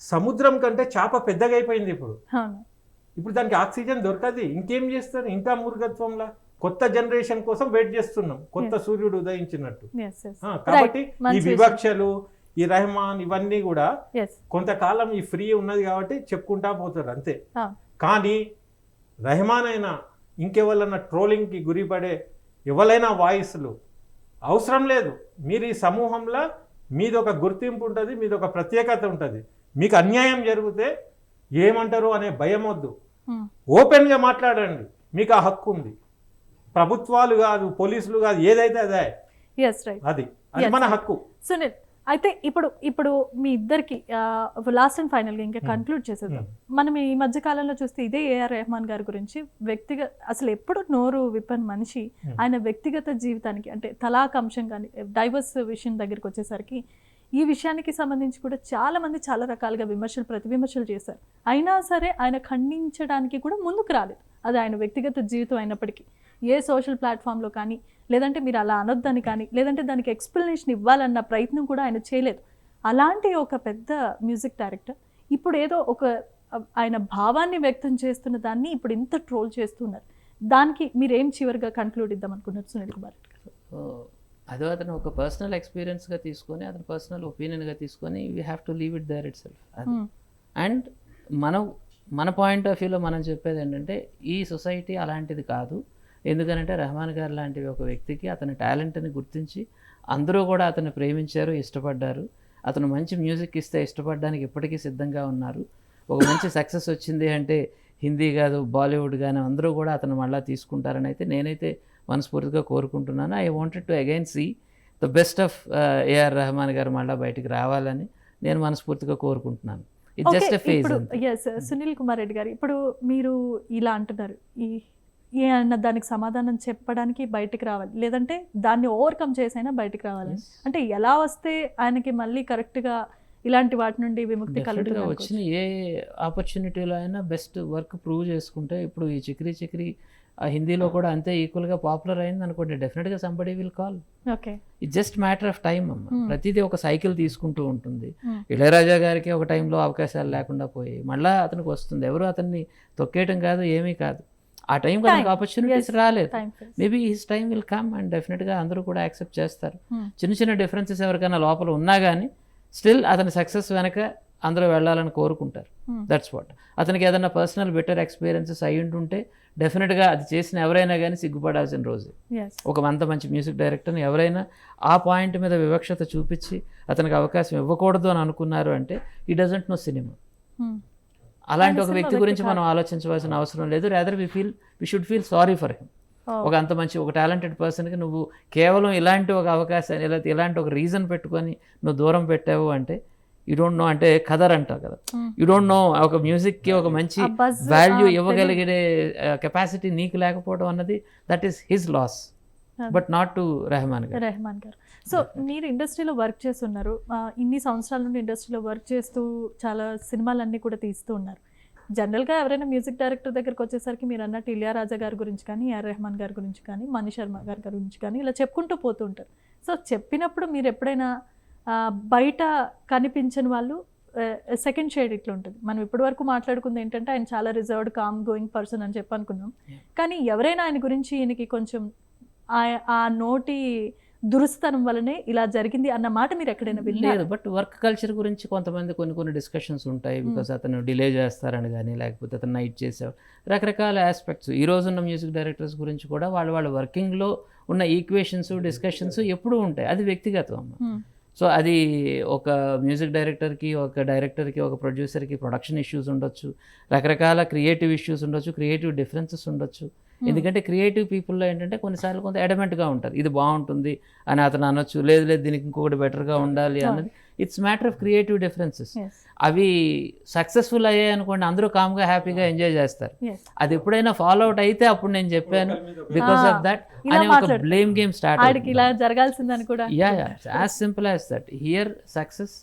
S4: సముద్రం కంటే చేప పెద్దగా అయిపోయింది. ఇప్పుడు దానికి ఆక్సిజన్ దొరకది. ఇంకేం చేస్తారు? ఇంకా మూర్ఖత్వంలా కొత్త జనరేషన్ కోసం వెయిట్ చేస్తున్నాం, కొత్త సూర్యుడు ఉదయించినట్టు. కాబట్టి ఈ వివక్షలు, ఈ రెహమాన్ ఇవన్నీ కూడా కొంతకాలం ఈ ఫ్రీ ఉన్నది కాబట్టి చెప్పుకుంటా పోతారు అంతే. కానీ రెహమాన్ అయినా ఇంకెవరైనా ట్రోలింగ్కి గురిపడే ఎవరైనా వాయిస్లు అవసరం లేదు. మీరు ఈ సమూహంలో మీది ఒక గుర్తింపు ఉంటుంది, మీది ఒక ప్రత్యేకత ఉంటుంది. మీకు అన్యాయం జరిగితే ఏమంటారు అనే భయం వద్దు, ఓపెన్గా మాట్లాడండి. మీకు ఆ హక్కు ఉంది. ప్రభుత్వాలు కాదు, పోలీసులు కాదు, ఏదైతే అదే అది మన హక్కు.
S1: సునీల్, అయితే ఇప్పుడు మీ ఇద్దరికి లాస్ట్ అండ్ ఫైనల్గా ఇంకా కన్క్లూడ్ చేసేద్దాం. మనం ఈ మధ్య కాలంలో చూస్తే ఇదే ఏఆర్ రెహమాన్ గారి గురించి అసలు ఎప్పుడు నోరు విప్పని మనిషి, ఆయన వ్యక్తిగత జీవితానికి అంటే తలాక్ అంశం కానీ డైవర్స్ విషయం దగ్గరికి వచ్చేసరికి ఈ విషయానికి సంబంధించి కూడా చాలా మంది చాలా రకాలుగా ప్రతి విమర్శలు చేశారు. అయినా సరే ఆయన ఖండించడానికి కూడా ముందుకు రాలేదు. అది ఆయన వ్యక్తిగత జీవితం అయినప్పటికీ ఏ సోషల్ ప్లాట్ఫామ్లో కానీ, లేదంటే మీరు అలా అనొద్దని కానీ, లేదంటే దానికి ఎక్స్ప్లెనేషన్ ఇవ్వాలన్న ప్రయత్నం కూడా ఆయన చేయలేదు. అలాంటి ఒక పెద్ద మ్యూజిక్ డైరెక్టర్ ఇప్పుడు ఏదో ఒక ఆయన భావాన్ని వ్యక్తం చేస్తున్న దాన్ని ఇప్పుడు ఇంత ట్రోల్ చేస్తున్నారు. దానికి మీరేం చివరిగా కన్క్లూడ్ ఇద్దాం అనుకున్నారు సునీల్ కుమార్?
S2: అది అతను ఒక పర్సనల్ ఎక్స్పీరియన్స్గా తీసుకొని, అతను పర్సనల్ ఒపీనియన్గా తీసుకొని we have to leave it there itself. And మన పాయింట్ ఆఫ్ వ్యూలో మనం చెప్పేది ఏంటంటే ఈ సొసైటీ అలాంటిది కాదు. ఎందుకనంటే రెహమాన్ గారు లాంటి ఒక వ్యక్తికి అతని టాలెంట్ని గుర్తించి అందరూ కూడా అతన్ని ప్రేమించారు, ఇష్టపడ్డారు. అతను మంచి మ్యూజిక్ ఇస్తే ఇష్టపడడానికి ఇప్పటికీ సిద్ధంగా ఉన్నారు. ఒక మంచి సక్సెస్ వచ్చింది అంటే హిందీ కాదు, బాలీవుడ్ కానీ అందరూ కూడా అతను మళ్ళీ తీసుకుంటారని అయితే నేనైతే మనస్ఫూర్తిగా కోరుకుంటున్నాను. I wanted to again see the best of A R Rahman garu మళ్ళీ బయటికి రావాలని నేను మనస్ఫూర్తిగా కోరుకుంటున్నాను. It's just a phase.
S1: Sunil Kumar Reddy garu, ఇప్పుడు మీరు ఇలా అంటున్నారు, ఈ ఏమన్నా దానికి సమాధానం చెప్పడానికి బయటికి రావాలి, లేదంటే దాన్ని ఓవర్కమ్ చేసైనా బయటికి రావాలి. అంటే ఎలా వస్తే ఆయనకి మళ్ళీ కరెక్ట్గా ఇలాంటి వాటి నుండి విముక్తి
S2: డెఫినెట్గా
S1: కలుగుతుంది?
S2: వచ్చిన ఏ ఆపర్చునిటీలో అయినా బెస్ట్ వర్క్ ప్రూవ్ చేసుకుంటే, ఇప్పుడు ఈ చిక్రీ చిక్రీ హిందీలో కూడా అంతే ఈక్వల్గా పాపులర్ అయింది అనుకోండి, డెఫినెట్గా somebody will call.
S1: Okay,
S2: it just matter of time అమ్మ. ప్రతిదీ ఒక సైకిల్ తీసుకుంటూ ఉంటుంది. ఇళయరాజా గారికి ఒక టైంలో అవకాశాలు లేకుండా పోయి మళ్ళీ అతనికి వస్తుంది. ఎవరు అతన్ని తొక్కేయటం కాదు, ఏమీ కాదు. ఆ టైం అతనికి ఆపర్చునిటీస్ రాలేదు. Maybe his time will come and డెఫినెట్గా అందరూ కూడా యాక్సెప్ట్ చేస్తారు. చిన్న చిన్న డిఫరెన్సెస్ ఎవరికైనా లోపల ఉన్నా కానీ స్టిల్ అతని సక్సెస్ వెనక అందరూ వెళ్ళాలని కోరుకుంటారు. That's what. అతనికి ఏదైనా పర్సనల్ బెటర్ ఎక్స్పీరియన్సెస్ అయి ఉంటుంటే డెఫినెట్గా అది చేసిన ఎవరైనా కానీ సిగ్గుపడాల్సిన రోజు. ఒక అంత మంచి మ్యూజిక్ డైరెక్టర్ని ఎవరైనా ఆ పాయింట్ మీద వివక్షత చూపించి అతనికి అవకాశం ఇవ్వకూడదు అని అనుకున్నారు అంటే ఈ డజంట్ నో సినిమా. అలాంటి ఒక వ్యక్తి గురించి మనం ఆలోచించవలసిన అవసరం లేదు. Rather we should feel sorry for him. ఒక అంత మంచి ఒక టాలెంటెడ్ పర్సన్కి నువ్వు కేవలం ఇలాంటి ఒక అవకాశాన్ని లేకపోతే ఇలాంటి ఒక రీజన్ పెట్టుకొని నువ్వు దూరం పెట్టావు అంటే యూ డోంట్ నో. అంటే ఖదర్ అంటావు కదా, యూ డోంట్ నో. ఒక మ్యూజిక్కి ఒక మంచి వాల్యూ ఇవ్వగలిగే కెపాసిటీ నీకు లేకపోవడం అన్నది that is his loss, but not to Rahman garu.
S1: So మీరు ఇండస్ట్రీలో వర్క్ చేస్తున్నారు, ఇన్ని సంవత్సరాల నుండి ఇండస్ట్రీలో వర్క్ చేస్తూ చాలా సినిమాలన్నీ కూడా తీస్తూ ఉన్నారు. జనరల్గా ఎవరైనా మ్యూజిక్ డైరెక్టర్ దగ్గరికి వచ్చేసరికి మీరు అన్నట్టు ఇళయరాజా గారి గురించి కానీ, ఏఆర్ రెహమాన్ గారి గురించి కానీ, మణి శర్మ గారి గురించి కానీ ఇలా చెప్పుకుంటూ పోతూ ఉంటారు. సో చెప్పినప్పుడు మీరు ఎప్పుడైనా బయట కనిపించని వాళ్ళు సెకండ్ షేడ్ ఇట్లా ఉంటుంది. మనం ఇప్పటి వరకు మాట్లాడుకుంది ఏంటంటే ఆయన చాలా రిజర్వ్డ్ కామ్ గోయింగ్ పర్సన్ అని చెప్పి అనుకున్నాం. కానీ ఎవరైనా ఆయన గురించి ఈయనకి కొంచెం ఆ నోటి దురుస్తనం వల్లనే ఇలా జరిగింది అన్న మాట మీరు ఎక్కడైనా
S2: లేదు. బట్ వర్క్ కల్చర్ గురించి కొంతమంది కొన్ని డిస్కషన్స్ ఉంటాయి. బికాస్ అతను డిలే చేస్తారని కానీ, లేకపోతే అతను నైట్ చేసేవాడు, రకరకాల ఆస్పెక్ట్స్. ఈ రోజున్న మ్యూజిక్ డైరెక్టర్స్ గురించి కూడా వాళ్ళ వర్కింగ్లో ఉన్న ఈక్వేషన్స్ డిస్కషన్స్ ఎప్పుడూ ఉంటాయి. అది వ్యక్తిగతం అమ్మ. సో అది ఒక మ్యూజిక్ డైరెక్టర్కి, ఒక డైరెక్టర్కి, ఒక ప్రొడ్యూసర్కి ప్రొడక్షన్ ఇష్యూస్ ఉండొచ్చు, రకరకాల క్రియేటివ్ ఇష్యూస్ ఉండొచ్చు, క్రియేటివ్ డిఫరెన్సెస్ ఉండొచ్చు. ఎందుకంటే క్రియేటివ్ పీపుల్లో ఏంటంటే కొన్నిసార్లు కొంత ఎడమెంట్గా ఉంటారు. ఇది బాగుంటుంది అని అతను అనొచ్చు, లేదు దీనికి ఇంకొకటి బెటర్గా ఉండాలి అన్నది. It's matter of creative differences. అవి సక్సెస్ఫుల్ అయ్యాయి అనుకోండి, అందరూ కామ్గా హ్యాపీగా ఎంజాయ్ చేస్తారు. అది ఎప్పుడైనా ఫాలో అవుట్ అయితే అప్పుడు నేను చెప్పాను బికాస్ ఆఫ్ దట్ అని ఒక బ్లేమ్ గేమ్ స్టార్ట్ అవుతుంది.
S1: ఇలా జరగాల్సిందని కూడా
S2: as simple as that. Here success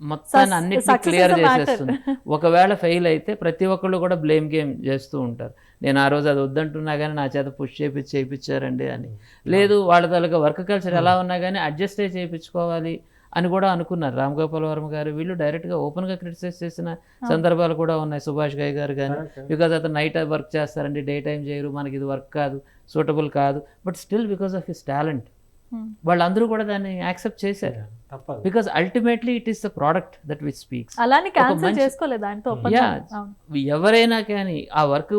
S2: మొత్తాన్ని అన్నిటినీ క్లియర్ చేసేస్తుంది. ఒకవేళ ఫెయిల్ అయితే ప్రతి ఒక్కళ్ళు కూడా బ్లేమ్ గేమ్ చేస్తూ ఉంటారు. నేను ఆ రోజు అది వద్దంటున్నా కానీ నా చేత పుష్ చేయించారండి అని. లేదు, వాళ్ళ తాలూకా వర్క్ కల్చర్ ఎలా ఉన్నా కానీ అడ్జస్ట్ అయ్యి చేయించుకోవాలి అని కూడా అనుకున్నారు. రామ్ గోపాల్ వర్మ గారు వీళ్ళు డైరెక్ట్గా ఓపెన్గా క్రిటిసైజ్ చేసిన సందర్భాలు కూడా ఉన్నాయి. సుభాష్ ఘాయ్ గారు కానీ, బికాజ్ అతను నైట్ వర్క్ చేస్తారండి, డే టైం చేయరు, మనకి ఇది వర్క్ కాదు, సూటబుల్ కాదు. But still because of his talent వాళ్ళందరూ కూడా దాన్ని యాక్సెప్ట్ చేశారు. Because ultimately it is the product that which speaks. ఎవరైనా కానీ ఆ వర్క్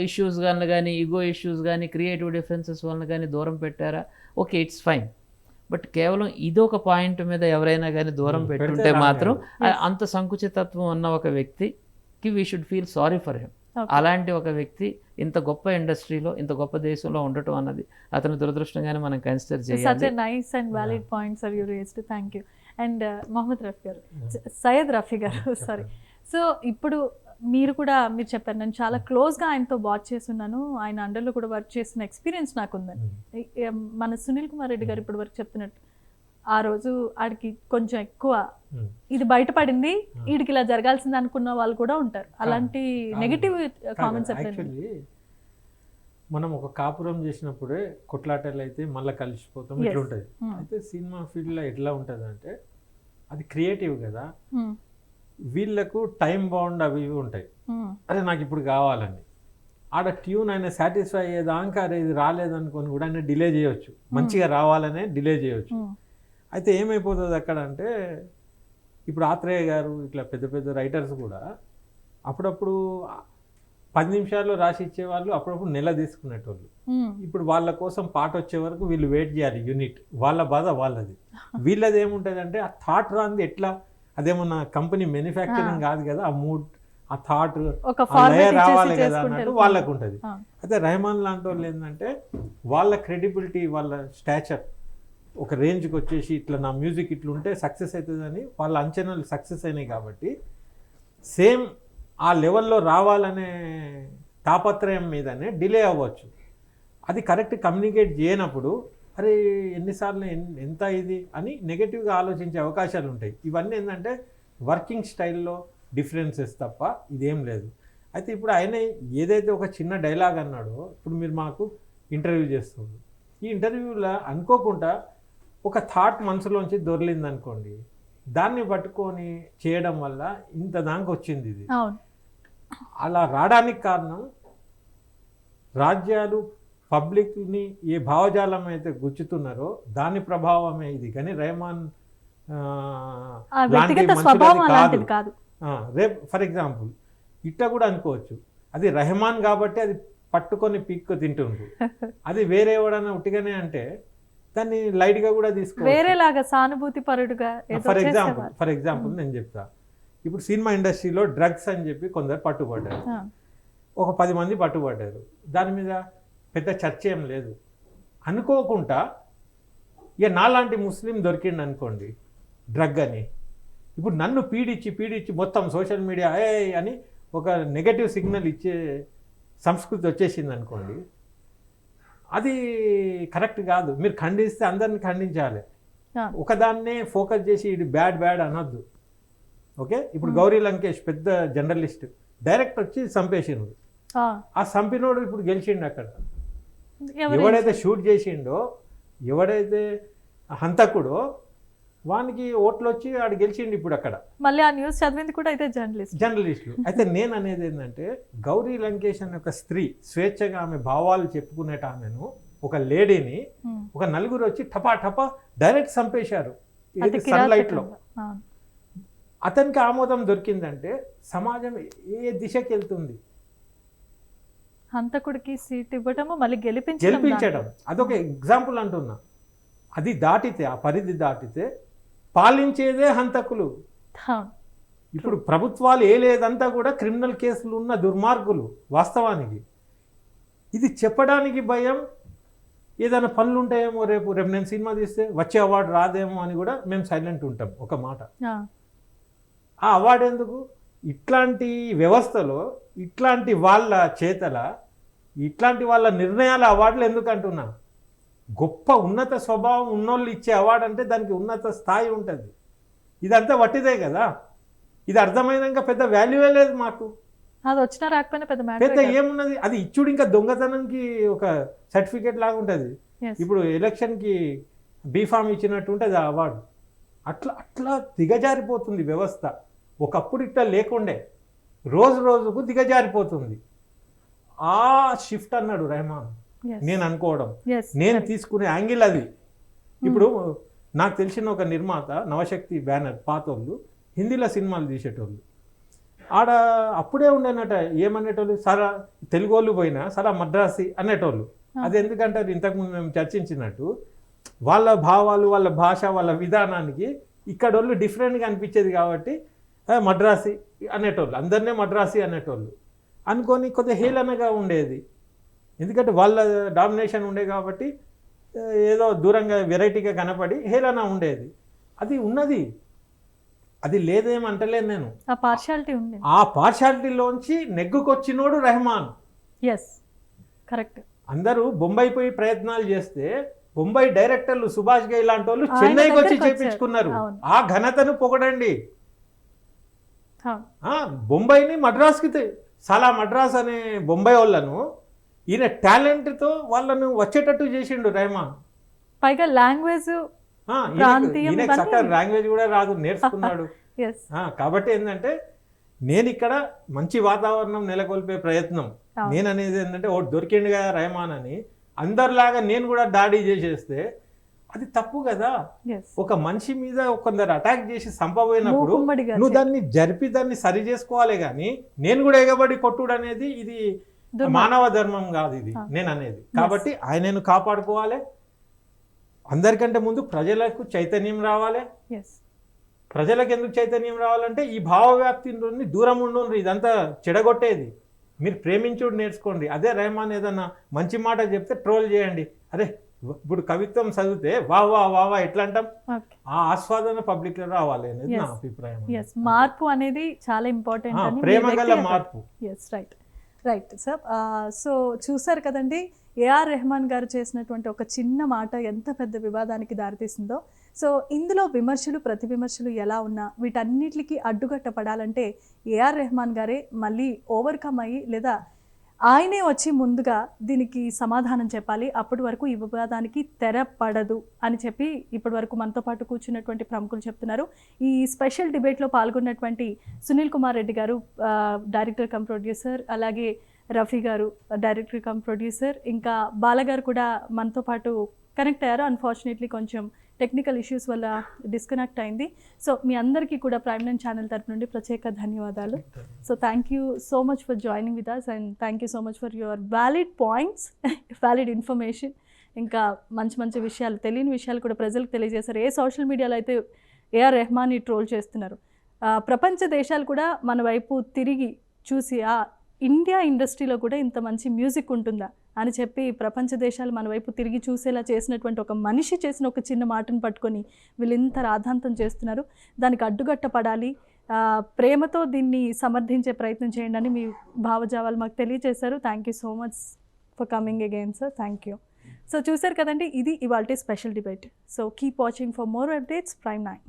S2: ఇష్యూస్ వల్ల కానీ, ఈగో ఇష్యూస్ కానీ, క్రియేటివ్ డిఫరెన్సెస్ వలన కానీ దూరం పెట్టారా, ఓకే, ఇట్స్ ఫైన్. బట్ కేవలం ఇదొక పాయింట్ మీద ఎవరైనా కానీ దూరం పెట్టుంటే మాత్రం అంత సంకుచితత్వం ఉన్న ఒక వ్యక్తికి we should feel sorry for him. అలాంటి ఒక వ్యక్తి ఇంత గొప్ప ఇండస్ట్రీలో, ఇంత గొప్ప దేశంలో ఉండటం అన్నది అతని దురదృష్టంగానే మనం కన్సిడర్ చేయాలి.
S1: Such a nice and valid points are you raised. Thank you. And Mohammed Rafi గారు, సయ్యద్ రఫీ గారు, సారీ. సో ఇప్పుడు మీరు చెప్పారు, నేను చాలా క్లోజ్గా ఆయనతో వాచ్ చేస్తున్నాను, ఆయన అండర్లో కూడా వర్క్ చేసిన ఎక్స్పీరియన్స్ నాకు ఉందని. మన సునీల్ కుమార్ రెడ్డి గారు ఇప్పటి వరకు చెప్తున్నట్టు ఆ రోజు ఆడికి కొంచెం ఎక్కువ ఇది బయటపడింది, వీడికి ఇలా జరగాల్సింది అనుకున్న వాళ్ళు కూడా ఉంటారు. అలాంటి నెగిటివ్ కామెంట్స్
S4: యాక్చువల్లీ మనం ఒక కాపురం చేసినప్పుడే కొట్లాటలు అయితే మళ్ళీ కలిసిపోతాం, ఇట్లా ఉంటుంది. అయితే సినిమా ఫీల్డ్లో ఎట్లా ఉంటుంది అంటే అది క్రియేటివ్ కదా, వీళ్ళకు టైం బౌండ్ అవి ఇవి ఉంటాయి. అదే నాకు ఇప్పుడు కావాలని ఆడ ట్యూన్ ఆయన సాటిస్ఫై అయ్యేదాకా అరే ఇది రాలేదనుకొని కూడా ఆయన డిలే చేయవచ్చు, మంచిగా రావాలనే డిలే చేయవచ్చు. అయితే ఏమైపోతుంది అక్కడ అంటే ఇప్పుడు ఆత్రేయ గారు ఇట్లా పెద్ద పెద్ద రైటర్స్ కూడా అప్పుడప్పుడు 10 నిమిషాల్లో రాసి ఇచ్చేవాళ్ళు, అప్పుడప్పుడు నెల తీసుకునేటోళ్ళు. ఇప్పుడు వాళ్ళ కోసం పాట వచ్చే వరకు వీళ్ళు వెయిట్ చేయాలి. యూనిట్ వాళ్ళ బాధ వాళ్ళది. వీళ్ళది ఏముంటుంది అంటే ఆ థాట్ రాంది ఎట్లా, అదేమన్నా కంపెనీ మ్యానుఫ్యాక్చరింగ్ కాదు కదా, ఆ మూడ్, ఆ థాట్ రావాలి కదా అన్నట్టు వాళ్ళకు ఉంటుంది. అయితే రెహమాన్ లాంటి వాళ్ళు ఏంటంటే వాళ్ళ క్రెడిబిలిటీ, వాళ్ళ స్టాచర్ ఒక రేంజ్కి వచ్చేసి ఇట్లా నా మ్యూజిక్ ఇట్లుంటే సక్సెస్ అవుతుందని వాళ్ళ అంచనాలు సక్సెస్ అయినాయి. కాబట్టి సేమ్ ఆ లెవెల్లో రావాలనే తాపత్రయం మీదనే డిలే అవ్వచ్చు. అది కరెక్ట్ కమ్యూనికేట్ చేయనప్పుడు అరే ఎన్నిసార్లు ఎంత ఇది అని నెగటివ్గా ఆలోచించే అవకాశాలు ఉంటాయి. ఇవన్నీ ఏంటంటే వర్కింగ్ స్టైల్లో డిఫరెన్సెస్ తప్ప ఇదేం లేదు. అయితే ఇప్పుడు ఆయన ఏదైతే ఒక చిన్న డైలాగ్ అన్నాడో, ఇప్పుడు మీరు మాకు ఇంటర్వ్యూ చేస్తున్నారు, ఈ ఇంటర్వ్యూలో అనుకోకుండా ఒక థాట్ మనసులోంచి దొరిలింది అనుకోండి, దాన్ని పట్టుకొని చేయడం వల్ల ఇంత దానికి వచ్చింది ఇది. అలా రావడానికి కారణం రాజ్యాలు పబ్లిక్ని ఏ భావజాలం అయితే గుచ్చుతున్నారో దాని ప్రభావమే ఇది. కానీ రెహమాన్
S1: కాదు.
S4: రేపు ఫర్ ఎగ్జాంపుల్ ఇట్లా కూడా అనుకోవచ్చు, అది రెహమాన్ కాబట్టి అది పట్టుకొని పిక్కు తింటుండ్రు, అది వేరే ఎవడన్నా ఉట్టిగానే అంటే దాన్ని లైట్గా కూడా తీసుకోవచ్చు,
S1: వేరేలాగా సానుభూతి పరుడుగా.
S4: ఫర్ ఎగ్జాంపుల్ నేను చెప్తా, ఇప్పుడు సినిమా ఇండస్ట్రీలో డ్రగ్స్ అని చెప్పి కొందరు పట్టుబడ్డారు, ఒక 10 మంది పట్టుబడ్డారు, దాని మీద పెద్ద చర్చ ఏం లేదు. అనుకోకుండా ఇక నాలాంటి ముస్లిం దొరికిండు అనుకోండి డ్రగ్ అని, ఇప్పుడు నన్ను పీడించి మొత్తం సోషల్ మీడియా అని ఒక నెగటివ్ సిగ్నల్ ఇచ్చే సంస్కృతి వచ్చేసింది అనుకోండి, అది కరెక్ట్ కాదు. మీరు ఖండిస్తే అందరిని ఖండించాలి, ఒకదాన్నే ఫోకస్ చేసి ఇది బ్యాడ్ అనొద్దు. ఓకే, ఇప్పుడు గౌరీ లంకేష్ పెద్ద జర్నలిస్ట్, డైరెక్ట్ వచ్చి చంపేసిండు, ఆ చంపినోడు ఇప్పుడు గెలిచిండు. అక్కడ ఎవడైతే షూట్ చేసిండో, ఎవడైతే హంతకుడో వానికి ఓట్లు వచ్చి ఆడు గెలిచిండు ఇప్పుడు అక్కడ.
S1: మళ్ళీ ఆ న్యూస్ చదివింది కూడా అయితే
S4: జర్నలిస్టులు. అయితే నేను అనేది ఏంటంటే, గౌరీ లంకేష్ అనే ఒక స్త్రీ స్వేచ్ఛగా ఆమె భావాలు చెప్పుకునేట ఆమెను, ఒక లేడీని ఒక నలుగురు వచ్చి టపా డైరెక్ట్ చంపేశారు సన్లైట్లో. అతనికి ఆమోదం దొరికిందంటే సమాజం ఏ దిశకి వెళ్తుంది?
S1: హంతకుడికి సీట్ ఇవ్వడము, మళ్ళీ
S4: గెలిపించడం, అదొక ఎగ్జాంపుల్ అంటున్నా. అది దాటితే, ఆ పరిధి దాటితే పాలించేదే హంతకులు. ఇప్పుడు ప్రభుత్వాలు ఏ లేదంతా కూడా క్రిమినల్ కేసులు ఉన్న దుర్మార్గులు వాస్తవానికి. ఇది చెప్పడానికి భయం, ఏదైనా పనులు ఉంటాయేమో, రేపు నేను సినిమా తీస్తే వచ్చే అవార్డు రాదేమో అని కూడా మేము సైలెంట్ ఉంటాం. ఒక మాట, ఆ అవార్డు ఎందుకు? ఇట్లాంటి వ్యవస్థలో ఇట్లాంటి వాళ్ళ చేతల ఇట్లాంటి వాళ్ళ నిర్ణయాల అవార్డులు ఎందుకు అంటున్నా? గొప్ప ఉన్నత స్వభావం ఉన్నోళ్ళు ఇచ్చే అవార్డు అంటే దానికి ఉన్నత స్థాయి ఉంటుంది. ఇదంతా వట్టిదే కదా. ఇది అర్థమైనాక పెద్ద వాల్యూవే లేదు మాకు.
S1: అది వచ్చినా రాకపోయినా
S4: పెద్ద ఏమున్నది, అది ఇచ్చుడు ఇంకా దొంగతనంకి ఒక సర్టిఫికేట్ లాగా ఉంటుంది. ఇప్పుడు ఎలక్షన్కి బీఫామ్ ఇచ్చినట్టు ఉంటుంది ఆ అవార్డు. అట్లా దిగజారిపోతుంది వ్యవస్థ. ఒకప్పుడు ఇట్లా లేకుండే, రోజుకు దిగజారిపోతుంది. ఆ షిఫ్ట్ అన్నాడు రెహమాన్. నేను అనుకోవడం, నేను తీసుకునే యాంగిల్ అది. ఇప్పుడు నాకు తెలిసిన ఒక నిర్మాత, నవశక్తి బ్యానర్, పాతోళ్ళు హిందీలో సినిమాలు తీసేటోళ్ళు. ఆడ అప్పుడే ఉండేనట, ఏమనేటోళ్ళు, సరా తెలుగు వాళ్ళు పోయినా సరా మద్రాసి అనేటోళ్ళు. అది ఎందుకంటారు, ఇంతకుముందు మేము చర్చించినట్టు వాళ్ళ భావాలు, వాళ్ళ భాష, వాళ్ళ విధానానికి ఇక్కడ వాళ్ళు డిఫరెంట్గా అనిపించేది కాబట్టి మద్రాసి అనేటోళ్ళు, అందరినీ మద్రాసి అనేటోళ్ళు అనుకొని కొద్దిగా హేళనగా ఉండేది. ఎందుకంటే వాళ్ళ డామినేషన్ ఉండే కాబట్టి ఏదో దూరంగా వెరైటీగా కనపడి హేళన ఉండేది. అది ఉన్నది, అది లేదేమంటలేను నేను. ఆ పార్షాలిటీలోంచి నెగ్గుకొచ్చినోడు రెహమాన్.
S1: కరెక్ట్.
S4: అందరూ బొంబాయి పోయి ప్రయత్నాలు చేస్తే బొంబాయి డైరెక్టర్లు సుభాష్ ఘై లాంటి వాళ్ళు చెన్నైకి వచ్చి చేపించుకున్నారు. ఆ ఘనతను పొగడండి. బొంబాయిని మద్రాస్కి సలా మద్రాస్ అనే బొంబాయి వాళ్ళను ఈయన టాలెంట్తో వాళ్ళను వచ్చేటట్టు చేసిండు రెహమాన్.
S1: పైగా లాంగ్వేజ్
S4: లాంగ్వేజ్ కూడా రాదు, నేర్చుకున్నాడు. కాబట్టి ఏంటంటే, నేను ఇక్కడ మంచి వాతావరణం నెలకొల్పే ప్రయత్నం. నేను అనేది ఏంటంటే, ఓ దొరికిండుగా రెహమాన్ అని అందరిలాగా నేను కూడా దాడి చేసేస్తే అది తప్పు కదా. ఒక మనిషి మీద కొందరు అటాక్ చేసి చంపబోయినప్పుడు నువ్వు దాన్ని జరిపి దాన్ని సరి చేసుకోవాలి. కానీ నేను కూడా ఎగబడి కొట్టుడు అనేది ఇది మానవ ధర్మం కాదు ఇది నేను అనేది. కాబట్టి ఆయనను కాపాడుకోవాలి. అందరికంటే ముందు ప్రజలకు చైతన్యం రావాలి. ప్రజలకు ఎందుకు చైతన్యం రావాలంటే, ఈ భావవ్యాప్తి నుండి దూరం ఉండు, ఇదంతా చెడగొట్టేది. మీరు ప్రేమించుడు నేర్చుకోండి. అదే రెహమాన్ ఏదన్నా మంచి మాట చెప్తే ట్రోల్ చేయండి. అరే ఇప్పుడు కవిత్వం చదివితే వా ఎట్లా అంటాం, ఆ ఆస్వాదన పబ్లిక్ లో రావాలి అనేది నా అభిప్రాయం.
S1: మార్పు అనేది చాలా ఇంపార్టెంట్.
S4: ప్రేమ గల మార్పు.
S1: రైట్. Right sir. సో చూసారు కదండి, ఏఆర్ రెహమాన్ గారు చేసినటువంటి ఒక చిన్న మాట ఎంత పెద్ద వివాదానికి దారితీసిందో. సో ఇందులో విమర్శలు ప్రతి విమర్శలు ఎలా ఉన్నా వీటన్నిటికీ అడ్డుకట్ట పడాలంటే ఏఆర్ రెహమాన్ గారే మళ్ళీ ఓవర్కమ్ అయ్యి, లేదా ఆయనే వచ్చి ముందుగా దీనికి సమాధానం చెప్పాలి. అప్పటి వరకు ఈ వివాదానికి తెర పడదు అని చెప్పి ఇప్పటి వరకు మనతో పాటు కూర్చున్నటువంటి ప్రముఖులు చెప్తున్నారు. ఈ స్పెషల్ డిబేట్లో పాల్గొన్నటువంటి సునీల్ కుమార్ రెడ్డి గారు, డైరెక్టర్ కమ్ ప్రొడ్యూసర్, అలాగే రఫీ గారు, డైరెక్టర్ కమ్ ప్రొడ్యూసర్, ఇంకా బాలగారు కూడా మనతో పాటు కనెక్ట్ అయ్యారు. అన్ఫార్చునేట్లీ కొంచెం టెక్నికల్ ఇష్యూస్ వల్ల డిస్కనెక్ట్ అయింది. సో మీ అందరికీ కూడా ప్రైమ్9 ఛానల్ తరపు నుండి ప్రత్యేక ధన్యవాదాలు. So thank you so much for joining with us, and thank you so much for your valid points, valid information, ఇంకా మంచి మంచి విషయాలు, తెలియని విషయాలు కూడా ప్రజలకు తెలియజేశారు. ఏ సోషల్ మీడియాలో అయితే ఏఆర్ రెహమాన్ని ట్రోల్ చేస్తున్నారు, ప్రపంచ దేశాలు కూడా మన వైపు తిరిగి చూసి ఇండియా ఇండస్ట్రీలో కూడా ఇంత మంచి మ్యూజిక్ ఉంటుందా అని చెప్పి ప్రపంచ దేశాలు మన వైపు తిరిగి చూసేలా చేసినటువంటి ఒక మనిషి చేసిన ఒక చిన్న మాటను పట్టుకొని వీళ్ళు ఇంత రాద్ధాంతం చేస్తున్నారు. దానికి అడ్డుగట్ట పడాలి, ప్రేమతో దీన్ని సమర్థించే ప్రయత్నం చేయండి అని మీ భావజావాలు మాకు తెలియజేశారు. Thank you so much for coming again sir. Thank you. So చూసారు కదండి, ఇది ఇవాల్టి special debate. So keep watching for more updates, ప్రైమ్9.